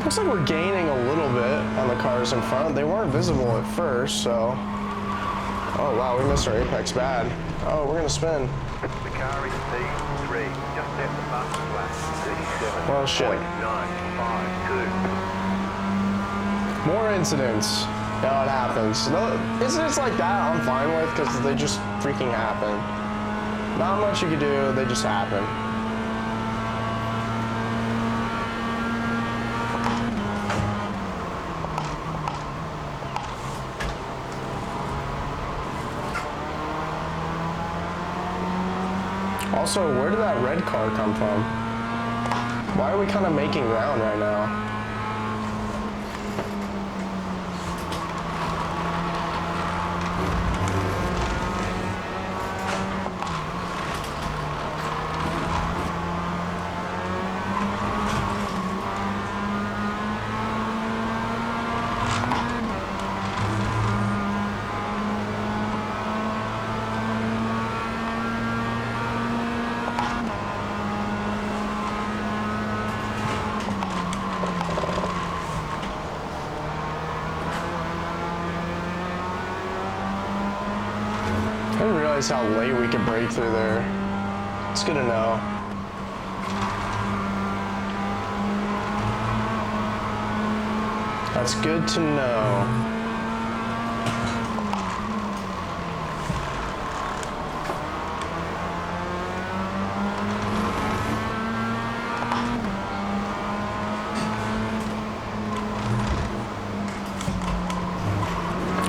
Looks like we're gaining a little bit on the cars in front. They weren't visible at first, so. Oh wow, we missed our apex bad. Oh, we're gonna spin. The car is P3, just left the bus flat, 37. Well, shit. 952. More incidents. Yeah, it happens. No, incidents like that I'm fine with because they just freaking happen. Not much you can do, they just happen. Also, where did that red car come from? Why are we kind of making ground right now? I didn't realize how late we could break through there. It's good to know. That's good to know.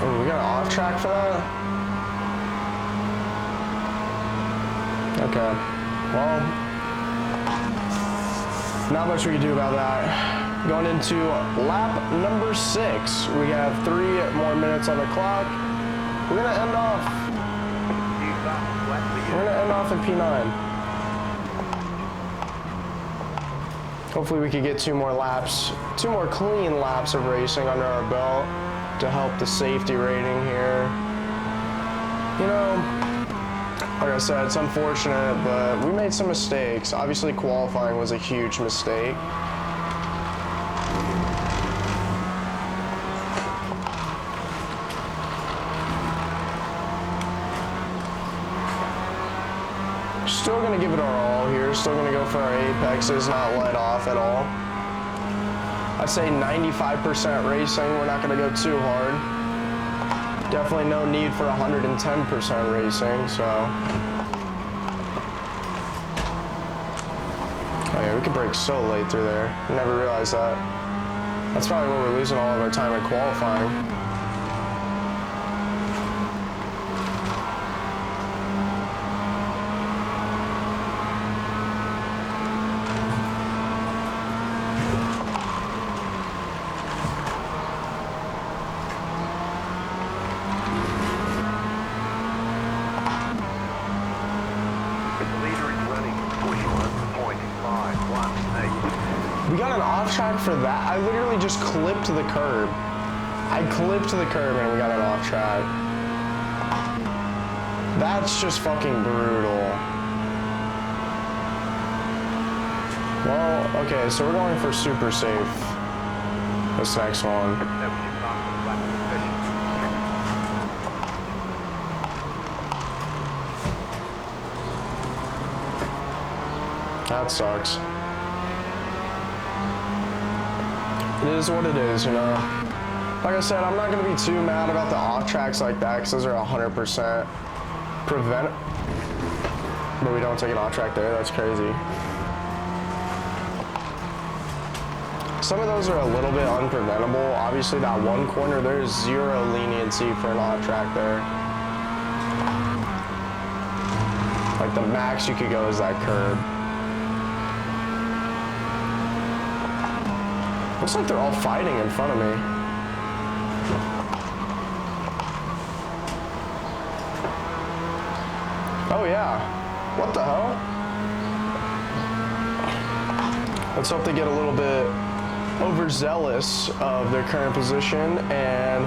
Oh, we got an off track for that? Okay, well, not much we can do about that. Going into lap number 6, we have 3 more minutes on the clock. We're gonna end off. We're gonna end off in P9. Hopefully we can get 2 more laps, 2 more clean laps of racing under our belt to help the safety rating here. You know, like I said, it's unfortunate, but we made some mistakes. Obviously, qualifying was a huge mistake. Still gonna give it our all here. Still gonna go for our apexes, not let off at all. I'd say 95% racing. We're not gonna go too hard. Definitely no need for 110% racing, so. Oh yeah, we could break so late through there. Never realized that. That's probably where we're losing all of our time in qualifying. We got an off track for that. I literally just clipped the curb. I clipped the curb and we got an off track. That's just fucking brutal. Well, okay, so we're going for super safe. This next one. That sucks. It is what it is, you know. Like I said, I'm not going to be too mad about the off tracks like that because those are 100% prevent. But we don't take an off track there. That's crazy. Some of those are a little bit unpreventable. Obviously, that one corner, there's zero leniency for an off track there. Like the max you could go is that curb. Looks like they're all fighting in front of me. Oh yeah. What the hell? Let's hope they get a little bit overzealous of their current position and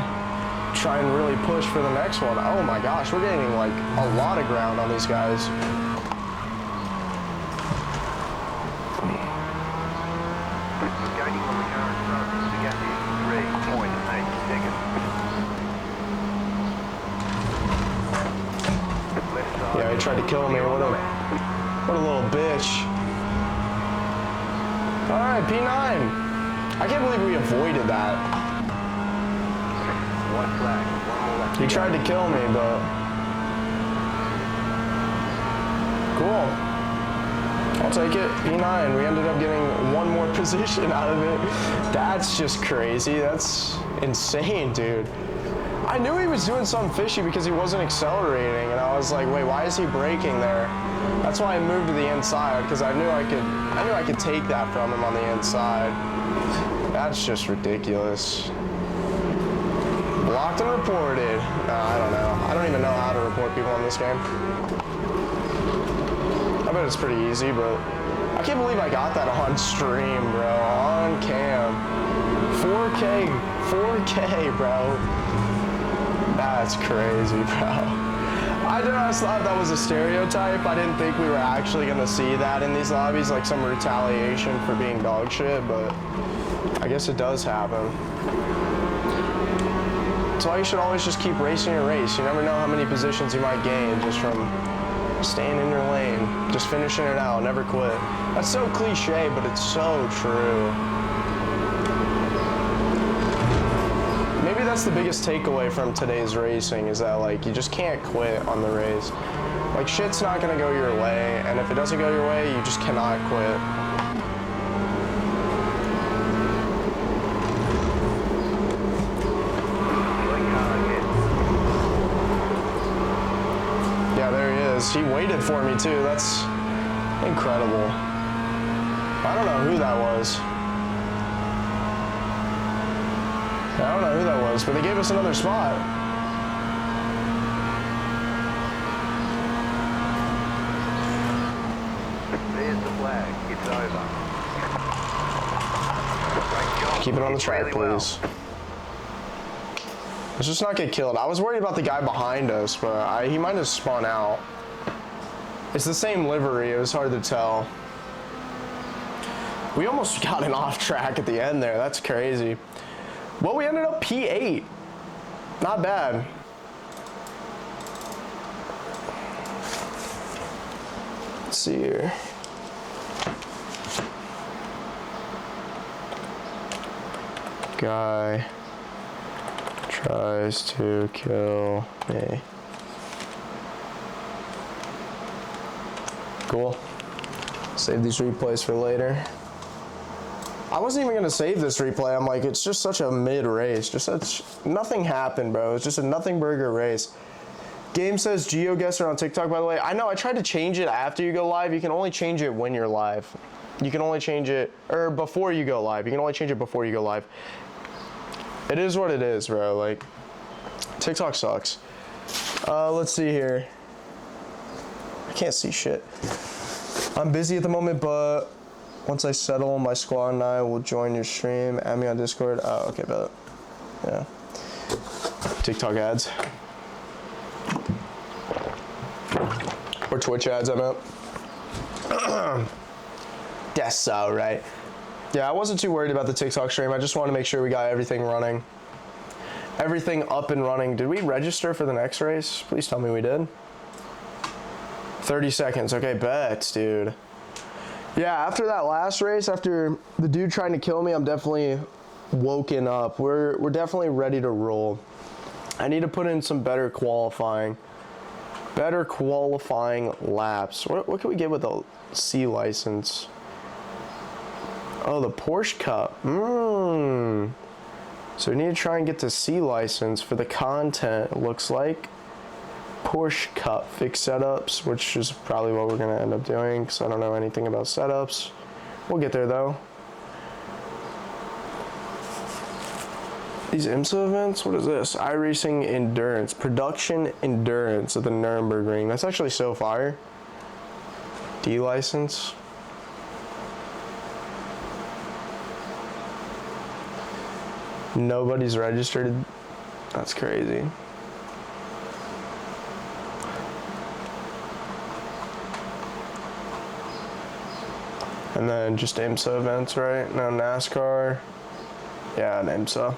try and really push for the next one. Oh my gosh, we're gaining like a lot of ground on these guys. Yeah, he tried to kill me. What a little bitch. All right, P9. I can't believe we avoided that. He tried to kill me, but cool. I'll take it. P9. We ended up getting one more position out of it. That's just crazy. That's insane, dude. I knew he was doing something fishy because he wasn't accelerating, and I was like, wait, why is he braking there? That's why I moved to the inside, because I knew I could take that from him on the inside. That's just ridiculous. Blocked and reported. I don't know. I don't even know how to report people in this game. I bet it's pretty easy, but I can't believe I got that on stream, bro. On cam. 4K, bro. That's crazy, bro. I just thought that was a stereotype. I didn't think we were actually gonna see that in these lobbies, like some retaliation for being dog shit, but I guess it does happen. That's why you should always just keep racing your race. You never know how many positions you might gain just from staying in your lane, just finishing it out, never quit. That's so cliche, but it's so true. Maybe that's the biggest takeaway from today's racing is that like you just can't quit on the race. Like shit's not gonna go your way, and if it doesn't go your way, you just cannot quit. Yeah, there he is. He waited for me too. That's incredible. I don't know who that was. I don't know who that was, but they gave us another spot. There's the flag. It's over. Keep it on the track, please. Let's just not get killed. I was worried about the guy behind us, but he might have spun out. It's the same livery. It was hard to tell. We almost got an off track at the end there. That's crazy. Well, we ended up P8. Not bad. Let's see here. Guy tries to kill me. Cool. Save these replays for later. I wasn't even gonna save this replay. I'm like, it's just such a mid race. Nothing happened, bro. It's just a nothing burger race. Game says GeoGuessr on TikTok, by the way. I know, I tried to change it after you go live. You can only change it when you're live. You can only change it, or before you go live. You can only change it before you go live. It is what it is, bro. Like, TikTok sucks. Let's see here. I can't see shit. I'm busy at the moment, but once I settle, my squad and I will join your stream. Add me on Discord. Oh, okay, bet. Yeah. TikTok ads. Or Twitch ads, I meant. That's alright. Yeah, I wasn't too worried about the TikTok stream. I just wanted to make sure we got everything running. Everything up and running. Did we register for the next race? Please tell me we did. 30 seconds. Okay, bet, dude. Yeah, after that last race, after the dude trying to kill me, I'm definitely woken up. We're definitely ready to roll. I need to put in some better qualifying laps. What can we get with a C license? Oh, the Porsche Cup. So we need to try and get the C license for the content, it looks like. Porsche Cup fixed setups, which is probably what we're gonna end up doing because I don't know anything about setups. We'll get there though. These IMSA events, what is this? Iracing Endurance, Production Endurance at the Nürburgring. That's actually so fire. D license. Nobody's registered. That's crazy. And then just IMSA events, right? No NASCAR. Yeah, an IMSA.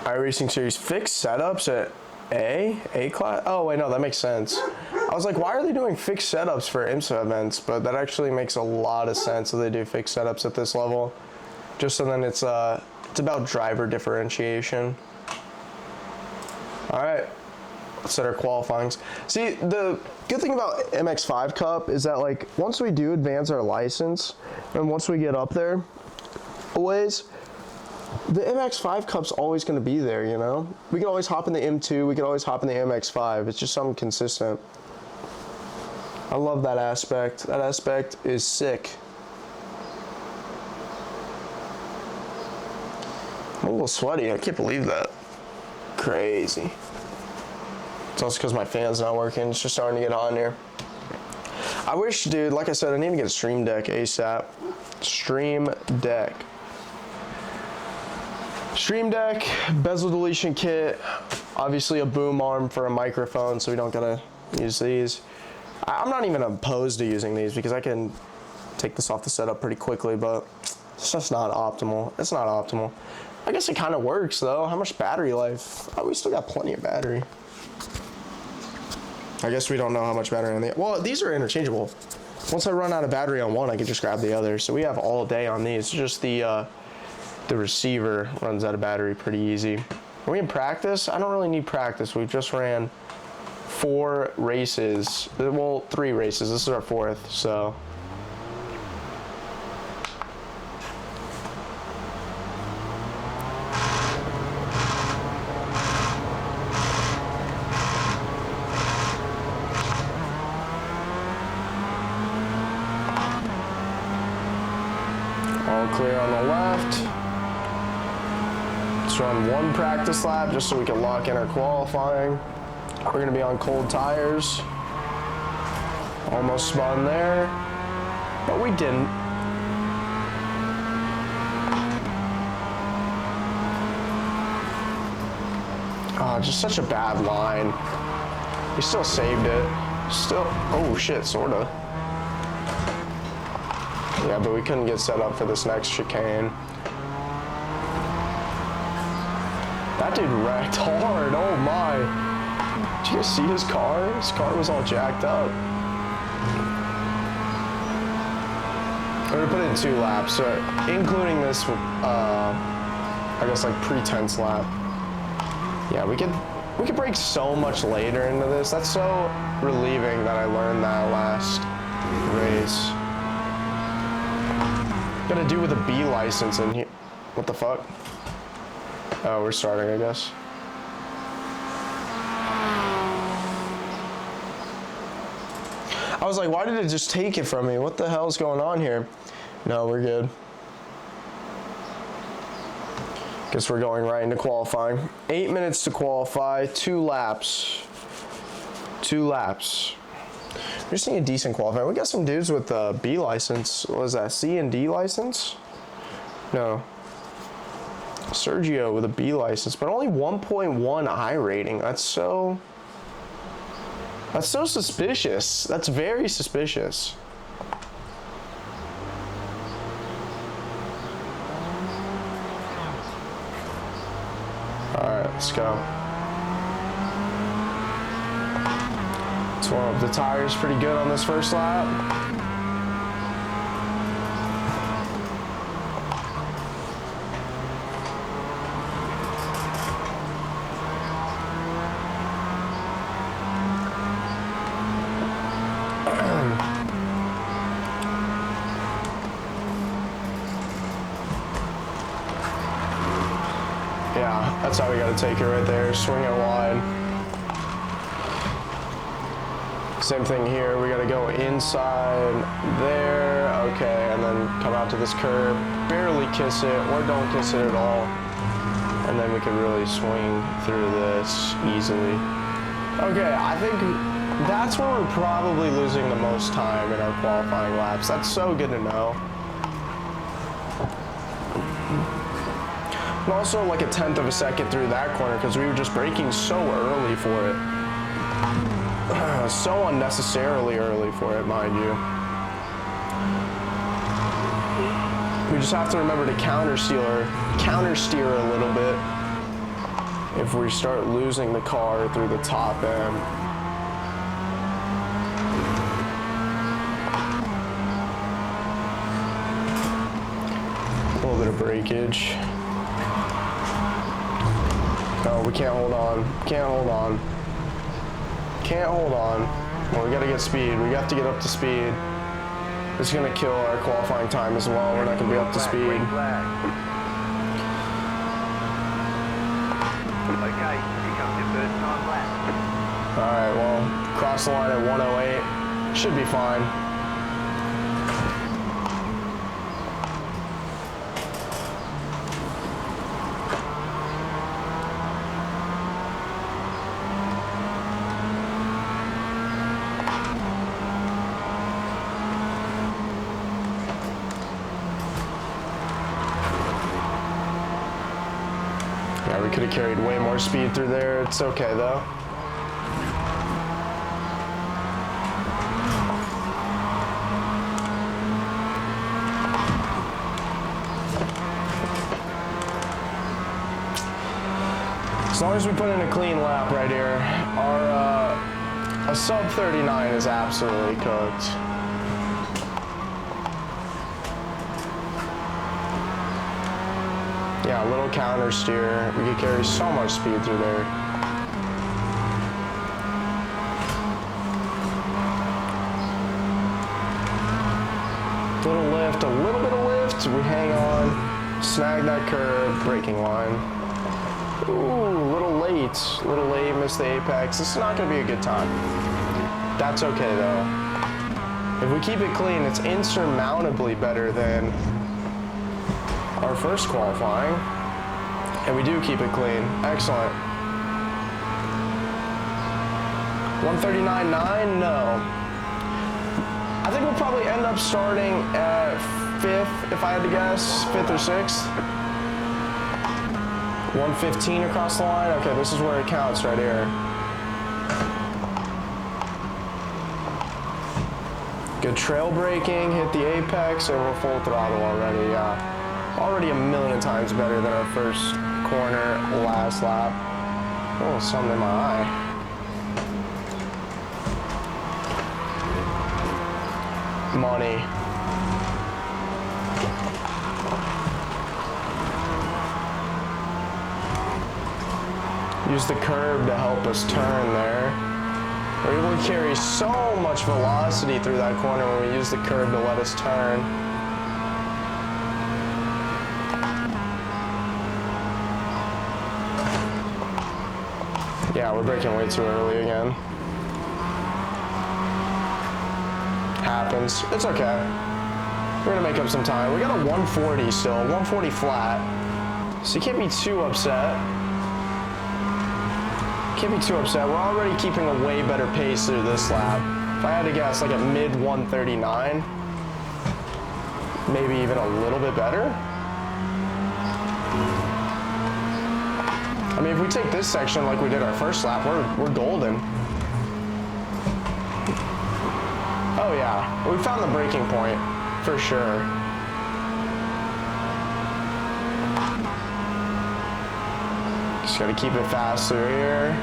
iRacing Series fixed setups at A class. Oh wait, no, that makes sense. I was like, why are they doing fixed setups for IMSA events? But that actually makes a lot of sense that they do fixed setups at this level. Just so then it's about driver differentiation. All right, let's set our qualifyings. See, the good thing about MX5 Cup is that like once we do advance our license, and once we get up there a ways, the MX5 Cup's always going to be there, you know? We can always hop in the M2, we can always hop in the MX5. It's just something consistent. I love that aspect. That aspect is sick. I'm a little sweaty, I can't believe that. Crazy. It's also because my fan's not working, it's just starting to get hot in here. I wish, dude, like I said, I need to get a Stream Deck ASAP. Stream Deck. Stream Deck, bezel deletion kit, obviously a boom arm for a microphone so we don't gotta use these. I'm not even opposed to using these because I can take this off the setup pretty quickly, but it's just not optimal. It's not optimal. I guess it kind of works though. How much battery life? Oh, we still got plenty of battery. I guess we don't know how much battery on the, well, these are interchangeable. Once I run out of battery on one, I can just grab the other. So we have all day on these. It's just the receiver runs out of battery pretty easy. Are we in practice? I don't really need practice. We've just ran 4 races. Well, 3 races. This is our 4th, so. All clear on the left. Let's run 1 practice lap just so we can lock in our qualifying. We're gonna be on cold tires. Almost spun there, but we didn't. Oh, just such a bad line. We still saved it. Still, oh shit, sorta. Yeah, but we couldn't get set up for this next chicane. That dude wrecked hard, oh my. Did you guys see his car? His car was all jacked up. We're gonna put it in 2 laps, so including this, I guess like pre-tense lap. Yeah, we could break so much later into this. That's so relieving that I learned that last race. Gotta do with a B license in here. What the fuck? Oh, we're starting, I guess. I was like, why did it just take it from me? What the hell's going on here? No, we're good. Guess we're going right into qualifying. 8 minutes to qualify, 2 laps. 2 laps. We just need a decent qualifying. We got some dudes with a B license. What was that, C and D license? No. Sergio with a B license, but only 1.1 I rating. That's so suspicious. That's very suspicious. All right, let's go. Let's warm up the tires pretty good on this first lap. That's how we gotta take it right there, swing it wide. Same thing here, we gotta go inside there, okay, and then come out to this curb, barely kiss it, or don't kiss it at all. And then we could really swing through this easily. Okay, I think that's where we're probably losing the most time in our qualifying laps. That's so good to know. And also like a 1/10 of a second through that corner because we were just braking so early for it. So unnecessarily early for it, mind you. We just have to remember to counter steer a little bit if we start losing the car through the top end. A little bit of breakage. No, we can't hold on. Can't hold on. Can't hold on. Well, we gotta get speed. We have to get up to speed. It's gonna kill our qualifying time as well. We're not gonna be up to speed. Okay, here comes your first time lap. Alright, well, cross the line at 108. Should be fine. Yeah, we could have carried way more speed through there. It's okay though. As long as we put in a clean lap right here, our a sub 39 is absolutely cooked. Yeah, a little counter steer. We could carry so much speed through there. Little lift, a little bit of lift. We hang on, snag that curb, braking line. Ooh, a little late, missed the apex. This is not gonna be a good time. That's okay though. If we keep it clean, it's insurmountably better than our first qualifying, and we do keep it clean. Excellent. 139.9? No. I think we'll probably end up starting at 5th, if I had to guess, 5th or 6th. 115 across the line? Okay, this is where it counts right here. Good trail braking, hit the apex, and we're full throttle already, yeah. Already a million times better than our first corner last lap. Oh, something in my eye. Money. Use the curb to help us turn there. We're able to carry so much velocity through that corner when we use the curb to let us turn. Yeah, we're braking way too early again. Happens. It's okay. We're gonna make up some time. We got a 140 still, 140 flat. So you can't be too upset. Can't be too upset. We're already keeping a way better pace through this lap. If I had to guess, like a mid 139, maybe even a little bit better. I mean, if we take this section like we did our first lap, we're golden. Oh yeah, we found the breaking point, for sure. Just gotta keep it fast through here.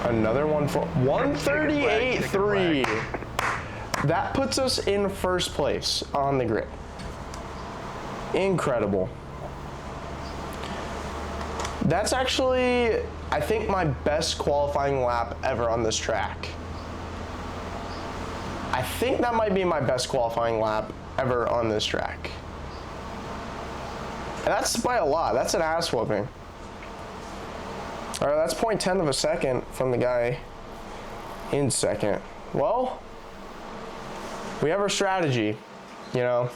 Another 138.3. That puts us in first place on the grid. Incredible. That's actually, I think, my best qualifying lap ever on this track. I I think that might be my best qualifying lap ever on this track. And that's by a lot. That's an ass whooping. All right, that's 0.10 of a second from the guy in second. Well, we have our strategy, you know.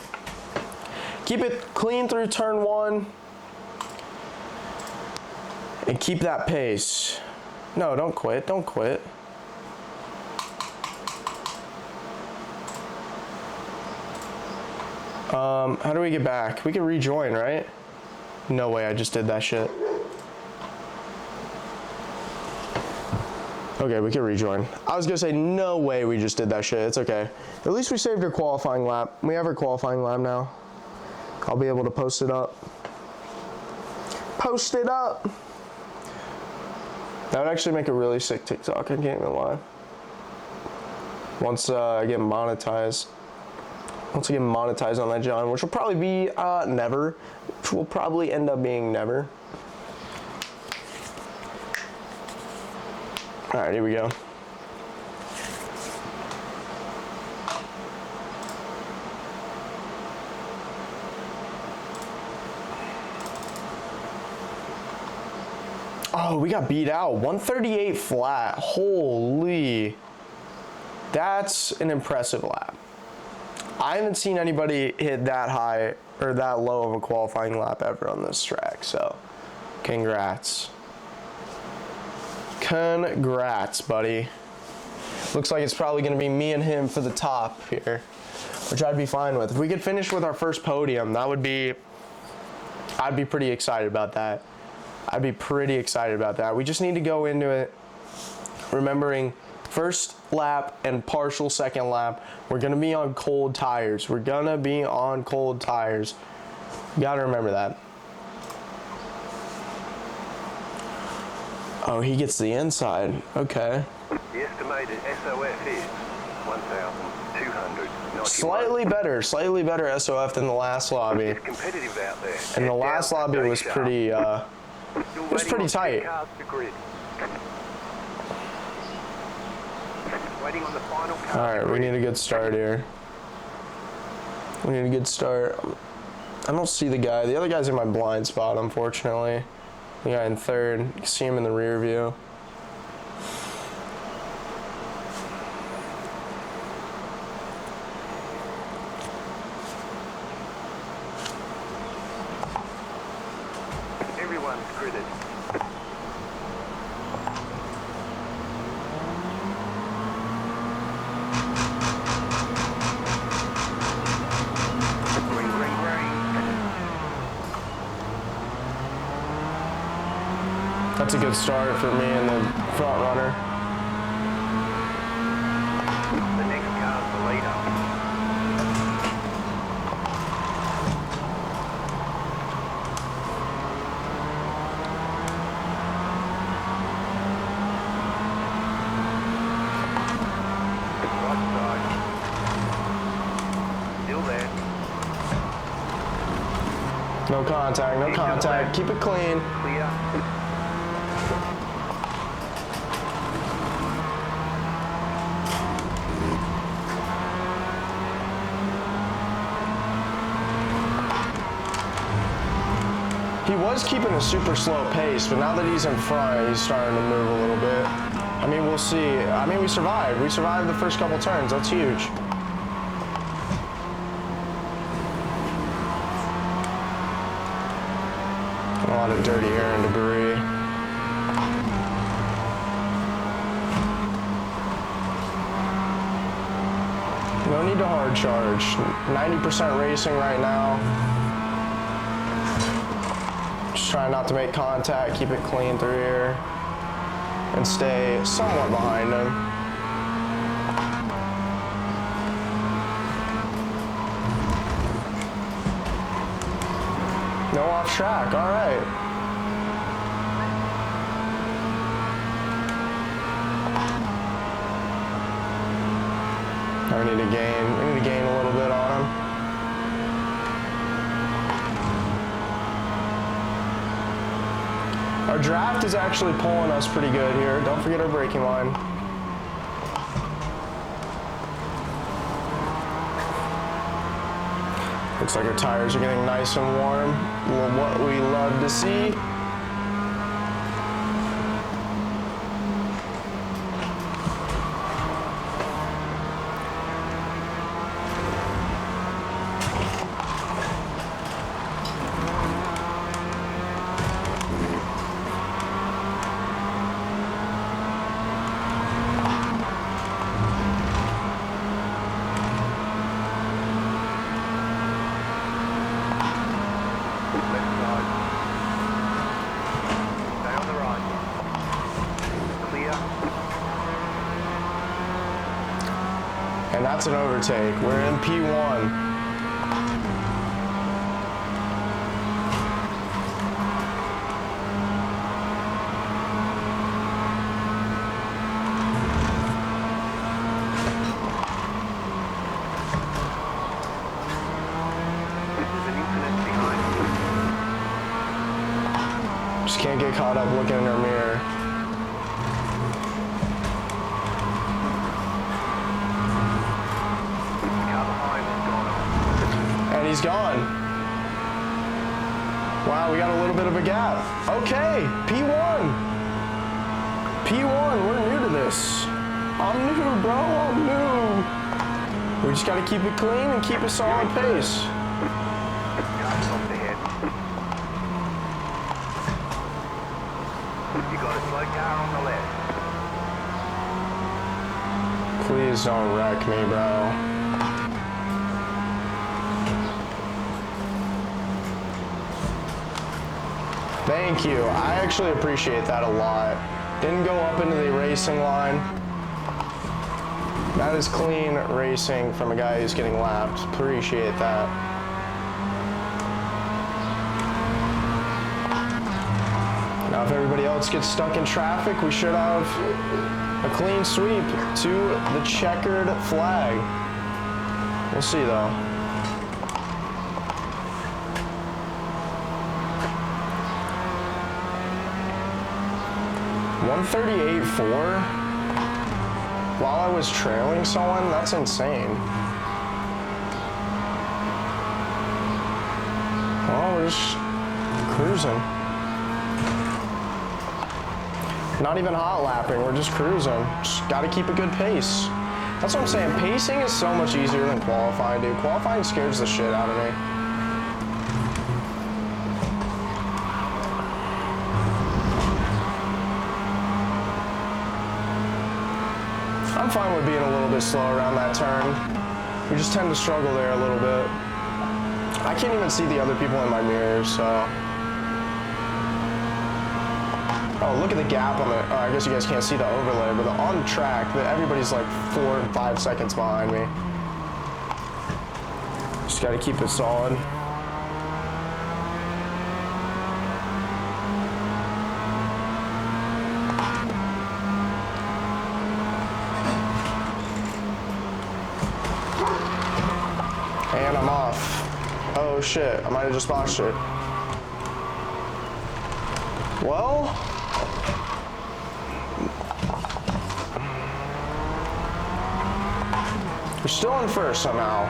Keep it clean through turn 1 and keep that pace. No, don't quit, don't quit. How do we get back? We can rejoin, right? No way, I just did that shit. Okay, we can rejoin. I was gonna say, no way we just did that shit. It's okay. At least we saved our qualifying lap. We have our qualifying lap now. I'll be able to post it up. Post it up! That would actually make a really sick TikTok, I can't even lie. Once I get monetized. Once I get monetized on that John, which will probably be never. Which will probably end up being never. All right, here we go. Oh, we got beat out. 138 flat. Holy. That's an impressive lap. I haven't seen anybody hit that high or that low of a qualifying lap ever on this track, so congrats. Congrats, buddy. Looks like it's probably going to be me and him for the top here, which I'd be fine with. If we could finish with our first podium, that would be, I'd be pretty excited about that. I'd be pretty excited about that. We just need to go into it remembering first lap and partial second lap, we're going to be on cold tires. We're going to be on cold tires. You got to remember that. Oh, he gets the inside. Okay. The estimated SOF is 1,291. Slightly better SOF than the last lobby. It's competitive out there. And the last lobby was pretty, it was pretty tight. All right, we need a good start here. We need a good start. I don't see the guy. The other guy's in my blind spot, unfortunately. The guy in third. You can see him in the rear view. Everyone's credit. That's a good start for me and the front runner. The next car's the leader. Right side. Still there. No contact, no contact. Keep it clean. Clear. He was keeping a super slow pace, but now that he's in front, he's starting to move a little bit. I mean, we'll see. I mean, we survived. We survived the first couple turns. That's huge. A lot of dirty air and debris. No need to hard charge. 90% racing right now. Just trying not to make contact, keep it clean through here, and stay somewhat behind him. No off track, all right. We need to gain a little bit on him. Our draft is actually pulling us pretty good here. Don't forget our braking line. Looks like our tires are getting nice and warm. What we love to see. And that's an overtake. We're in P1. Just can't get caught up looking in our mirror. And he's gone. Wow, we got a little bit of a gap. Okay, P1. P1, we're new to this. I'm new, bro, I'm new. We just gotta keep it clean and keep a solid pace. You got a slow car on the left. Please don't wreck me, bro. Thank you. I actually appreciate that a lot. Didn't go up into the racing line. That is clean racing from a guy who's getting lapped. Appreciate that. Now if everybody else gets stuck in traffic, we should have a clean sweep to the checkered flag. We'll see though. .138.4 while I was trailing someone? That's insane. Well, we're just cruising. Not even hot lapping, we're just cruising. Just gotta keep a good pace. That's what I'm saying, pacing is so much easier than qualifying, dude. Qualifying scares the shit out of me. I'm fine with being a little bit slow around that turn. We just tend to struggle there a little bit. I can't even see the other people in my mirror, so. Oh, look at the gap on the, I guess you guys can't see the overlay, but on the track, everybody's like 4 and 5 seconds behind me. Just gotta keep it solid. And I'm off. Oh shit, I might have just botched it. Well, we're still in first somehow.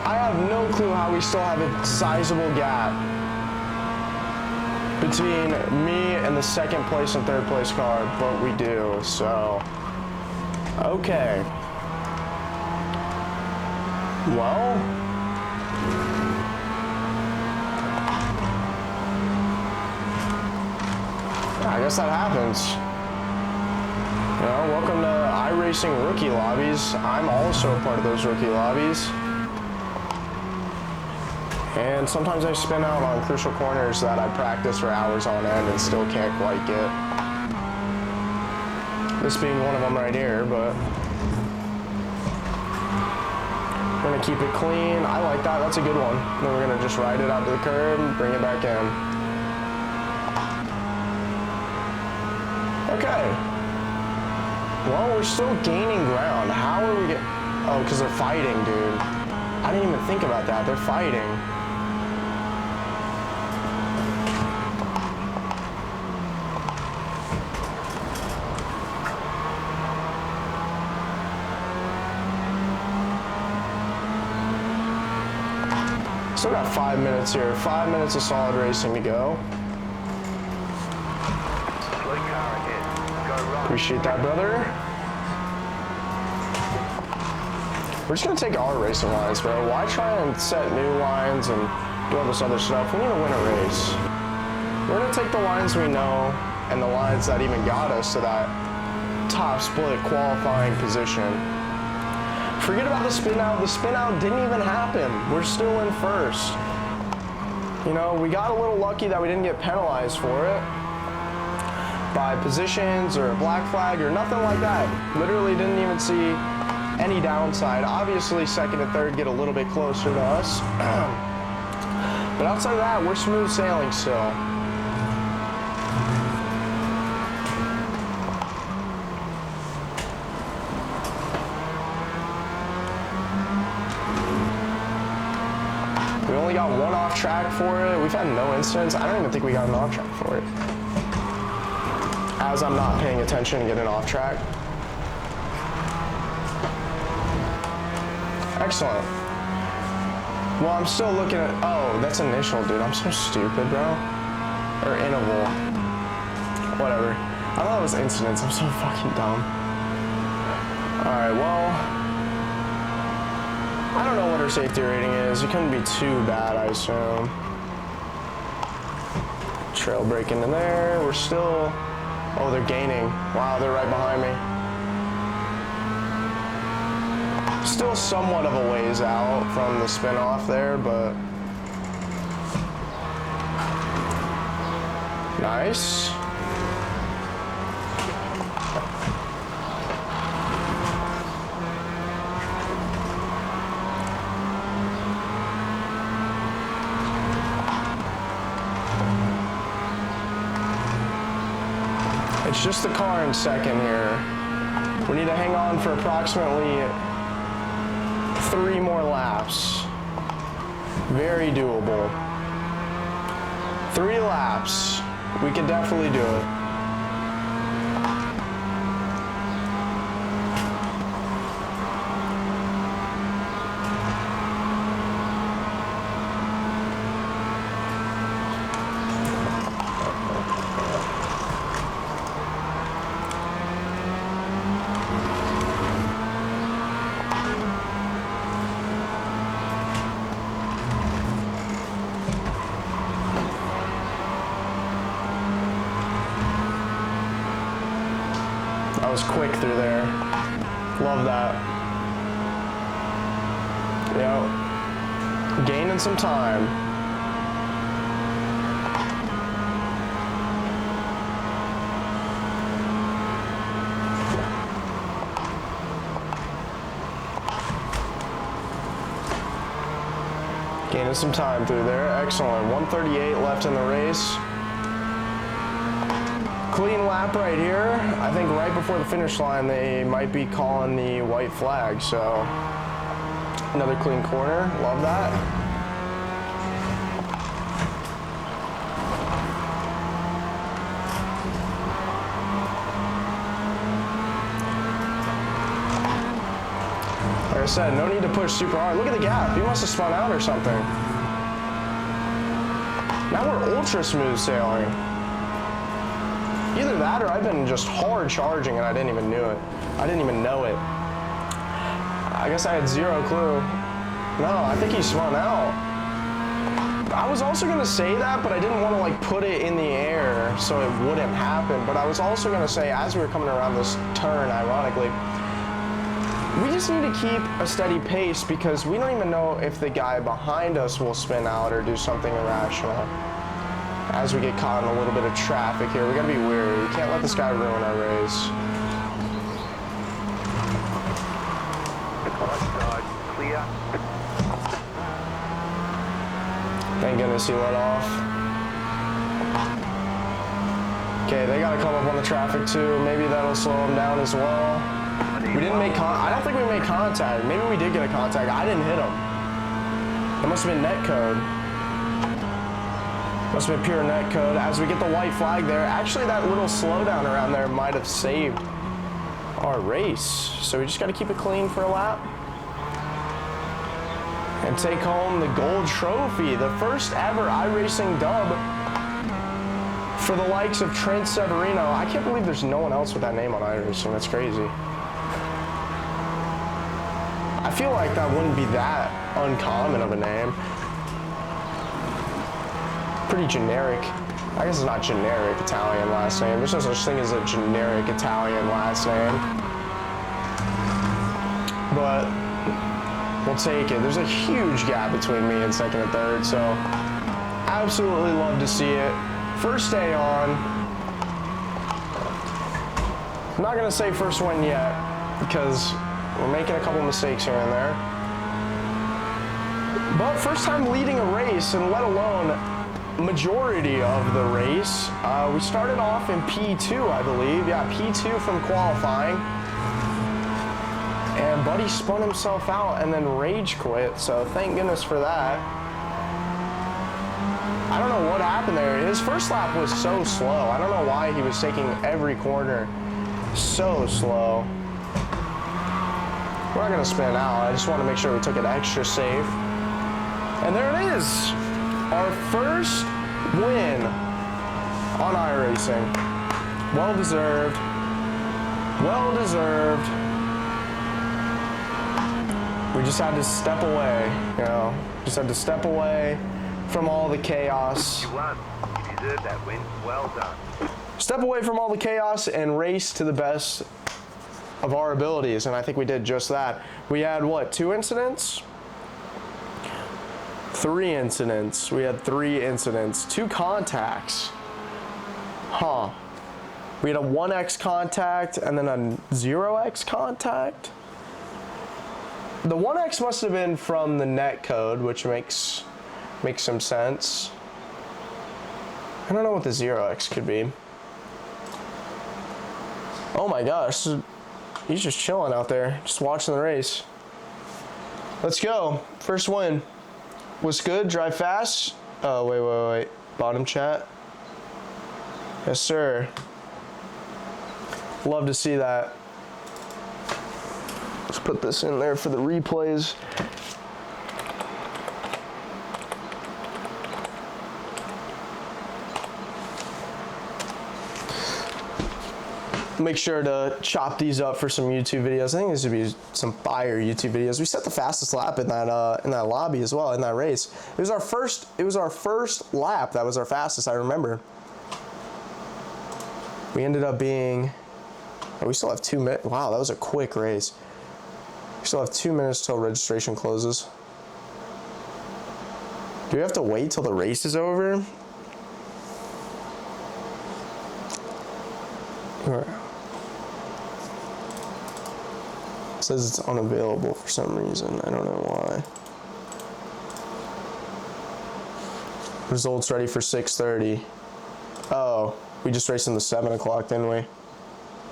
I have no clue how we still have a sizable gap between me and the second place and third place car, but we do, so. Okay. Well. I guess that happens. You know, welcome to Iracing rookie lobbies. I'm also a part of those rookie lobbies. And sometimes I spin out on crucial corners that I practice for hours on end and still can't quite get. This being one of them right here, but we're gonna keep it clean. I like that, that's a good one. Then we're gonna just ride it out to the curb and bring it back in. Okay. Well, we're still gaining ground. How are we getting, oh, because they're fighting, dude. I didn't even think about that, they're fighting. Still got 5 minutes here. 5 minutes of solid racing to go. Slow car ahead. Go right. Appreciate that, brother. We're just gonna take our racing lines, bro. Why try and set new lines and do all this other stuff? We need to win a race. We're gonna take the lines we know and the lines that even got us to that top split qualifying position. Forget about the spin out. The spin out didn't even happen. We're still in first. You know, we got a little lucky that we didn't get penalized for it by positions or a black flag or nothing like that. Literally didn't even see any downside. Obviously, second and third get a little bit closer to us. But outside of that, we're smooth sailing still. We only got one off track for it. We've had no incidents. I don't even think we got an off track for it. As I'm not paying attention and getting off track. Excellent. Well, I'm still looking at, oh, that's initial, dude. I'm so stupid, bro. Or interval. Whatever. I thought it was incidents. I'm so fucking dumb. Alright, well, I don't know what her safety rating is. It couldn't be too bad, I assume. Trail break into there. We're still, oh, they're gaining. Wow, they're right behind me. Still somewhat of a ways out from the spin off there, but nice. It's just the car in second here. We need to hang on for approximately 3 more laps. Very doable. 3 laps. We could definitely do it. That was quick through there. Love that. Yep. Gaining some time. Gaining some time through there. Excellent. 1:38 left in the race. Clean lap right here. I think right before the finish line they might be calling the white flag, so another clean corner. Love that. Like I said, no need to push super hard. Look at the gap. He must have spun out or something. Now we're ultra smooth sailing. Either that or I've been just hard charging and I didn't even know it. I didn't even know it. I guess I had zero clue. No, I think he spun out. I was also gonna say that, but I didn't want to like put it in the air so it wouldn't happen. But I was also gonna say, as we were coming around this turn, ironically, we just need to keep a steady pace because we don't even know if the guy behind us will spin out or do something irrational. As we get caught in a little bit of traffic here, we gotta be wary. We can't let this guy ruin our race. Clear. Thank goodness he let off. Okay, they gotta come up on the traffic too. Maybe that'll slow them down as well. We didn't make I don't think we made contact. Maybe we did get a contact. I didn't hit him. It must have been net code. Must have been pure net code. As we get the white flag there, actually that little slowdown around there might have saved our race. So we just got to keep it clean for a lap. and take home the gold trophy, the first ever iRacing dub for the likes of Trent.SEVERINO. I can't believe there's no one else with that name on iRacing. That's crazy. I feel like that wouldn't be that uncommon of a name. Pretty generic. I guess it's not generic Italian last name. There's no such thing as a generic Italian last name. But we'll take it. There's a huge gap between me and second and third, so absolutely love to see it. First day on. I'm not gonna say first win yet because we're making a couple mistakes here and there. But first time leading a race, and let alone majority of the race. We started off in P2, I believe. Yeah, P2 from qualifying. And Buddy spun himself out and then rage quit, so thank goodness for that. I don't know what happened there. His first lap was so slow. I don't know why he was taking every corner so slow. We're not gonna spin out. I just want to make sure we took it extra safe. And there it is. Our first win on iRacing. Well deserved. Well deserved. We just had to step away, you know. Just had to step away from all the chaos. You won. You deserve that win. Well done. Step away from all the chaos and race to the best of our abilities, and I think we did just that. We had, what, 2 incidents? 3 incidents. We had 3 incidents. 2 contacts. Huh. We had a 1x contact and then a 0x contact. The 1x must have been from the net code, which makes some sense. I don't know what the 0x could be. Oh my gosh. He's just chilling out there, just watching the race. Let's go. First win. What's good? Drive fast. Oh, wait. Bottom chat. Yes, sir. Love to see that. Let's put this in there for the replays. Make sure to chop these up for some YouTube videos. I think this would be some fire YouTube videos. We set the fastest lap in that lobby as well, in that race. It was our first lap. That was our fastest, I remember. We ended up being, oh, we still have 2 minutes. Wow, that was a quick race. We still have 2 minutes till registration closes. Do we have to wait till the race is over? It says it's unavailable for some reason. I don't know why. Results ready for 6:30. Oh, we just raced in the 7 o'clock, didn't we?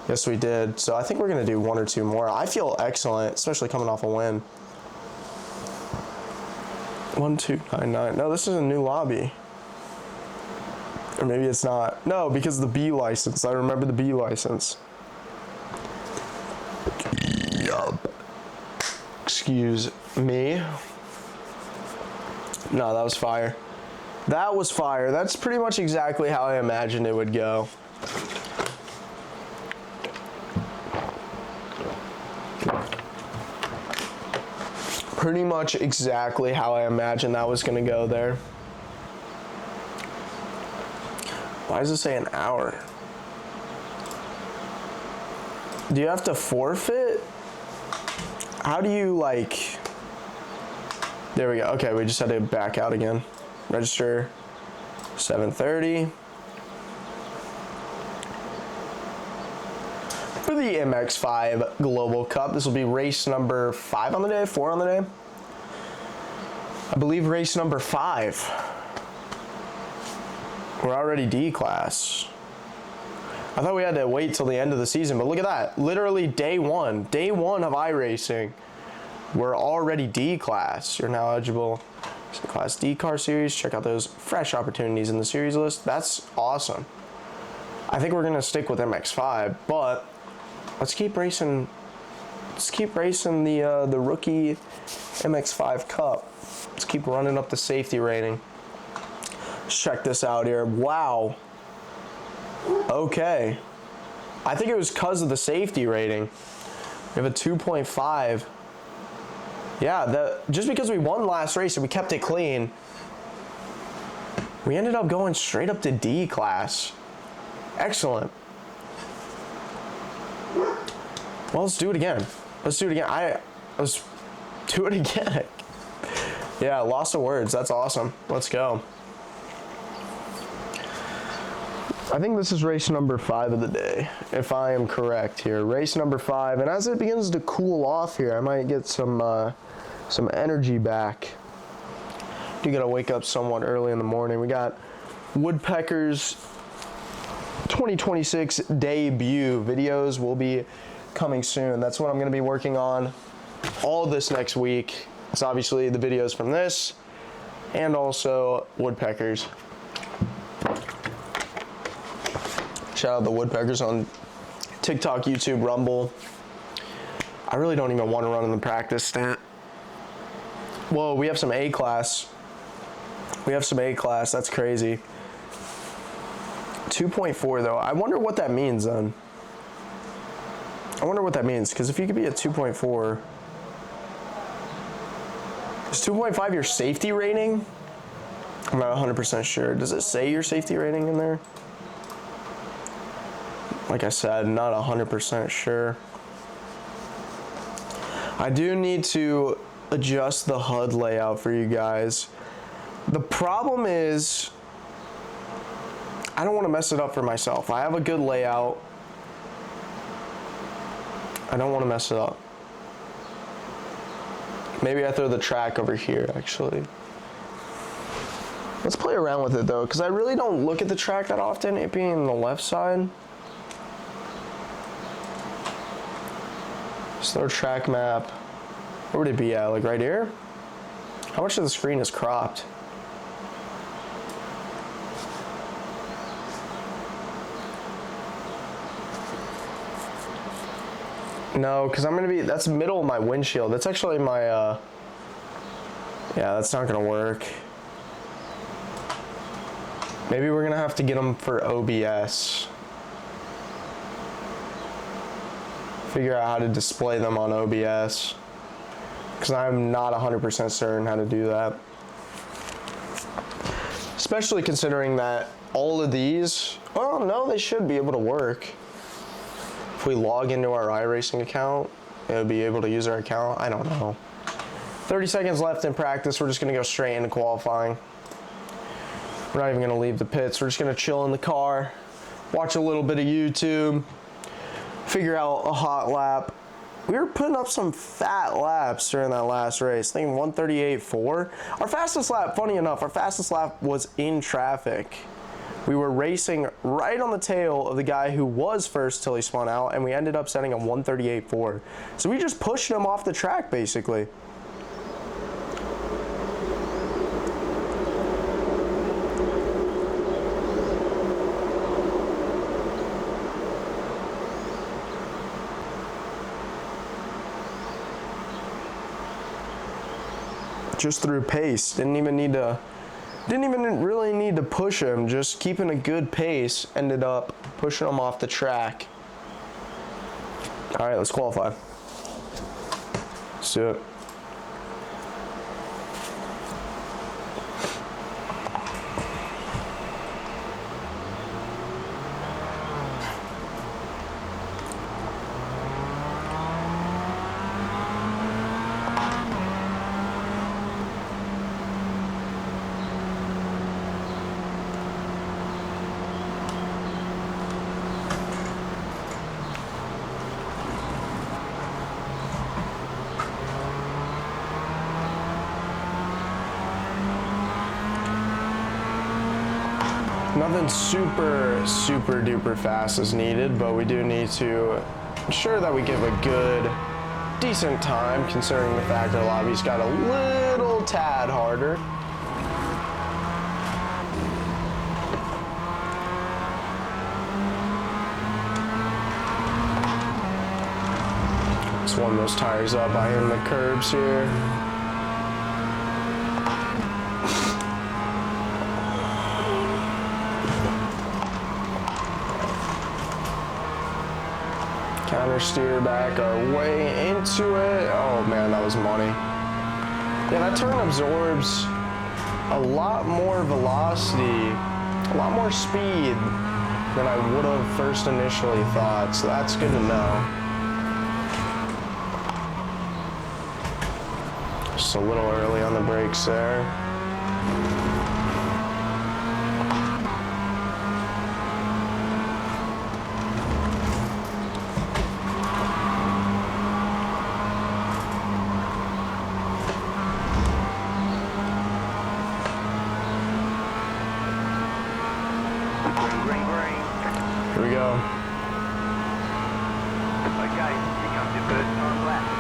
Yes, we did. So I think we're gonna do 1 or 2 more. I feel excellent, especially coming off a win. 1299. No, this is a new lobby. Or maybe it's not. No, because of the B license. I remember the B license. Excuse me. No, that was fire. That was fire. That's pretty much exactly how I imagined it would go. Pretty much exactly how I imagined that was going to go there. Why does it say an hour? Do you have to forfeit? How do you, like... There we go. Okay, we just had to back out again. Register 7:30. For the MX5 Global Cup, this will be race number 5 on the day, 4 on the day. I believe race number 5. We're already D class. I thought we had to wait till the end of the season, but look at that. Literally day one of iRacing. We're already D class. You're now eligible to the Class D car series. Check out those fresh opportunities in the series list. That's awesome. I think we're gonna stick with MX5, but let's keep racing let's keep racing the rookie MX-5 Cup. Let's keep running up the safety rating. Let's check this out here. Wow. Okay. I think it was because of the safety rating. We have a 2.5. Yeah, just because we won last race and we kept it clean, we ended up going straight up to D class. Excellent. Well, let's do it again. Let's do it again. Let's do it again. Yeah, lost of words. That's awesome. Let's go. I think this is race number 5 of the day, if I am correct here. Race number 5, and as it begins to cool off here, I might get some energy back. You gotta wake up somewhat early in the morning. We got Woodpeckers 2026 debut videos will be coming soon. That's what I'm gonna be working on all this next week. It's obviously the videos from this and also Woodpeckers. Shout out the Woodpeckers on TikTok, YouTube, Rumble. I really don't even want to run in the practice stat. Whoa, we have some A class. We have some A class. That's crazy. 2.4 though. I wonder what that means then. I wonder what that means, because if you could be at 2.4, is 2.5 your safety rating? I'm not 100% sure. Does it say your safety rating in there? Like I said, not 100% sure. I do need to adjust the HUD layout for you guys. The problem is, I don't want to mess it up for myself. I have a good layout. I don't want to mess it up. Maybe I throw the track over here, actually. Let's play around with it though, because I really don't look at the track that often, it being on the left side. Just throw track map. Where would it be at? Like right here? How much of the screen is cropped? No, because I'm going to be, that's middle of my windshield. That's actually my, yeah, that's not going to work. Maybe we're going to have to get them for OBS. Figure out how to display them on OBS. Because I'm not 100% certain how to do that. Especially considering that all of these, well, no, they should be able to work. If we log into our iRacing account, it'll be able to use our account. I don't know. 30 seconds left in practice. We're just going to go straight into qualifying. We're not even going to leave the pits. We're just going to chill in the car, watch a little bit of YouTube, figure out a hot lap. We were putting up some fat laps during that last race. I think 138.4. Our fastest lap, funny enough, our fastest lap was in traffic. We were racing right on the tail of the guy who was first till he spun out, and we ended up setting a 138.4. So we just pushed him off the track, basically. Just through pace. Didn't even really need to push him. Just keeping a good pace ended up pushing him off the track. All right, let's qualify. Let's do it. Nothing super duper fast is needed, but we do need to ensure that we give a good, decent time, considering the fact our lobby's got a little tad harder. Let's warm those tires up by hitting the curbs here. Counter steer back our way into it. Oh man, that was money. Yeah, that turn absorbs a lot more velocity, a lot more speed than I would have first initially thought, so that's good to know. Just a little early on the brakes there. Here we go. Okay, here comes your first time lap.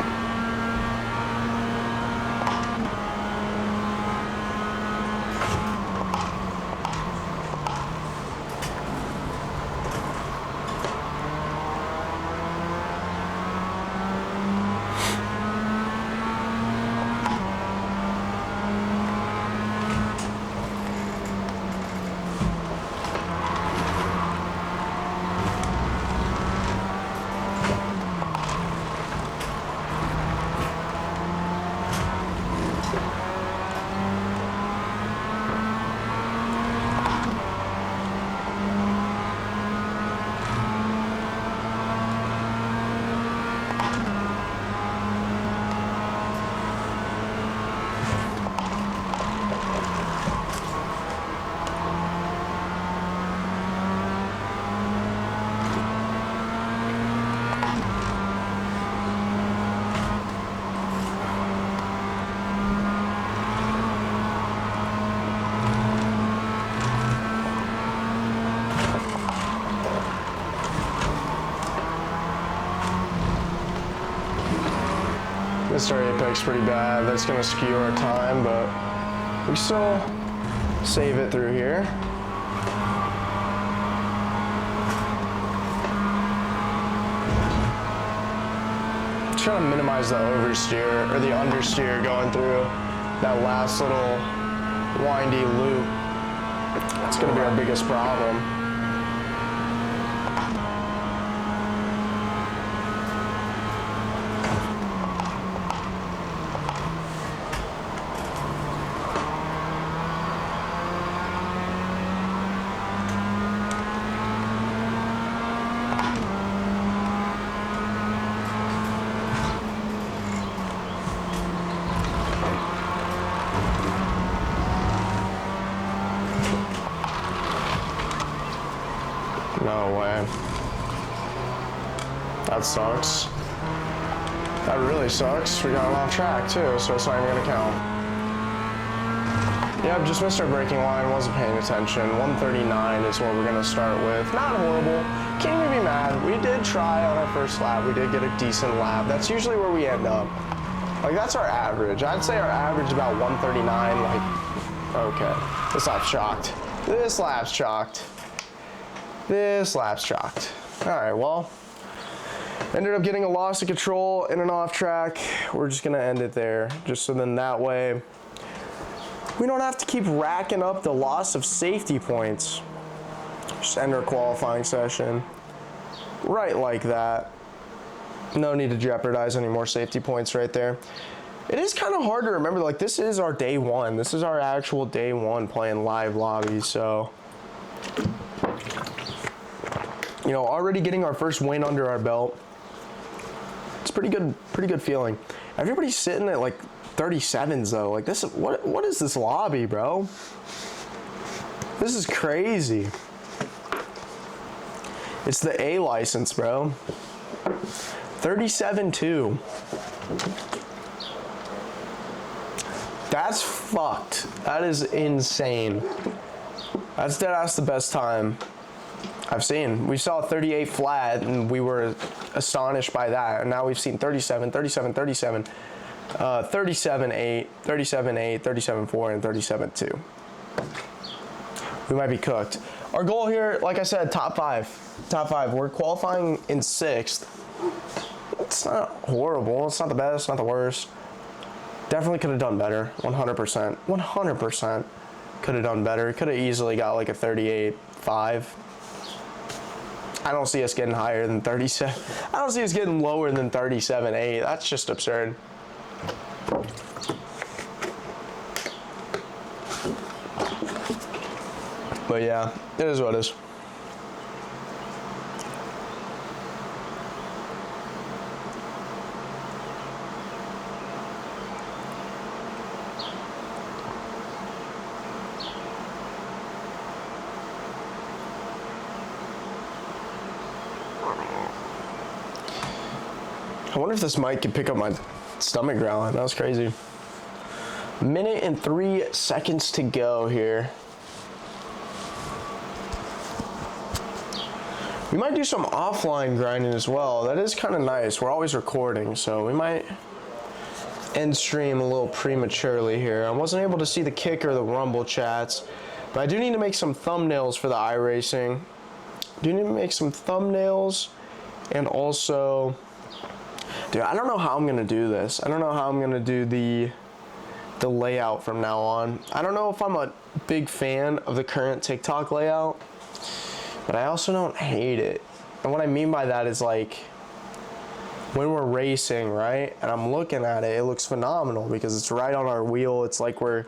Missed our apex pretty bad. That's gonna skew our time, but we still save it through here. Try to minimize the oversteer or the understeer going through that last little windy loop. That's gonna be our biggest problem. No way. That sucks. That really sucks. We got him off track too, so it's not even gonna count. Yep, just missed our braking line, wasn't paying attention. 139 is what we're gonna start with. Not horrible, can't even be mad. We did try on our first lap, we did get a decent lap. That's usually where we end up. Like, that's our average. I'd say our average is about 139, like, okay. This lap's chalked. This lap's chalked. This lap's chalked. All right, well, ended up getting a loss of control in an off track. We're just gonna end it there, just so then that way we don't have to keep racking up the loss of safety points. Just end our qualifying session right like that. No need to jeopardize any more safety points right there. It is kind of hard to remember, like, this is our day one. This is our actual day one playing live lobby, so, you know, already getting our first win under our belt. It's pretty good feeling. Everybody's sitting at like 37s though. Like, this, what is this lobby, bro? This is crazy. It's the A license, bro. 37-2. That's fucked. That is insane. That's deadass the best time I've seen. We saw 38 flat and we were astonished by that. And now we've seen 37, 37, 37, 37-8, 37-8, 37-4, and 37-2. We might be cooked. Our goal here, like I said, top five. Top five. We're qualifying in 6th. It's not horrible. It's not the best, not the worst. Definitely could have done better. 100%. 100% could have done better. Could have easily got like a 38.5. I don't see us getting higher than 37. I don't see us getting lower than 37.8. That's just absurd. But yeah, it is what it is. I wonder if this mic can pick up my stomach growling. That was crazy. Minute and 3 seconds to go here. We might do some offline grinding as well. That is kind of nice. We're always recording, so we might end stream a little prematurely here. I wasn't able to see the kick or the rumble chats, but I do need to make some thumbnails for the iRacing. Do need to make some thumbnails, and also, dude, I don't know how I'm gonna do this. I don't know how I'm gonna do the layout from now on. I don't know if I'm a big fan of the current TikTok layout, but I also don't hate it. And what I mean by that is, like, when we're racing, right, and I'm looking at it, it looks phenomenal because it's right on our wheel. It's like we're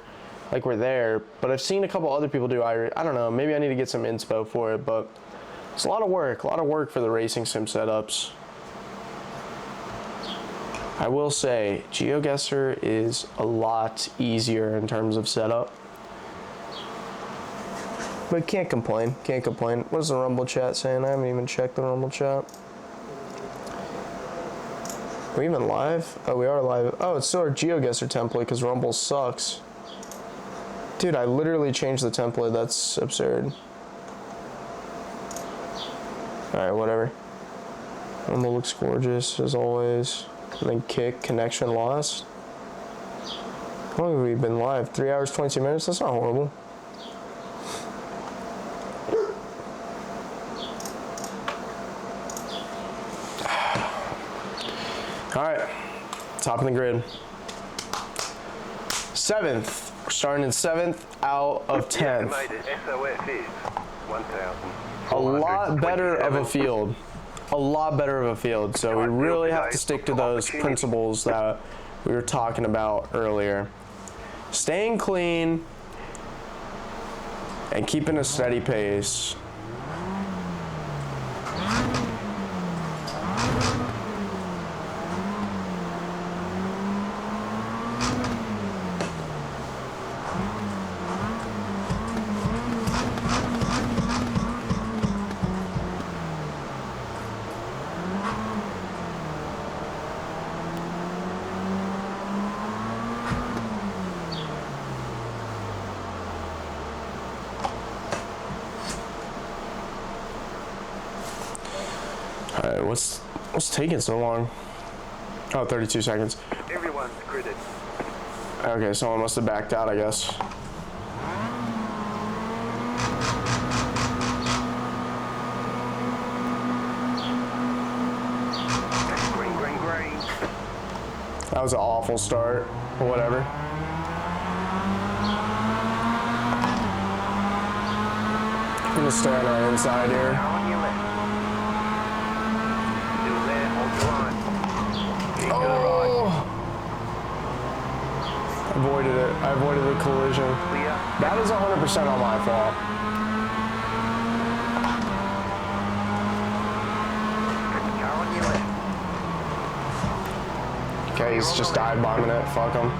there. But I've seen a couple other people do I don't know, maybe I need to get some inspo for it, but it's a lot of work for the racing sim setups. I will say, GeoGuessr is a lot easier in terms of setup. But can't complain, can't complain. What is the Rumble chat saying? I haven't even checked the Rumble chat. Are we even live? Oh, we are live. Oh, it's still our GeoGuessr template because Rumble sucks. Dude, I literally changed the template. That's absurd. Alright, whatever. Rumble looks gorgeous, as always. And then kick, connection lost. How long have we been live? 3 hours, 22 minutes? That's not horrible. Alright, top of the grid. 7th. We're starting in 7th out of 10th. A lot better of a field. A lot better of a field. So we really have to stick to those principles that we were talking about earlier. Staying clean and keeping a steady pace. Alright, what's taking so long? Oh, 32 seconds. Everyone's gridded. Okay, someone must have backed out, I guess. Green, green, green. That was an awful start, or whatever. I'm gonna stay on our inside here. Now on your left. Still there, hold the line. Keep to the right. Avoided it. I avoided the collision. Clear. That is 100% on my fault. Car on your left. Okay, he's just dive bombing it. Fuck him.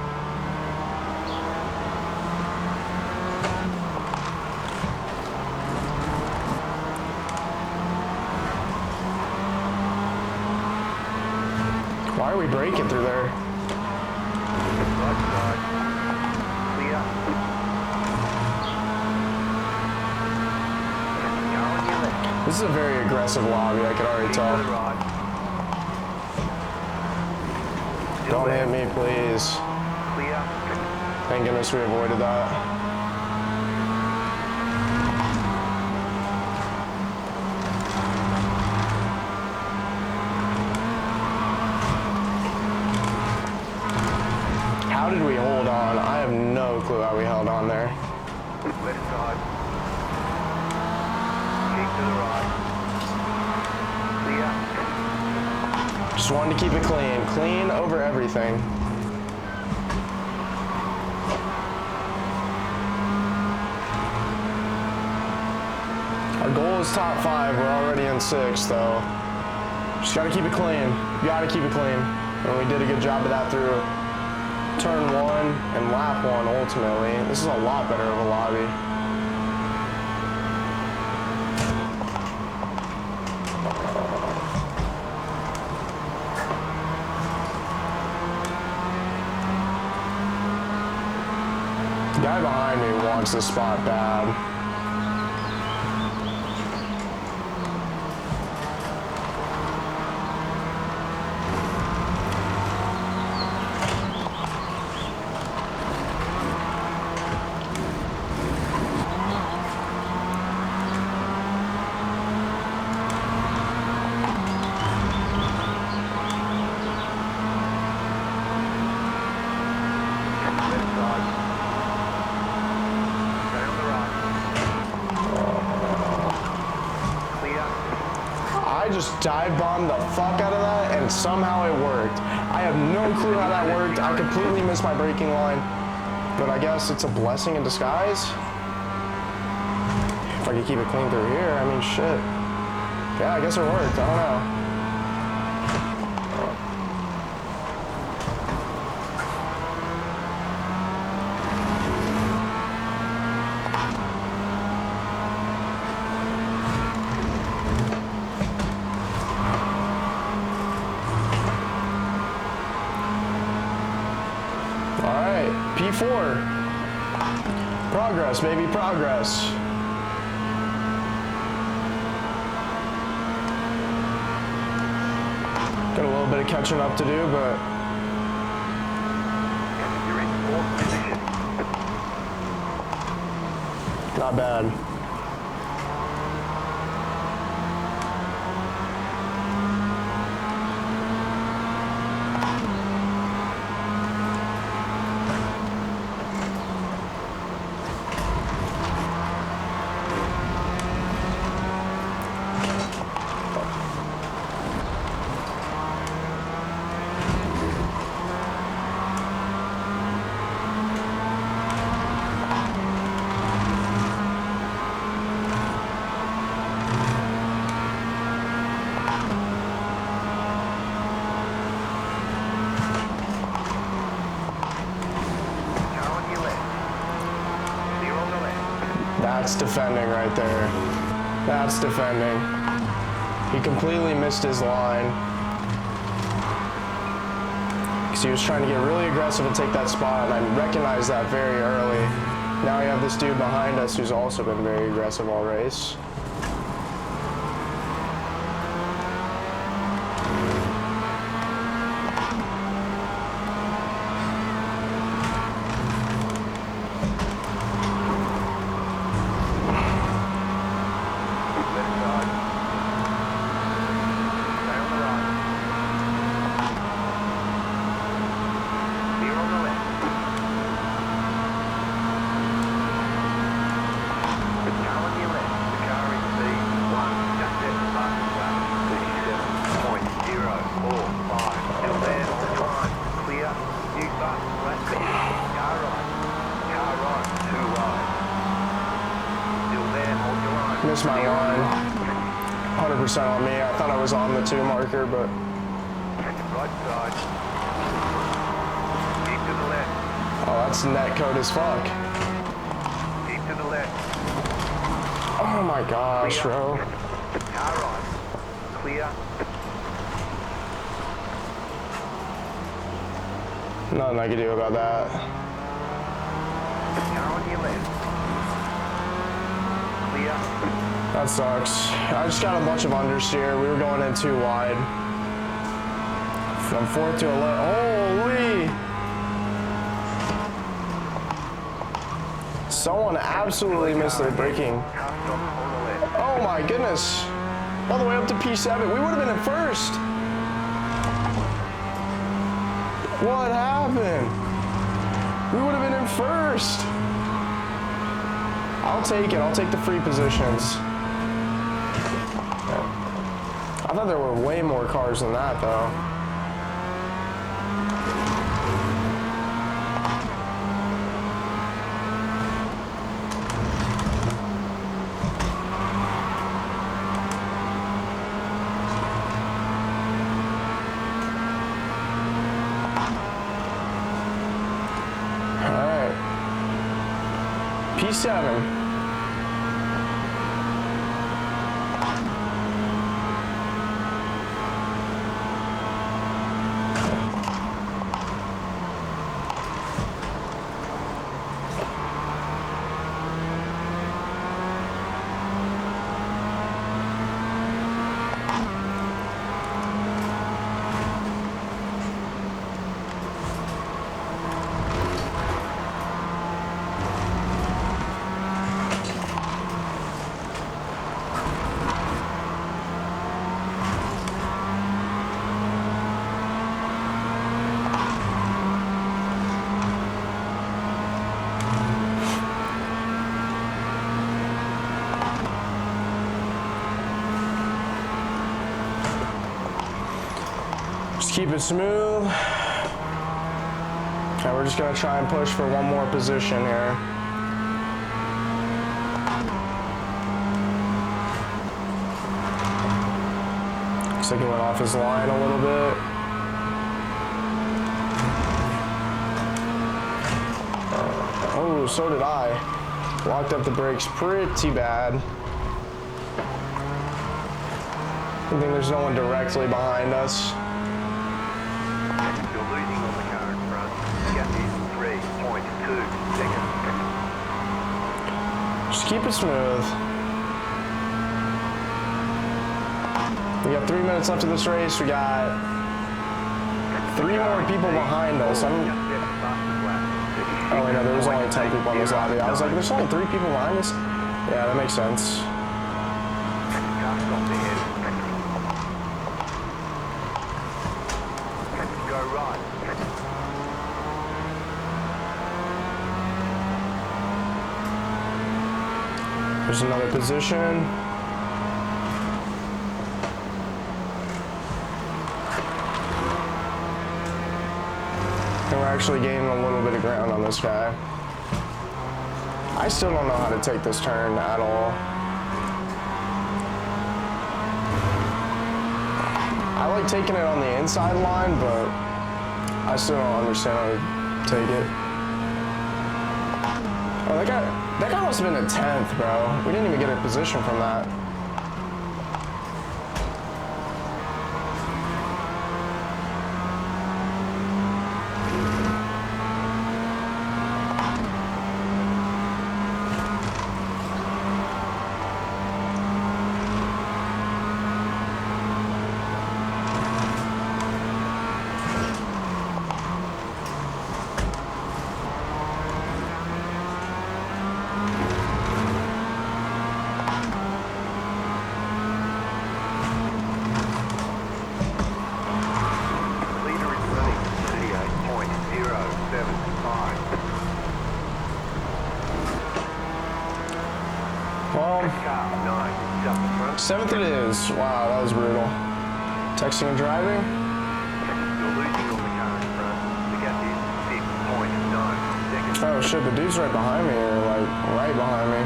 Why are we braking through there? Right side. Clear. Car on your left. This is a very aggressive lobby, I can already Keep to the tell. right. Still Don't there. hit me, please. Clear. Thank goodness we avoided that. clue how we held on there. Left side. Keep to the right. Clear. Just wanted to keep it clean. Clean over everything. Our goal is top 5. We're already in 6th, though. Just gotta keep it clean. You gotta keep it clean. And we did a good job of that through turn 1 and lap 1, ultimately. This is a lot better of a lobby. The guy behind me wants this spot bad. I just dive bombed the fuck out of that and somehow it worked. I have no clue how that worked. I completely missed my braking line, but I guess it's a blessing in disguise. If I could keep it clean through here, I mean, shit. Yeah, I guess it worked. I don't know. P4. Progress, baby, progress. Got a little bit of catching up to do, but You're in 4th position. not bad. That's defending right there. That's defending. He completely missed his line. Because he was trying to get really aggressive and take that spot, and I recognized that very early. Now we have this dude behind us who's also been very aggressive all race. Missed my line. 100% on me. I thought I was on the 2 marker, but Right side. Keep to the left. oh, that's net code as fuck. Keep to the left. Oh my gosh, bro. Car right. Clear. Nothing I can do about that. Car on your left. Clear. That sucks. I just got a bunch of understeer. We were going in too wide. From 4th to 11. Holy! Someone absolutely missed their braking. Car stop on the left. Oh my goodness. All the way up to P7. We would have been in 1st. What happened? We would have been in first. I'll take it. I'll take the free positions. I thought there were way more cars than that, though. All right. P7. Keep it smooth. And we're just gonna try and push for one more position here. Looks like he went off his line a little bit. Oh, so did I. Locked up the brakes pretty bad. I think there's no one directly behind us. Just keep it smooth. We got 3 minutes left of this race. We got 3 more people behind us. Oh, wait, no, there was only 10 people in this lobby. I was like, there's only 3 people behind us? Yeah, that makes sense. There's another position. And we're actually gaining a little bit of ground on this guy. I still don't know how to take this turn at all. I like taking it on the inside line, but I still don't understand how to take it. Oh, that guy must have been a 10th, bro. We didn't even get a position from that. Well, 7th it is. Wow, that was brutal. Texting and driving. Oh shit, the dude's right behind me, or like right behind me.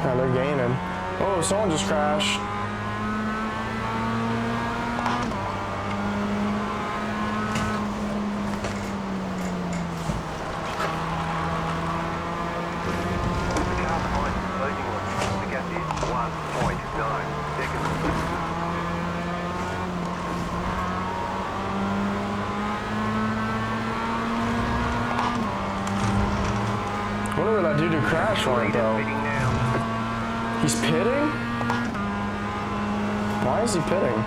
Yeah, they're gaining. Oh, someone just crashed. I wonder where that dude who crashed went, though. He's pitting? Why is he pitting?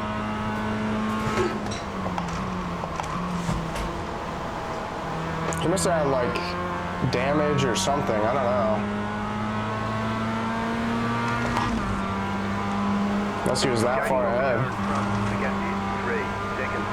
He must have had, like, damage or something. I don't know. Unless he was that far ahead. We got you. 3 seconds.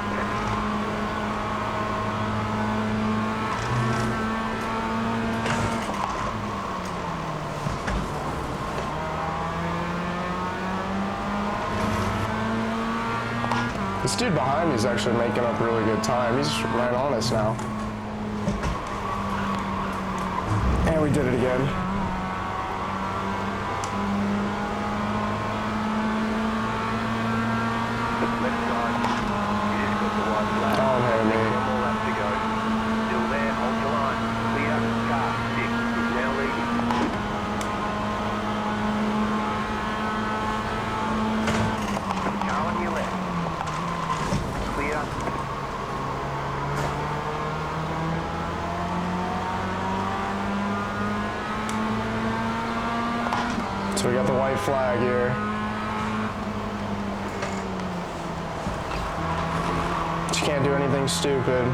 This dude behind me is actually making up really good time. He's right on us now. And we did it again. Left side. You just got the white flag. Don't hit me. One more lap to go. Still there. Hold your line. Clear. Car 6 is now leading. Car on your left. Clear. So we got the white flag here. But you can't do anything stupid.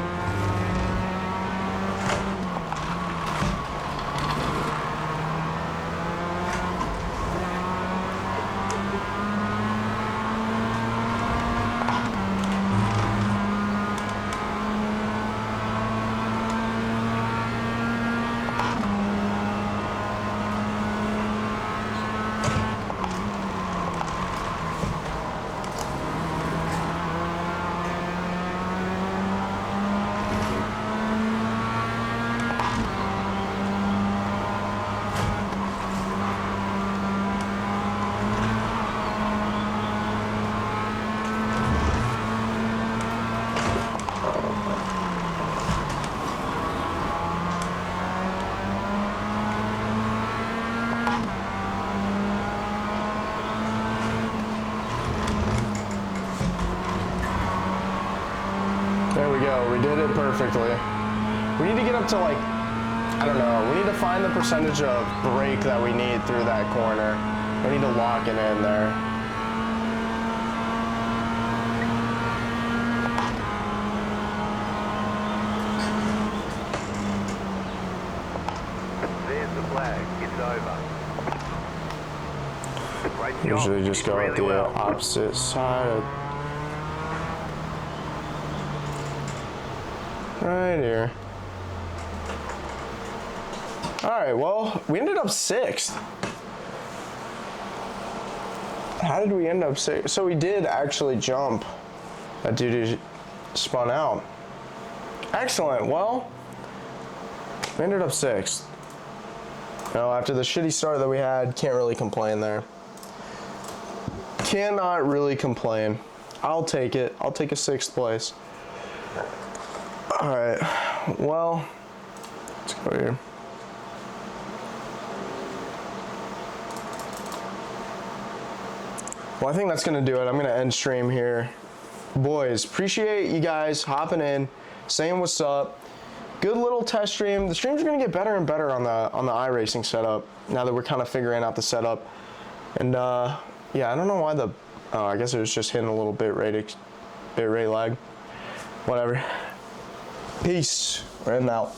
There we go, we did it perfectly. We need to get up to like, I don't know, we need to find the percentage of brake that we need through that corner. We need to lock it in there. There's the flag. It's over. Great job. Usually just You go did at the really well. opposite side. Right here. All right, well, we ended up 6th. How did we end up 6th? So we did actually jump. That dude spun out. Excellent, well, we ended up 6th. Now, after the shitty start that we had, can't really complain there. Cannot really complain. I'll take it. I'll take a 6th place. All right, well, let's go here. Well, I think that's gonna do it. I'm gonna end stream here. Boys, appreciate you guys hopping in, saying what's up. Good little test stream. The streams are gonna get better and better on the Iracing setup now that we're kind of figuring out the setup. And yeah, I don't know why I guess it was just hitting a little bit rate lag. Whatever. Peace. We're in and out.